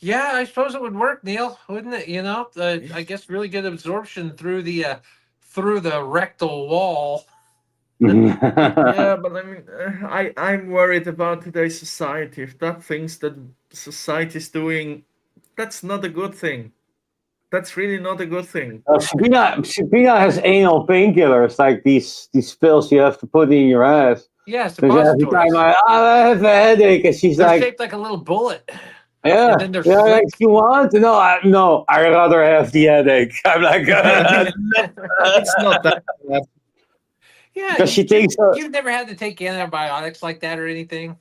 Yeah, I suppose it would work, Neil, wouldn't it? You know, I guess really good absorption through the rectal wall. Yeah, but I mean, I'm worried about today's society. If that thinks that society is doing, that's not a good thing. That's really not a good thing. Sabrina has anal painkillers, like these pills you have to put in your ass. Yeah, So every time suppositories. I have a headache, and she's They're like, shaped like a little bullet. yeah, And then they're yeah, like, slick. you want? No, I rather have the headache. I'm like, It's not that bad. Yeah, because she thinks, you've never had to take antibiotics like that or anything.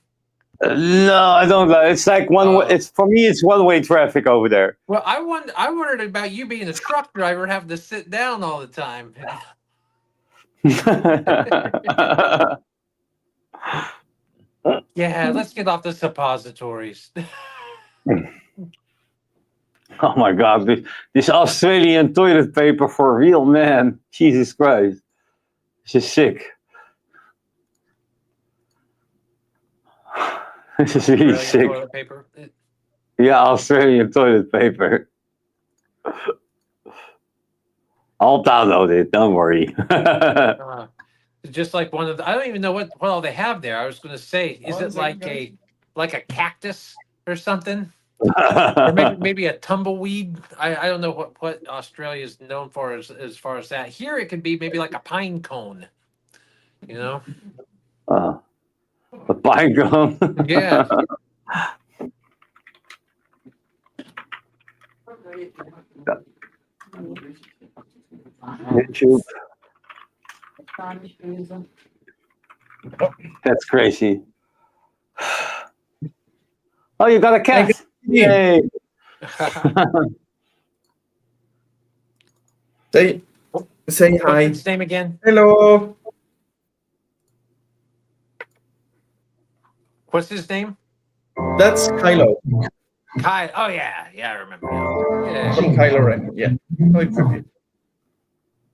no, I don't know. It's like it's for me, it's one-way traffic over there. Well, I wondered about you being a truck driver, having to sit down all the time. Yeah, let's get off the suppositories. Oh my God, this Australian toilet paper for real, man. Jesus Christ. This is sick. This is really sick. Toilet paper. Yeah, Australian toilet paper. I'll download it, don't worry. Just like one of the, I don't even know what all they have there. I was going to say, is it like a cactus or something? Or maybe a tumbleweed. I don't know what Australia is known for as far as that. Here it could be maybe like a pine cone. You know? A pine cone. Yeah. YouTube. That's crazy. Oh, you got a cat. Yay. Say What's hi. its name again? Hello. What's his name? That's Kylo. Kai. Oh yeah, I remember now. Yeah. From Kylo Ren. Yeah. Oh, it's okay.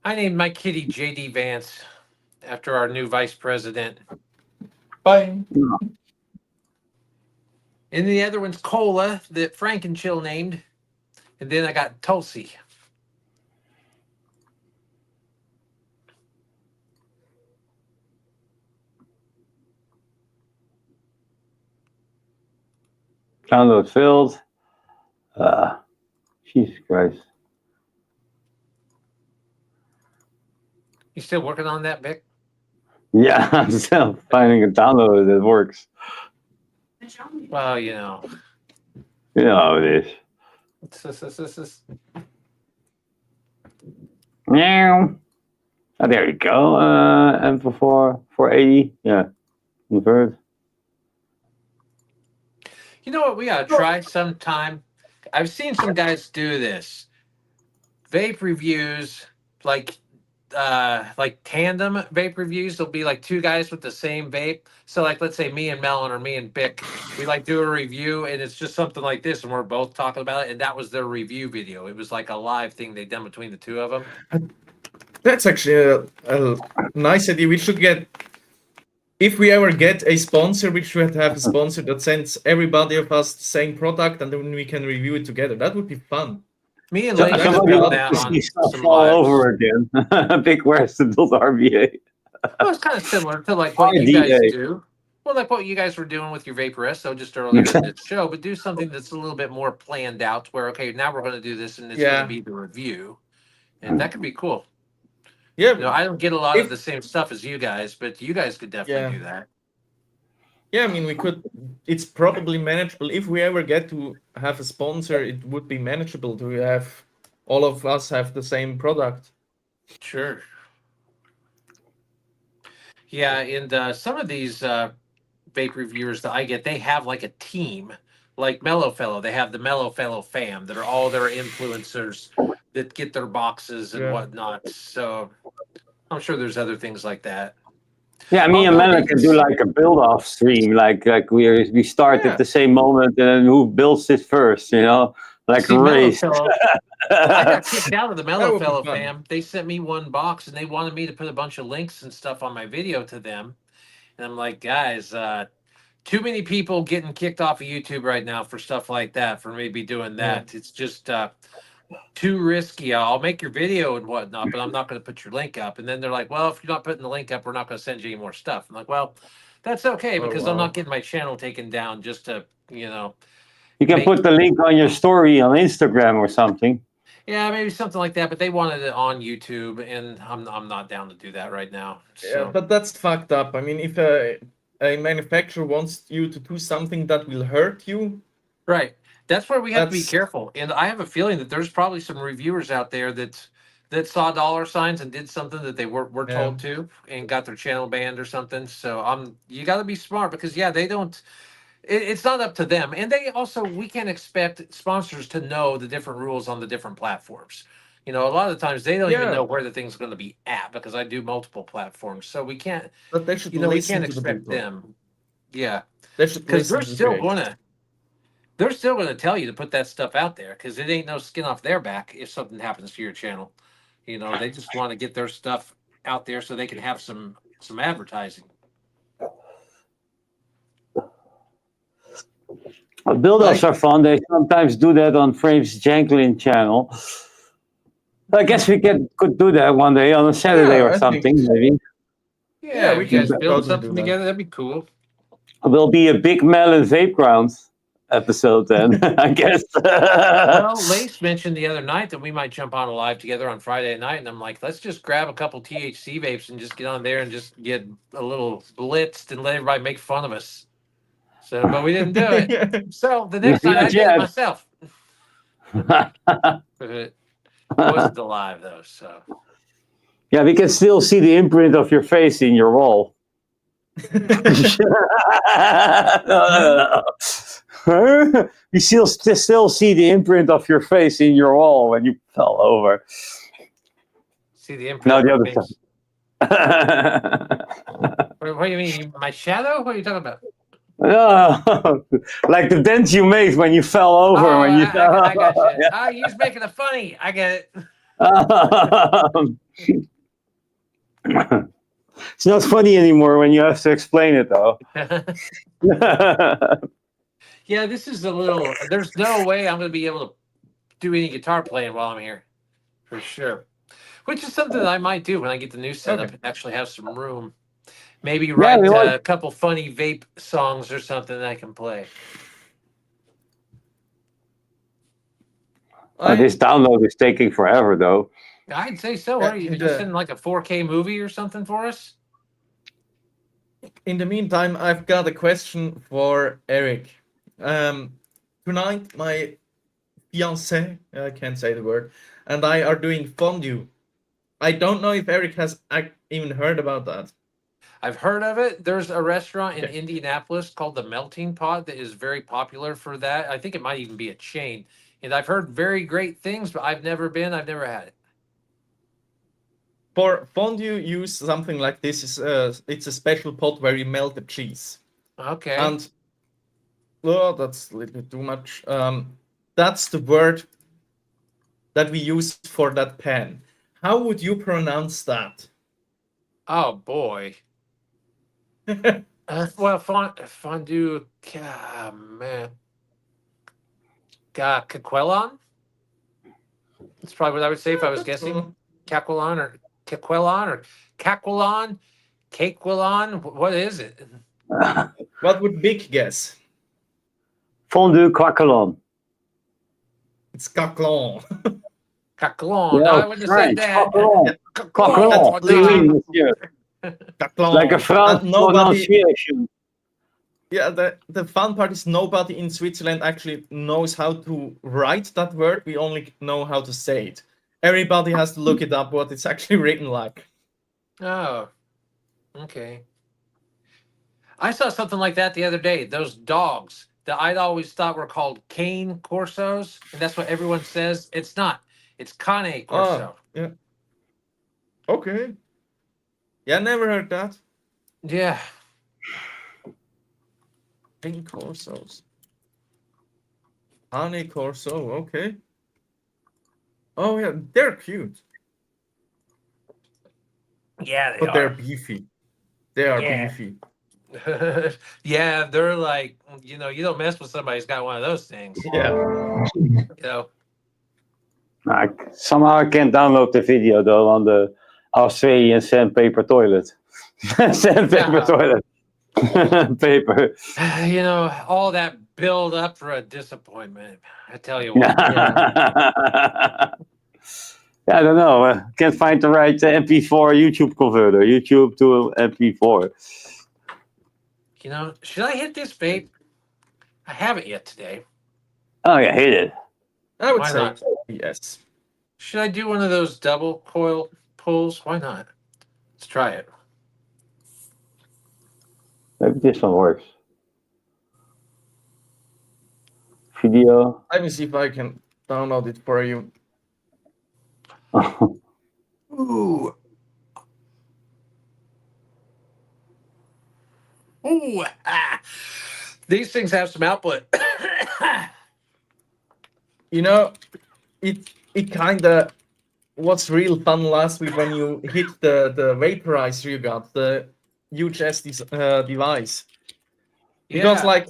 I named my kitty JD Vance after our new vice president. Bye. And the other one's Cola that Frank and Chill named. And then I got Tulsi. Download filled. Jesus Christ. You still working on that, Vic? Yeah, I'm still finding a downloader that works. Well, you know. You know how it is. This. Meow. Oh, there you go. M4 480. Yeah. Convert. You know what? We gotta try sometime. I've seen some guys do this. Vape reviews, like tandem vape reviews. There'll be like two guys with the same vape. So like, let's say me and Melon or me and Bick, we like do a review and it's just something like this and we're both talking about it. And that was their review video. It was like a live thing they done between the two of them. That's actually a nice idea. We should get, if we ever get a sponsor, we should have a sponsor that sends everybody of us the same product and then we can review it together. That would be fun. Me and Lane have done that on some all lives. over again. Big West.RBA. Well, it's kind of similar to like what you guys do. Well, like what you guys were doing with your Vaporesso just earlier in the show, but do something that's a little bit more planned out where, okay, now we're going to do this and it's going to be the review. And that could be cool. Yeah. You know, I don't get a lot of the same stuff as you guys, but you guys could definitely do that. Yeah, I mean, we could, it's probably manageable. If we ever get to have a sponsor, it would be manageable to have all of us have the same product. Sure. Yeah, and some of these vape reviewers that I get, they have like a team like Mellow Fellow. They have the Mellow Fellow fam that are all their influencers that get their boxes and Yeah. whatnot. So I'm sure there's other things like that. Yeah, me and Although Melon can do it's- like a build-off stream, like we start Yeah. at the same moment, and then who builds it first, like a See, Mellow race. Fellow, I got kicked out of the That Mellow would be Fellow fun. fam. They sent me one box and they wanted me to put a bunch of links and stuff on my video to them. And I'm like, guys, too many people getting kicked off of YouTube right now for stuff like that, for maybe doing that. It's just too risky. I'll make your video and whatnot, but I'm not going to put your link up. And then they're like, well, if you're not putting the link up, we're not going to send you any more stuff. I'm like, well, that's okay Oh, because I'm wow. not getting my channel taken down just to, You can put the link on your story on Instagram or something. yeah, maybe something like that. But they wanted it on YouTube, and I'm not down to do that right now. Yeah, So but that's fucked up. I mean, if a manufacturer wants you to do something that will hurt you, right, that's where we have to be That's- careful. And I have a feeling that there's probably some reviewers out there that saw dollar signs and did something that they were Yeah. told to and got their channel banned or something. So you got to be smart because they don't. It's not up to them, and we can't expect sponsors to know the different rules on the different platforms. A lot of the times they don't even Yeah. know where the thing's going to be at because I do multiple platforms, so we can't. but they should We listen can't to the expect people. them. Yeah, They should because listen to the creators. they're still gonna tell you to put that stuff out there because it ain't no skin off their back if something happens to your channel. They just want to get their stuff out there so they can have some advertising. Build-offs are fun. They sometimes do that on Frames Janklin channel. I guess we could do that one day on a Saturday Yeah, or I think something, so. maybe. Yeah, we if you guys can build totally something do that. together, that'd be cool. Will be a big Melon Vape Grounds episode then, I guess. Well, Lace mentioned the other night that we might jump on a live together on Friday night, and I'm like, let's just grab a couple THC vapes and just get on there and just get a little blitzed and let everybody make fun of us. So, but we didn't do it. So the next night I Not did it yet. myself. It wasn't the live though, so Yeah, we can still see the imprint of your face in your wall. We still see the imprint of your face in your wall when you fell over. see the imprint. No, of the my other face. side. What do you mean? My shadow? What are you talking about? No, like the dent you made when you fell over. Oh, when you I got you. Oh, you're just making it funny. I get It's not funny anymore when you have to explain it, though. it. Yeah, this is a little. There's no way I'm going to be able to do any guitar playing while I'm here, for sure. Which is something that I might do when I get the new setup and actually have some room. Maybe write a couple funny vape songs or something that I can play. This download is taking forever, though. I'd say so. What are you just sending like a 4K movie or something for us? In the meantime, I've got a question for Eric. Tonight, my fiancée, I can't say the word, and I are doing fondue. I don't know if Eric has even heard about that. I've heard of it. There's a restaurant in Indianapolis called the Melting Pot that is very popular for that. I think it might even be a chain. And I've heard very great things, but I've never been. I've never had it. For fondue, use something like this. It's a special pot where you melt the cheese. Okay. And that's a little bit too much. That's the word that we use for that pan. How would you pronounce that? Oh boy. Well, fondue, man. Caquelon? That's probably what I would say if I was guessing. Caquelon or Caquelon or Caquelon, Caquelon. What is it? What would Big guess? Fondue quaquelon. It's caclon. Caquelon. No, I wouldn't have said that. Quaquelon. What do you mean, monsieur? Caclon. Like a French pronunciation. Yeah, the fun part is nobody in Switzerland actually knows how to write that word. We only know how to say it. Everybody has to look it up what it's actually written like. Oh, okay. I saw something like that the other day. Those dogs that I'd always thought were called cane corsos, and that's what everyone says. It's not. It's cane corso. Yeah. Okay. Yeah, never heard that. Yeah. Pink Corsos. Honey Corso, okay. Oh yeah, they're cute. Yeah, they But are. they're beefy. They are Yeah. beefy. Yeah, they're like, you don't mess with somebody who's got one of those things. Yeah. Somehow I can't download the video though on the Australian sandpaper toilet. Sandpaper toilet. Paper. All that build up for a disappointment. I tell you what. Yeah, I don't know. Can't find the right MP4 YouTube converter. YouTube to MP4. Should I hit this vape? I haven't yet today. Oh yeah, hit it. I would Why say not? yes. Should I do one of those double coil pulls? Why not? Let's try it. Maybe this one works. Video. Let me see if I can download it for you. Ooh. Ooh. Ah. These things have some output. It kind of was real fun last week when you hit the vaporizer you got, the UHS device. Because like,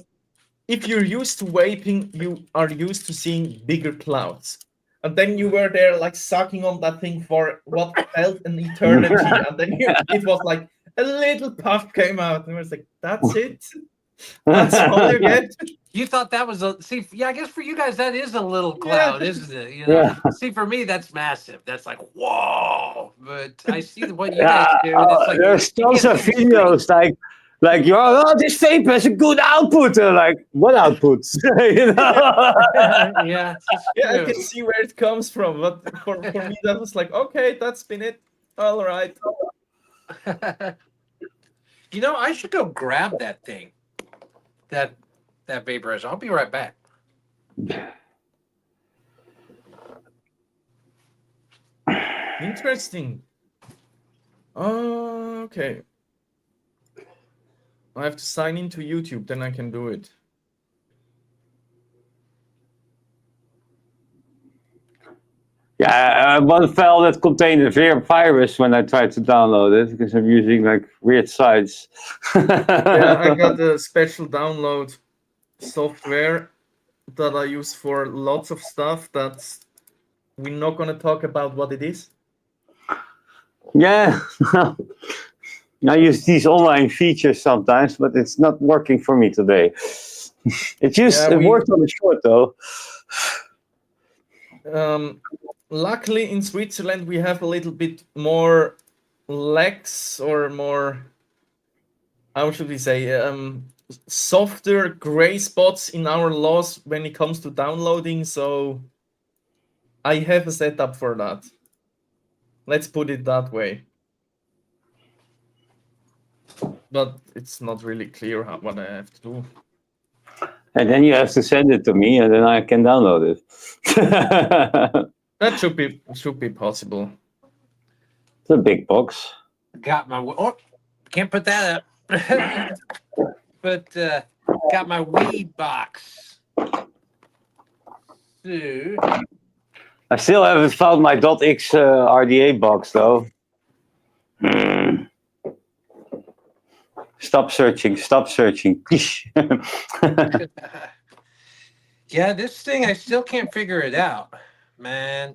if you're used to vaping, you are used to seeing bigger clouds. And then you were there like sucking on that thing for what felt an eternity. And then it was like a little puff came out. And I was like, that's it? That's all you get? You thought that was I guess for you guys that is a little cloud, isn't it? See, for me that's massive. That's like whoa. But I see what you guys do. And it's like, there's tons of videos like this vape has a good output. Like what outputs? Yeah, I can see where it comes from. But for me that was like, okay, that's been it. All right. I should go grab that thing. That vaporizer. I'll be right back. Interesting. Okay. I have to sign into YouTube, then I can do it. Yeah, one file that contained a virus when I tried to download it because I'm using like weird sites. Yeah, I got a special download software that I use for lots of stuff that we're not going to talk about what it is. Yeah, I use these online features sometimes, but it's not working for me today. It worked on the short though. Luckily in Switzerland we have a little bit more lax or more, how should we say, softer gray spots in our laws when it comes to downloading, so I have a setup for that. Let's put it that way. But it's not really clear what I have to do. And then you have to send it to me, and then I can download it. That should be possible. It's a big box. Got my can't put that up. But got my weed box. So, I still haven't found my .x RDA box though. Stop searching. yeah, this thing I still can't figure it out, man.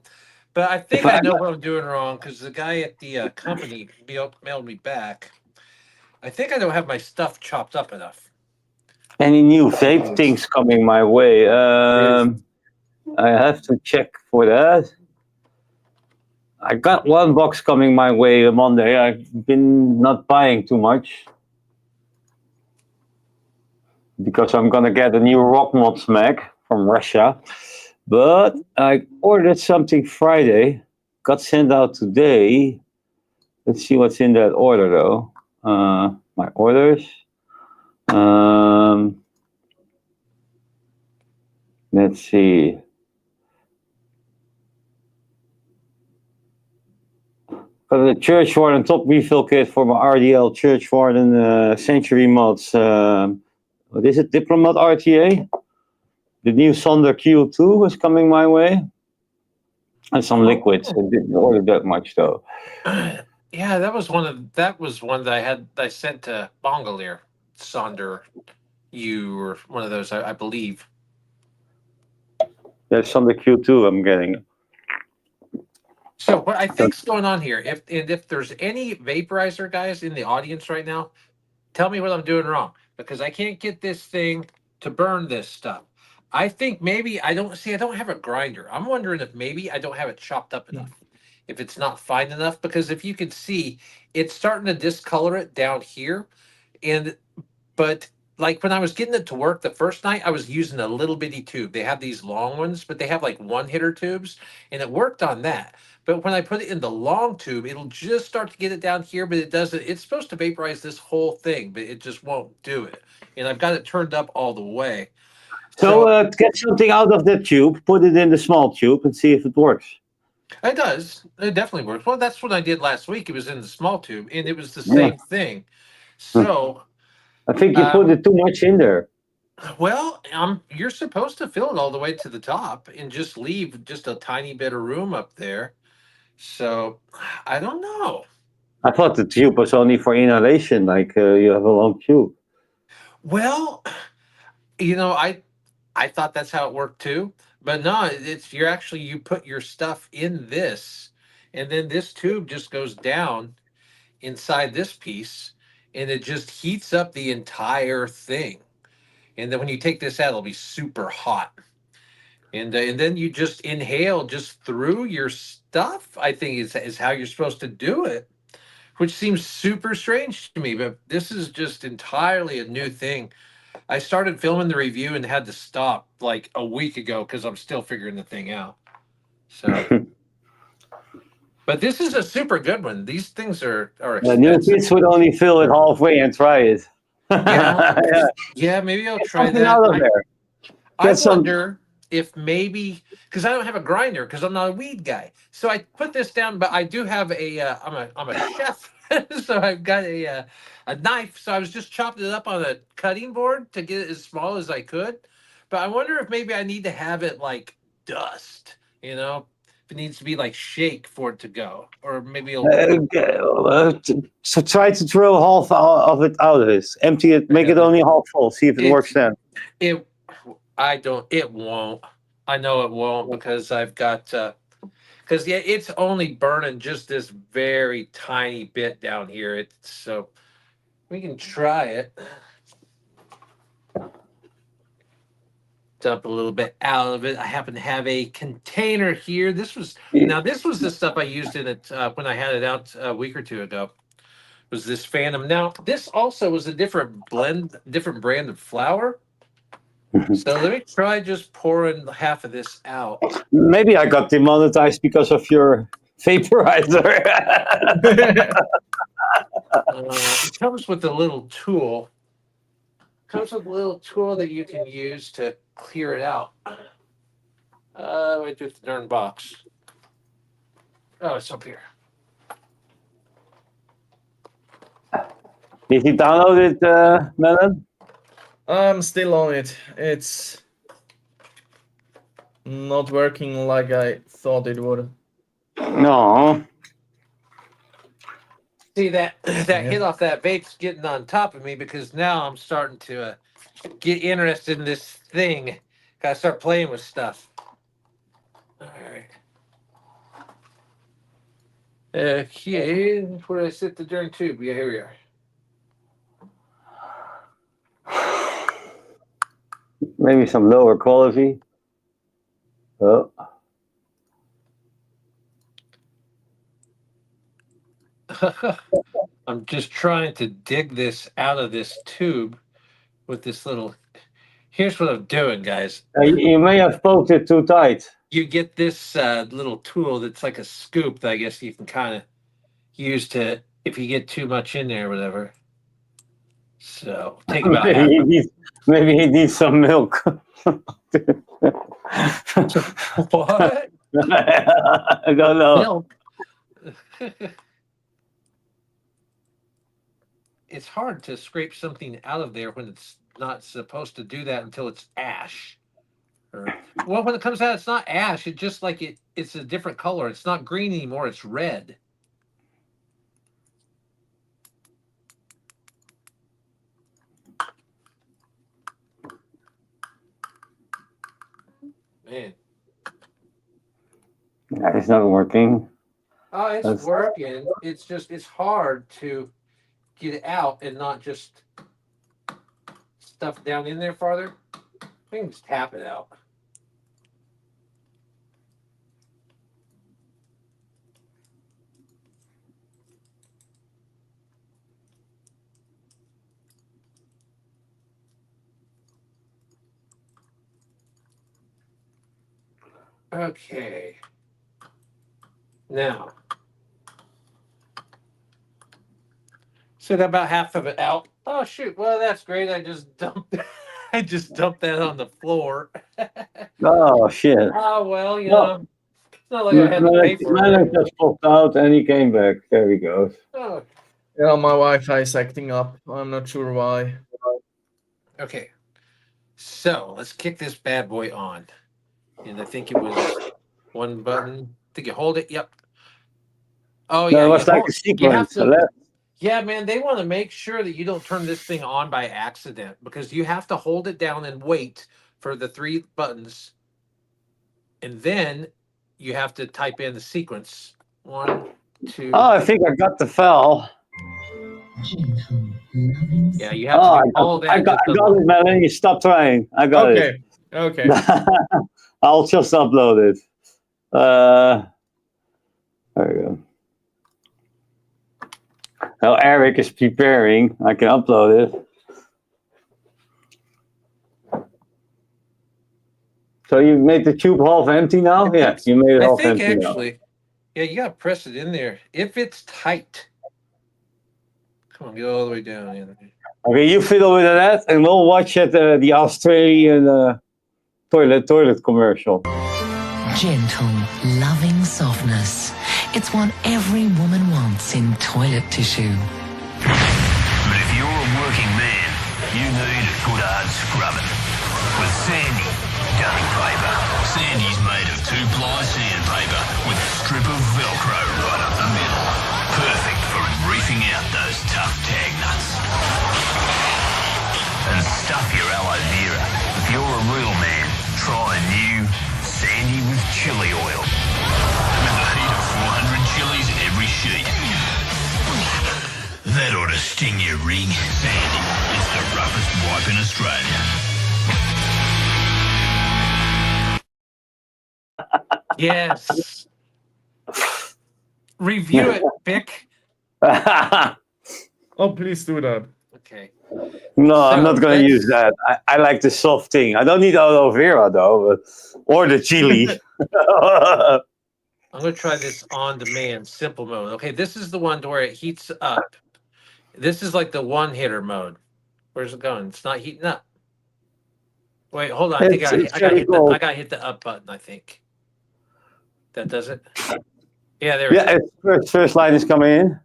But I think I know what I'm doing wrong because the guy at the company mailed me back. I think I don't have my stuff chopped up enough. Any new vape things coming my way? I have to check for that. I got one box coming my way Monday. I've been not buying too much because I'm gonna get a new Rockmods mag from Russia. But I ordered something Friday, got sent out today. Let's see what's in that order though. My orders. Let's see. Got the Church Warden top refill kit for my RDL Church Warden Century mods. What is it? Diplomat RTA? The new Sonder Q2 is coming my way. And some liquids. I didn't order that much though. Yeah, that was one that I sent to Bongolier. Sonder U or one of those, I believe. There's Sonder Q2 I'm getting. So what I think's going on here, if there's any vaporizer guys in the audience right now, tell me what I'm doing wrong, because I can't get this thing to burn this stuff. I think maybe I don't have a grinder. I'm wondering if maybe I don't have it chopped up enough. If it's not fine enough, because if you can see, it's starting to discolor it down here. But like when I was getting it to work the first night, I was using a little bitty tube. They have these long ones, but they have like one hitter tubes, and it worked on that. But when I put it in the long tube, it'll just start to get it down here, but it doesn't. It's supposed to vaporize this whole thing, but it just won't do it. And I've got it turned up all the way. So get something out of that tube, put it in the small tube, and see if it works. It does. It definitely works. Well, that's what I did last week. It was in the small tube, and it was the same thing. So I think you put it too much in there. well, you're supposed to fill it all the way to the top and just leave just a tiny bit of room up there. So I don't know. I thought the tube was only for inhalation, like you have a long tube. Well, I thought that's how it worked too, but no, you put your stuff in this, and then this tube just goes down inside this piece, and it just heats up the entire thing. And then when you take this out, it'll be super hot. And then you just inhale just through your stuff, I think is how you're supposed to do it, which seems super strange to me. But this is just entirely a new thing. I started filming the review and had to stop like a week ago because I'm still figuring the thing out. So, but this is a super good one. These things are The new expensive. kids would only fill it halfway and try it. Yeah, yeah, maybe I'll try Something that. out of there. I some- wonder if maybe because I don't have a grinder because I'm not a weed guy. So I put this down, but I do have I'm a chef, so I've got a knife. So I was just chopping it up on a cutting board to get it as small as I could. But I wonder if maybe I need to have it like dust, if it needs to be like shake for it to go, or maybe so try to throw half of it out of it. Empty it, make it only half full. See if it works then. It won't. I know it won't because I've got because it's only burning just this very tiny bit down here. So we can try it. Dump a little bit out of it. I happen to have a container here. This was the stuff I used in it when I had it out a week or two ago. Was this Phantom? Now this also was a different brand of flour. So let me try just pouring half of this out. Maybe I got demonetized because of your vaporizer. It comes with a little tool. That you can use to clear it out. Wait, with the darn box. Oh, it's up here. Did you download it, Melon? I'm still on it. It's not working like I thought it would. No. See that hit off that vape's getting on top of me because now I'm starting to get interested in this thing. Gotta start playing with stuff. All right. Okay, where did I sit the darn tube? Yeah, here we are. Maybe some lower quality. Oh. I'm just trying to dig this out of this tube with this little. Here's what I'm doing, guys. You may have poked it too tight. You get this little tool that's like a scoop that I guess you can kind of use to if you get too much in there or whatever. So take about half. Maybe he needs some milk. What? I don't know. Milk. It's hard to scrape something out of there when it's not supposed to do that until it's ash. Or, well, when it comes out, it's not ash. It's just like it's a different color. It's not green anymore. It's red. Man. Yeah, it's not working. Oh, it's working. It's just, it's hard to get it out and not just stuff down in there farther. I can just tap it out. Okay. Now, so got about half of it out. Oh shoot! Well, that's great. I just dumped. I just dumped that on the floor. Oh shit! Oh well, you No. know, it's not like I had the paper. Malik just popped out and he came back. There he goes. Oh, Yeah, my Wi-Fi is acting up. I'm not sure why. okay. So let's kick this bad boy on, and I think it was one button. I think you hold it. Yep. Oh yeah. No, it was you like hold- a you have sequence. to. Left. Yeah, man, they want to make sure that you don't turn this thing on by accident because you have to hold it down and wait for the 3 buttons. And then you have to type in the sequence. 1, 2. Oh, I think I got the file. Yeah, you have Oh, to do all that. I got it, Melanie. Stop trying. I got it. Okay. I'll just upload it. There we go. Now Eric is preparing. I can upload it. So you made the tube half empty now? Yeah, you made it I half think empty actually, yeah, you got to press it in there. If it's tight. Come on, get all the way down. In. now. Okay, you fiddle with that, and we'll watch at the Australian toilet commercial. Gentle, loving softness. It's what every woman wants in toilet tissue. But if you're a working man, you need a good hard scrubbing. With Sandy, gunning paper. Sandy's made of 2-ply sandpaper with a strip of Velcro right up the middle. Perfect for reefing out those tough tag nuts. And stuff your aloe vera. If you're a real man, try a new Sandy with chili oil. With the heat of 400 chilies in every sheet. That ought to sting your ring. Sandy, it's the roughest wipe in Australia. Yes. Review it, Vic. Oh, please do that. Okay. No, I'm So, not going to use that. I like the soft thing. I don't need aloe vera though, or the chili. I'm going to try this on demand simple mode. Okay, this is the one where it heats up. This is like the one hitter mode. Where's it going? It's not heating up. Wait, hold on. I think It's I got very I got hit the up button. I think that does it. Yeah, there. Yeah, it's first line is coming in.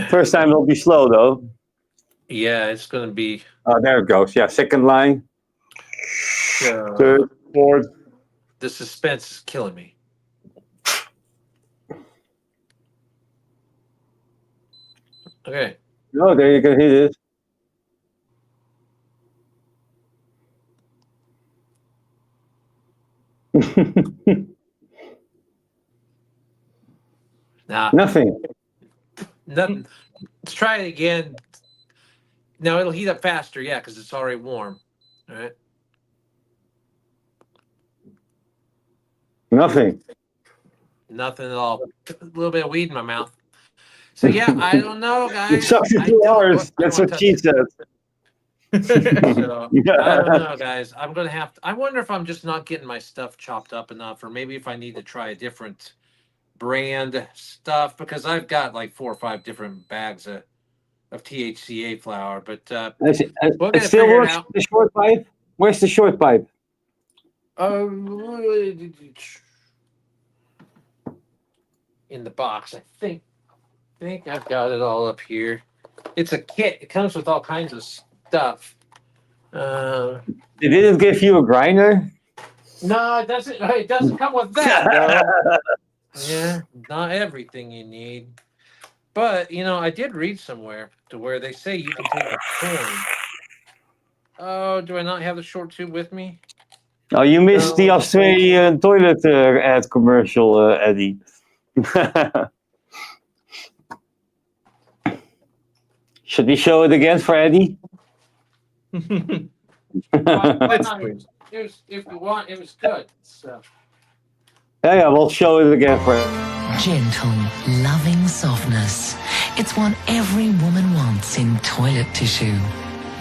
First time it'll be slow though. Yeah, it's going to be. Oh, there it goes. Yeah, second line, third, fourth. The suspense is killing me. Okay. Oh, there you can hit it. Nah, Nothing. nothing. Let's try it again. Now it'll heat up faster, yeah, because it's already warm. All right. Nothing. Nothing at all. A little bit of weed in my mouth. So yeah, I don't know, guys. It sucks for I 2 don't- hours. I That's don't what she touch it. said. So, I don't know, guys. I'm gonna have to. I wonder if I'm just not getting my stuff chopped up enough, or maybe if I need to try a different brand stuff because I've got like 4 or 5 different bags of THCA flower. But I see. we're It gonna still figure it works. out. The short pipe. Where's the short pipe? In the box, I think I've got it all up here. It's a kit. It comes with all kinds of stuff. They didn't give you a grinder? No, it doesn't. It doesn't come with that though. Yeah, not everything you need. But I did read somewhere to where they say you can take a coin. Oh, do I not have the short tube with me? Oh, you missed the No. Australian toilet ad commercial, Eddie. Should we show it again for Eddie? That's It great. was, if you want, it was good. So. Yeah, we'll show it again for Gentle, loving softness. It's what every woman wants in toilet tissue.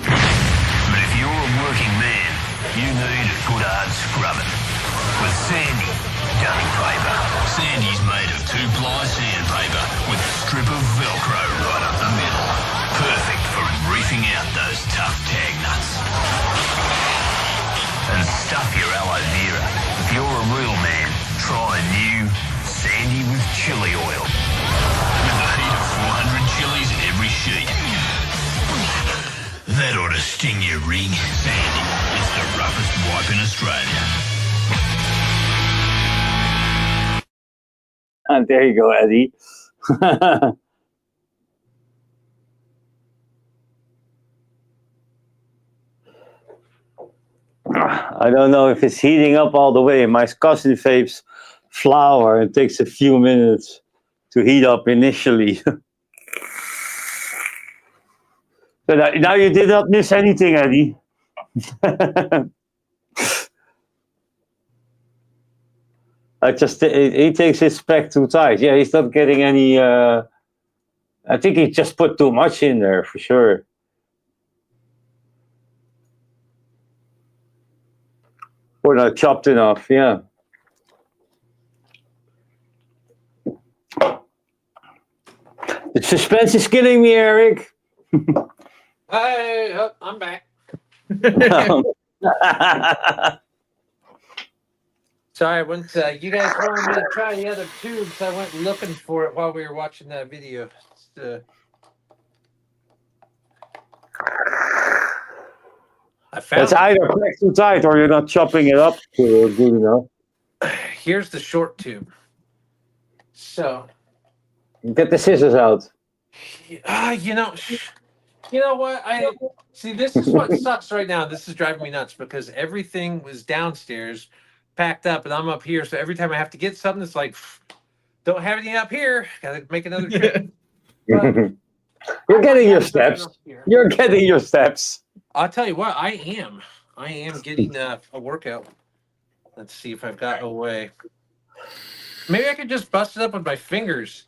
But if you're a working man, you need a good hard scrubbing. With Sandy gunning paper. Sandy's made of 2-ply sandpaper with a strip of Velcro right up the middle. Perfect for reefing out those tough tag nuts. And stuff your aloe vera. If you're a real man, try a new Sandy with chili oil. With a heat of 400 chilies every sheet. That ought to sting your ring. Sandy, it's the roughest wipe in Australia. And there you go, Eddie. I don't know if it's heating up all the way. My cousin vapes flour. It takes a few minutes to heat up initially. But now you did not miss anything, Eddie. He takes his spec too tight. Yeah, he's not getting any. I think he just put too much in there for sure. Or not chopped enough. Yeah. The suspense is killing me, Eric. Hey, I'm back. Sorry, I went. You guys wanted me to try the other tubes. I went looking for it while we were watching that video. I found. It's either packed too tight or you're not chopping it up good enough. Here's the short tube. So. Get the scissors out. You know what? I see. This is what sucks right now. This is driving me nuts because everything was downstairs, packed up, and I'm up here. So every time I have to get something, it's like, don't have anything up here. Gotta make another trip. You're getting your steps. You're getting your steps. I'll tell you what. I am getting a workout. Let's see if I've got a way. Maybe I could just bust it up with my fingers.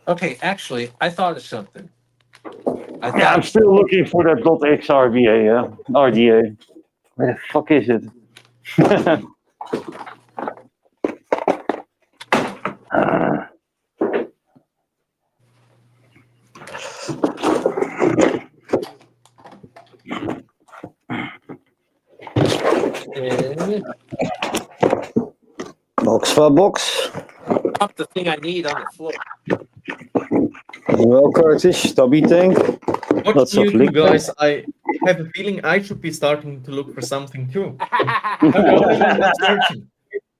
Okay, actually, I thought of something. I'm still looking for that .x RDA, yeah? RDA. Where the fuck is it? Box for box. Drop the thing I need on the floor. Well, Curtis, stubby tank. What's new, too, guys? I have a feeling I should be starting to look for something too.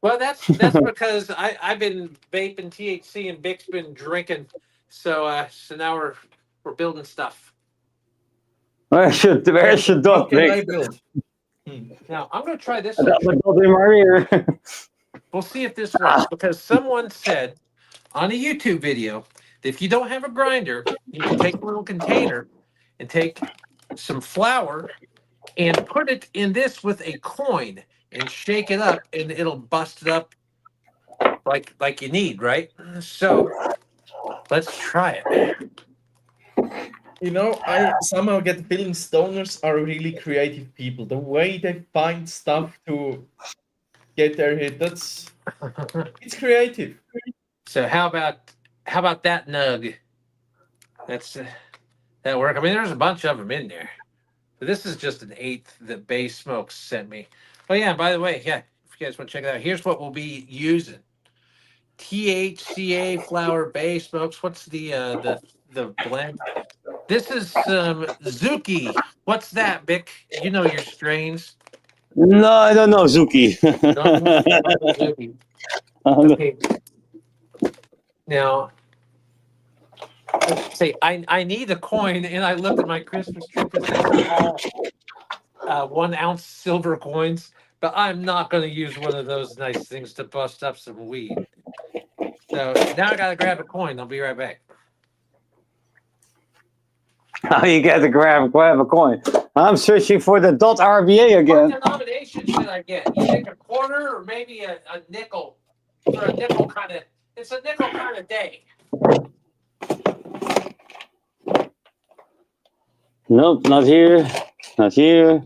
Well, that's because I've been vaping THC and Vic's been drinking, so now we're building stuff. Where should dot Vic? Now I'm gonna try this. We'll see if this works because someone said on a YouTube video that if you don't have a grinder, you can take a little container and take some flour and put it in this with a coin and shake it up, and it'll bust it up like you need, right? So let's try it. You know, I somehow get the feeling stoners are really creative people. The way they find stuff to get their hit, it's creative. So how about that nug? That work? I mean, there's a bunch of them in there. But this is just an eighth that Bay Smokes sent me. Oh yeah, by the way, yeah, if you guys want to check it out, here's what we'll be using. THCA flower Bay Smokes. What's the blend? This is Zuki. What's that, Bick? You know your strains. No, I don't know, Zuki. Don't know Zuki. Okay. Now, let's see. I need a coin, and I looked at my Christmas tree because these are all 1 ounce silver coins. But I'm not going to use one of those nice things to bust up some weed. So now I got to grab a coin. I'll be right back. How you get to grab a coin? I'm searching for the .rba again. What denomination should I get? You think a quarter or maybe a nickel? For a nickel kind of, it's a nickel kind of day. Nope, not here. Not here.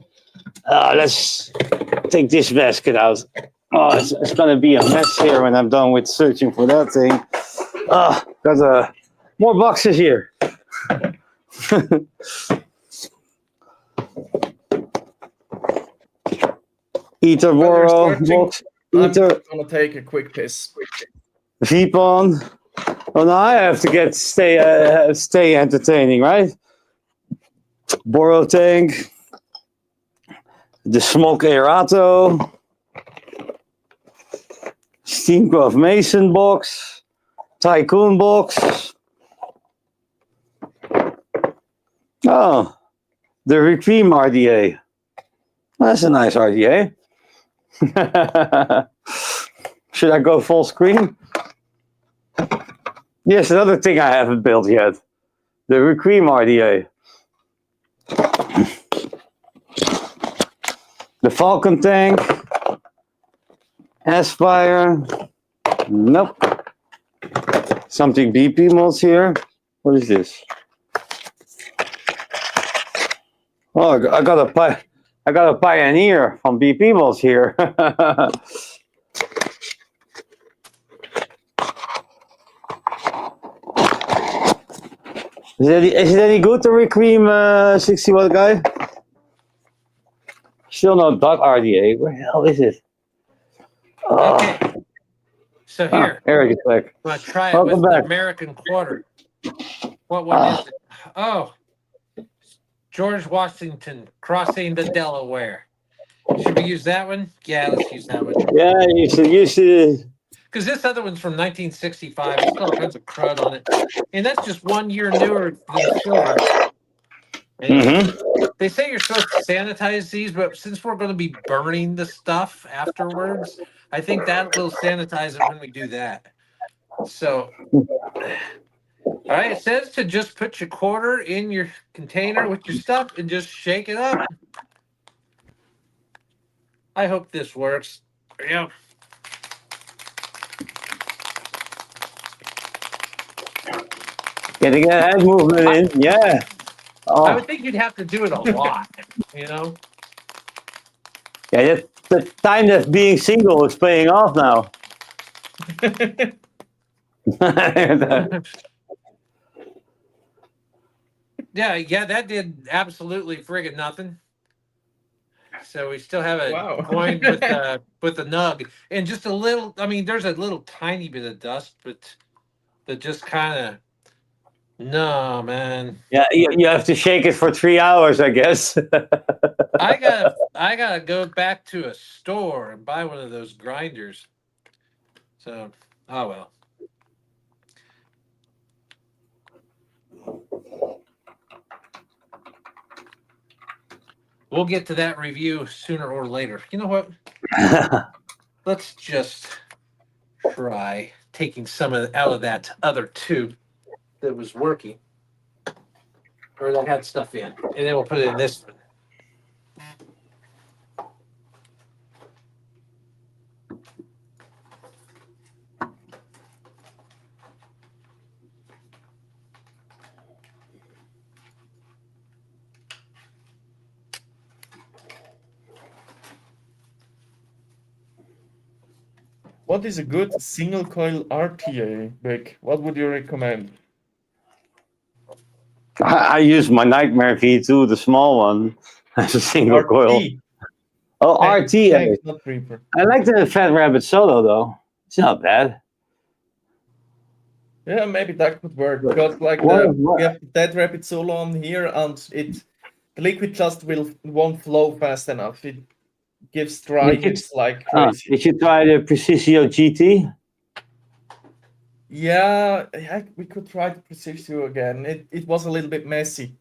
Let's take this basket out. Oh, it's gonna be a mess here when I'm done with searching for that thing. Got more boxes here. Eater Boro box. I'm Eater gonna take a quick piss. Vipon. Oh no, I have to stay entertaining, right? Boro tank. The Smoke Aerato. Steamcraft Mason box. Tycoon box. Oh, the Recream RDA. That's a nice RDA. Should I go full screen? Yes, another thing I haven't built yet. The Recream RDA. The Falcon tank. Aspire. Nope. Something BP mods here. What is this? Oh, I got a Pioneer from BP mods here. Is it any good to Recream 60 watt guy? Still no .rda. Where the hell is it? Oh. Okay. So here, Eric is back. I'm gonna try it Welcome with back. the American quarter. What one is it? Oh, George Washington crossing the Delaware. Should we use that one? Yeah, let's use that one. Yeah, you should use it. Because this other one's from 1965. It's got all kinds of crud on it. And that's just 1 year newer than silver. And they say you're supposed to sanitize these, but since we're going to be burning the stuff afterwards, I think that will sanitize it when we do that. So, all right, it says to just put your quarter in your container with your stuff and just shake it up. I hope this works. Yeah. Getting a head movement in, yeah. Oh. I would think you'd have to do it a lot, you know? Yeah, the time that being single is paying off now. Yeah, that did absolutely friggin' nothing. So we still have a coin with the nug and just a little. I mean, there's a little tiny bit of dust, but that just kind of. No, man. Yeah, you have to shake it for 3 hours, I guess. I gotta go back to a store and buy one of those grinders. So, oh well. We'll get to that review sooner or later. You know what? Let's just try taking some out of that other tube that was working, or that had stuff in, and then we'll put it in this one. What is a good single coil RTA, Vic? What would you recommend? I use my Nightmare V2, the small one. as a single coil. RT. Oh, RT. Thanks, not Reaper. I like the Fat Rabbit solo though. It's not bad. Yeah, maybe that could work because like we have the Dead Rabbit solo on here, and the liquid just won't flow fast enough. It gives dry hits like crazy. Did you try the Precisio GT? Yeah, we could try the Precisio again. It was a little bit messy.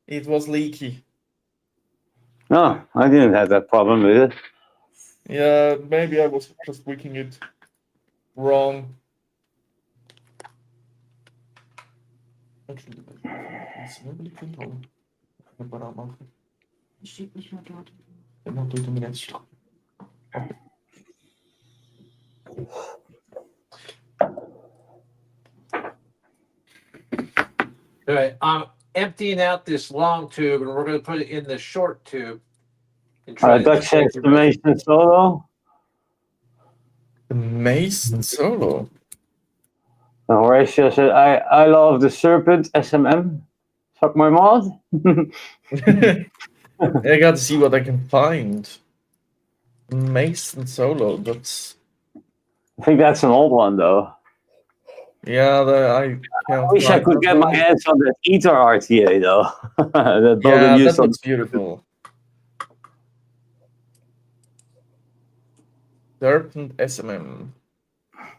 It was leaky. No, I didn't have that problem with it. Yeah, maybe I was just tweaking it wrong. Actually, it's really cool. Schieb mich mal dort. Dan doe je hem net zo. All right, I'm emptying out this long tube, and we're going to put it in the short tube. And try Dutch estimation solo. The Mason solo. Horatio said, I love the Serpent SMM. Fuck my mod. I got to see what I can find. Mason solo. That's. I think that's an old one though. Yeah, I wish I could get my hands on that Ether RTA though. That that looks beautiful. Serpent SMM.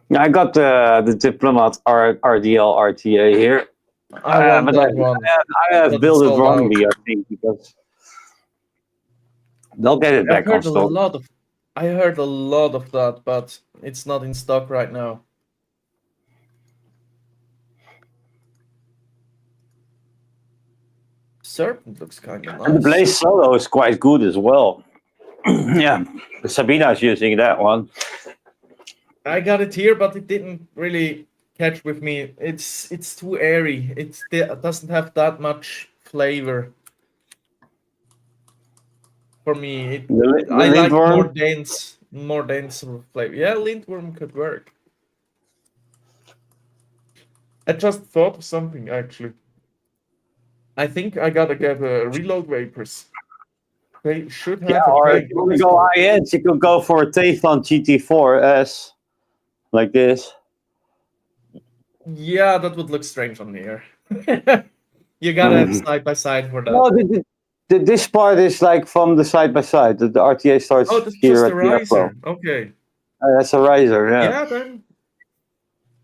Yeah, I got the Diplomat RDL RTA here. I want that one. I have built it wrongly, I think, because they'll get it back on stock. I heard a lot of that, but it's not in stock right now. Serpent looks kind of nice. And the Blaze Solo is quite good as well. Yeah, Sabina's using that one. I got it here, but it didn't really catch with me. It's too airy. It doesn't have that much flavor. For me, I like more dense flavor. Yeah, Lindworm could work. I just thought of something actually. I think I gotta get reload vapors. They should have. Yeah, or if you want to go high end, you could go for a Teflon GT4S, like this. Yeah, that would look strange on here. You gotta have side by side for that. No, this part is like from the side by side. The RTA starts that's here just at a the riser. airflow. Okay. That's a riser, yeah. Yeah, then.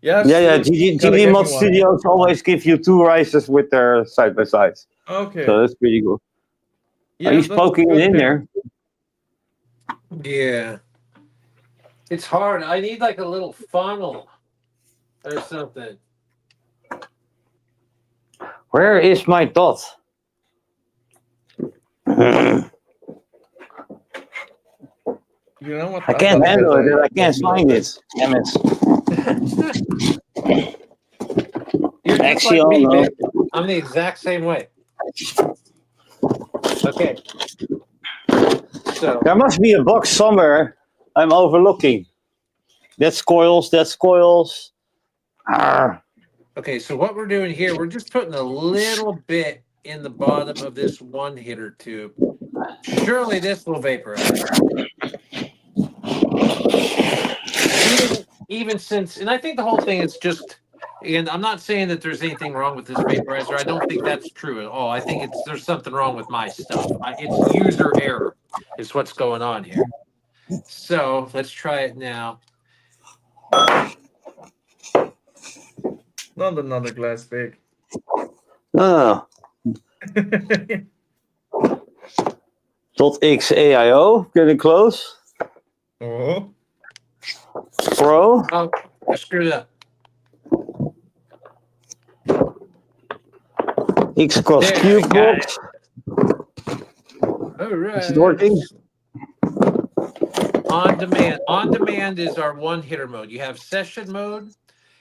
Yeah. GD Mod Studios always give you two risers with their side by sides. Okay. So that's pretty cool. Yeah, he's poking it in there. Yeah. It's hard. I need like a little funnel or something. Where is my dot? You know what? I can't handle it. I can't find it. Damn it. You're just Actually, like me, man. I'm the exact same way. Okay. So there must be a box somewhere I'm overlooking. That's coils. Okay, so what we're doing here, we're just putting a little bit in the bottom of this one hitter tube. Surely this will vaporize. Even since, and I think the whole thing is just, and I'm not saying that there's anything wrong with this vaporizer. I don't think that's true at all. I think there's something wrong with my stuff. It's user error is what's going on here. So let's try it now. Not another glass big. No. .x AIO, getting close. Oh. Pro. Oh, I screwed up. X cross cube box. All right. Is it working? On demand. On demand is our one hitter mode. You have session mode.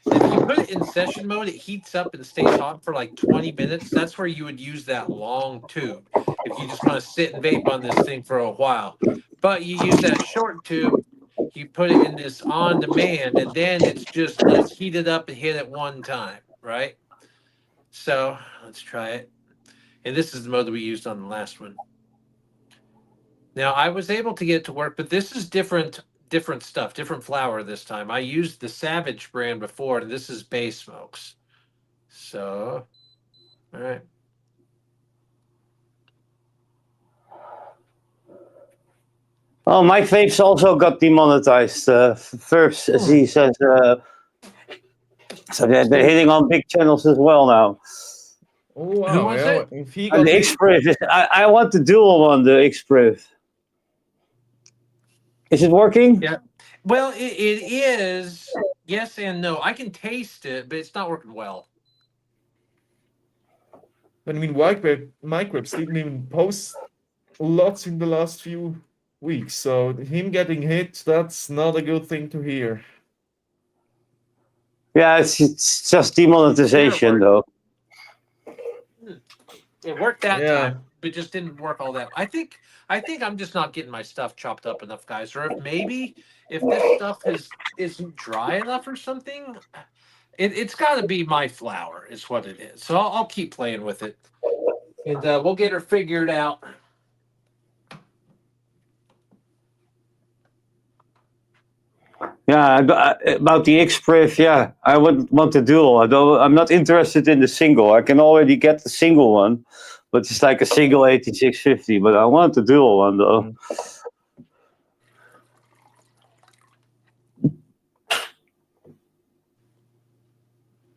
If you put it in session mode, it heats up and stays hot for like 20 minutes. That's where you would use that long tube if you just want to sit and vape on this thing for a while. But you use that short tube, you put it in this on demand, and then it's just, let's heat it up and hit it one time, right? So let's try it. And this is the mode that we used on the last one. Now I was able to get it to work, but this is different stuff, different flower this time. I used the Savage brand before, and this is Bay Smokes. So, all right. Oh, my vapes also got demonetized first, as he says. So they're hitting on big channels as well now. Oh, Who wow. was Yeah, it? if he The got hit, X-Priv. I want the dual one, the X-Priv. Is it working? Yeah. Well, it is. Yes and no. I can taste it, but it's not working well. I mean, Microbes didn't even post lots in the last few weeks, so him getting hit, that's not a good thing to hear. Yeah, it's just demonetization, though. It worked that Yeah. time, but just didn't work all that. I think I'm just not getting my stuff chopped up enough, guys. Or if this stuff isn't dry enough or something, it's got to be my flour is what it is. So I'll keep playing with it, and we'll get her figured out. Yeah, about the X-Priv, yeah, I would want the dual. Although I'm not interested in the single. I can already get the single one, but it's like a single 8650. But I want the dual one, though.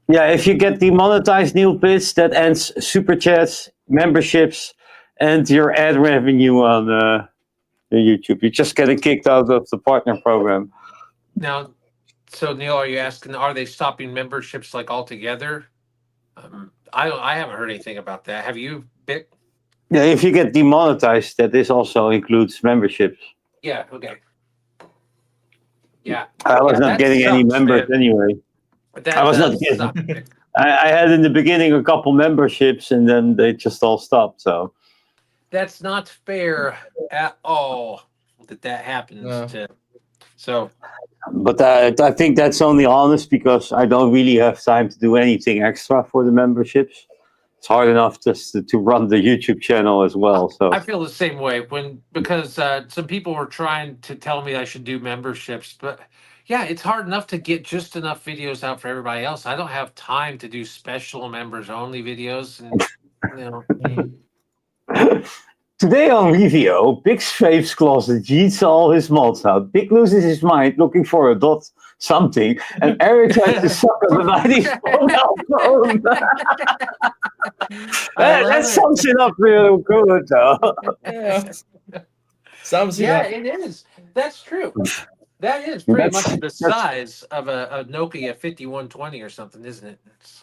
Yeah, if you get demonetized, Neil Pitts, that ends super chats, memberships, and your ad revenue on YouTube. You're just getting kicked out of the partner program. Now, so Neil, are you asking? Are they stopping memberships like altogether? I haven't heard anything about that. Have you, Vic? Yeah, if you get demonetized, this also includes memberships. Yeah. Okay. Yeah. I was not that getting any sucks, members man. anyway. That I was not does getting. suck, Vic. I had in the beginning a couple memberships, and then they just all stopped. So That's not fair at all that happens No. to. So, but I think that's only honest because I don't really have time to do anything extra for the memberships. It's hard enough just to run the YouTube channel as well. So I feel the same way because some people were trying to tell me I should do memberships, but yeah, it's hard enough to get just enough videos out for everybody else. I don't have time to do special members only videos, and today on WVO, Big Vapes closet yeets all his mods out. Big loses his mind looking for a dot something, and Eric tries to suck on the 90s phone. That sums it up real good, though. Yeah. Sounds yeah, it is. That's true. That is pretty much the size of a Nokia 5120 or something, isn't it? It's,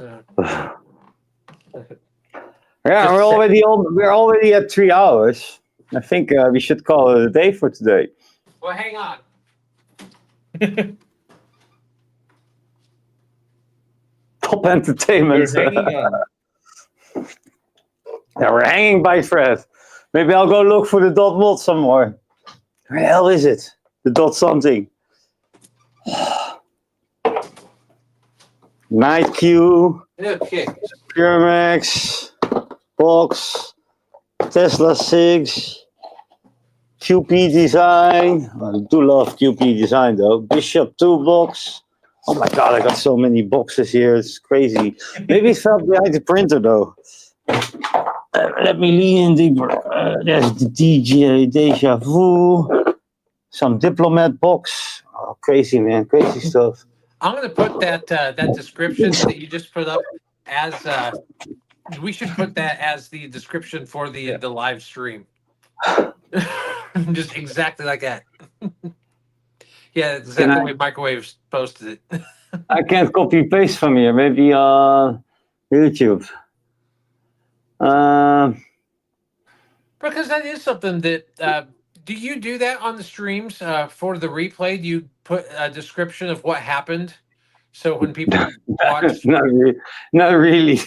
yeah, we're already at 3 hours. I think we should call it a day for today. well, hang on. Top entertainment. We're hanging on. Yeah, we're hanging by thread. Maybe I'll go look for the dot mod some more. Where the hell is it? The dot something. Night Q, Okay. Puremax, Box, Tesla 6, QP Design. I do love QP Design though. Bishop 2 box. Oh my god, I got so many boxes here. It's crazy. Maybe it's fell behind the printer though. Let me lean in deeper. There's the DJ Deja Vu. Some Diplomat box. Oh, crazy, man. Crazy stuff. I'm going to put that description that you just put up as we should put that as the description for the live stream. Just exactly like that. Yeah, exactly the way Microwaves posted it. I can't copy paste from here. Maybe YouTube. Because that is something that. Do you do that on the streams for the replay? Do you put a description of what happened? So when people watch, not really.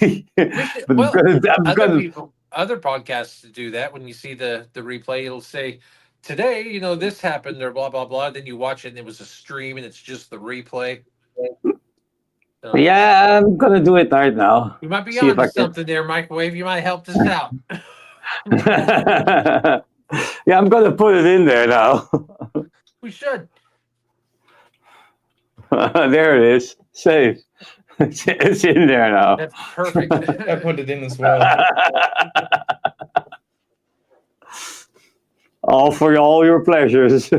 Other podcasts do that. When you see the replay, it'll say, "Today, this happened," or blah blah blah. Then you watch it, and it was a stream, and it's just the replay. So, yeah, I'm gonna do it right now. You might be onto something there, Microwave. You might help us out. Yeah, I'm gonna put it in there now. We should. There it is. Save. It's in there now. That's perfect. I put it in as well. All for all your pleasures.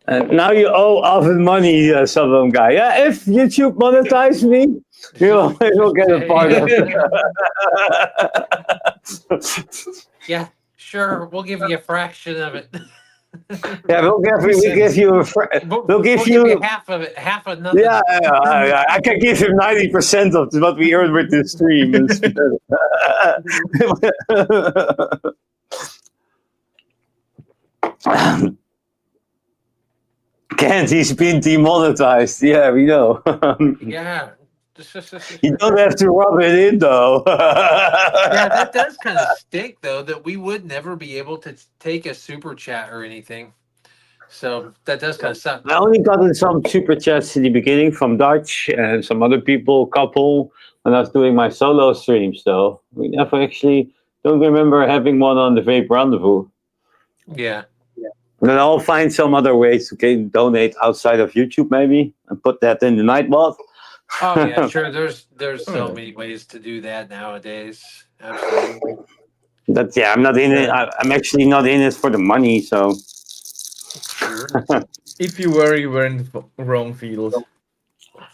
And now you owe Oven money, some of them guy. Yeah, if YouTube monetize me, you'll get a part of it. Yeah, sure. We'll give you a fraction of it. Yeah, we'll give you a We'll give you you half of it, half of nothing. yeah, I can give him 90% of what we earned with this stream. Candy's been demonetized. Yeah, we know. Yeah. You don't have to rub it in, though. Yeah, that does kind of stink, though, that we would never be able to take a super chat or anything. So that does kind of suck. I only got in some super chats in the beginning from Dutch and some other people, couple, when I was doing my solo streams, though. We never actually don't remember having one on the Vape Rendezvous. Yeah. Then I'll find some other ways to donate outside of YouTube, maybe, and put that in the Nightbot. Oh yeah, sure. There's so many ways to do that nowadays. Absolutely. But yeah, I'm not in it. I'm actually not in it for the money. So Sure. If you were in the wrong field.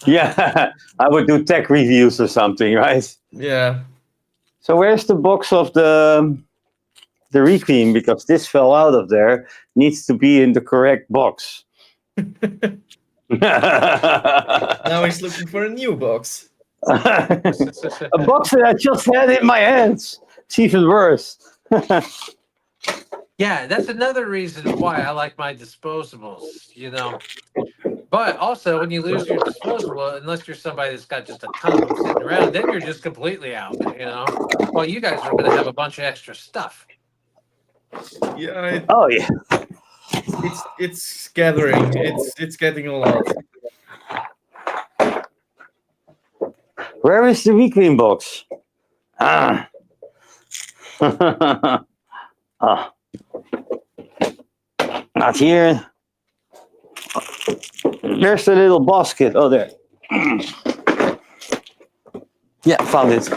yeah, I would do tech reviews or something, right? Yeah. So where's the box of the Requiem? Because this fell out of there. Needs to be in the correct box. Now he's looking for a new box. A box that I just had in my hands. It's even worse. Yeah, that's another reason why I like my disposables, But also, when you lose your disposable, unless you're somebody that's got just a ton of them sitting around, then you're just completely out, Well, you guys are going to have a bunch of extra stuff. Yeah. Oh yeah. It's gathering. It's getting a lot. Where is the Requiem box? Ah. Ah. Not here. There's the little basket. Oh, there. Yeah, found it.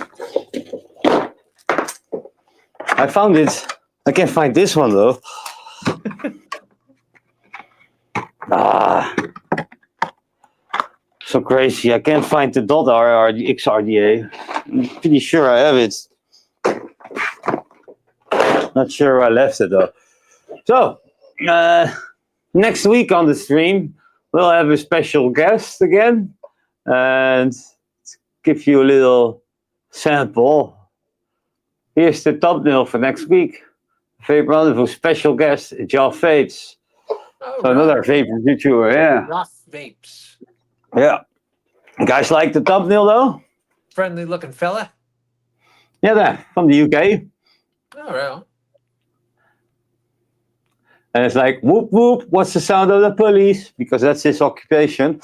I found it. I can't find this one though. So crazy. I can't find the .r or the XRDA. I'm pretty sure I have it. Not sure where I left it though. So, next week on the stream, we'll have a special guest again and give you a little sample. Here's the thumbnail for next week. Vape Rendezvous special guest, Joe Vapes. Oh, So another vape YouTuber, yeah. Rough Vapes. Yeah. You guys like the thumbnail though? Friendly looking fella. Yeah, there, from the UK. All right. And it's like, whoop, whoop, what's the sound of the police? Because that's his occupation.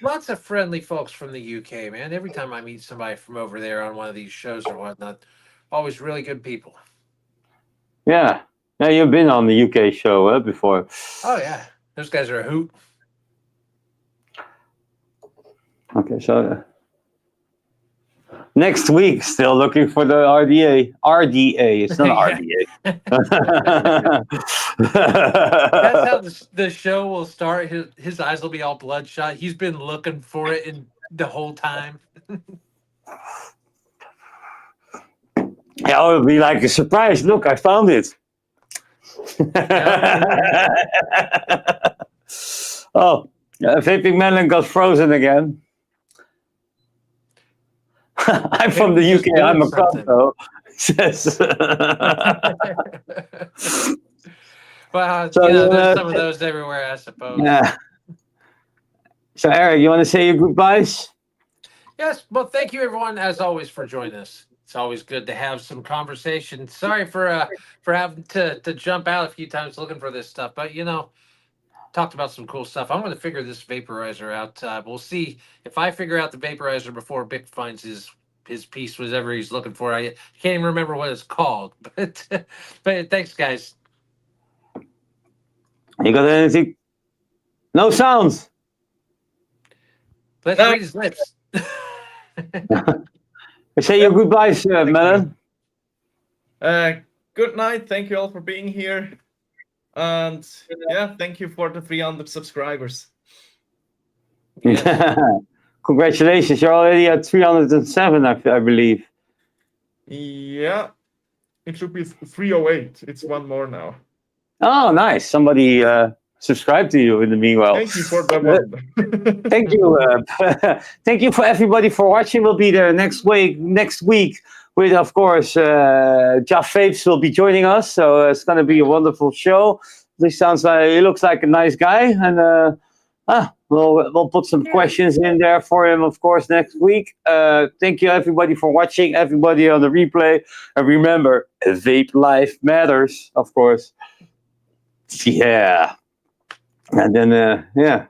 Lots of friendly folks from the UK, man. Every time I meet somebody from over there on one of these shows or whatnot, always really good people. Yeah. Yeah, you've been on the UK show before. Oh, yeah. Those guys are a hoot. Okay, so next week, still looking for the RDA. RDA, it's not RDA. That's how the show will start. His eyes will be all bloodshot. He's been looking for it in the whole time. Yeah, it would be like a surprise. Look, I found it. Oh, Vaping Melon got frozen again. I'm from the UK. I'm a cop, though. Says. Well, So, there's some of those everywhere, I suppose. Yeah. So, Eric, you want to say your goodbyes? Yes. Well, thank you, everyone, as always, for joining us. It's always good to have some conversation. Sorry for having to jump out a few times looking for this stuff, but talked about some cool stuff. I'm going to figure this vaporizer out. We'll see if I figure out the vaporizer before Bick finds his his piece, whatever he's looking for. I can't even remember what it's called, but thanks, guys. You got anything? No sounds. Let's read his lips. Say your goodbyes, Melon. Good night. Thank you all for being here. And yeah, thank you for the 300 subscribers. Yes. Congratulations, you're already at 307, I believe. Yeah, it should be 308. It's one more now. Oh, nice. Somebody subscribed to you in the meanwhile. Thank you for that one. Thank you. Thank you for everybody for watching. We'll be there next week with, of course, Jeff Vapes will be joining us. So it's going to be a wonderful show. He looks like a nice guy. And we'll put some questions in there for him, of course, next week. Thank you, everybody, for watching. Everybody on the replay. And remember, vape life matters, of course. Yeah. And then, yeah.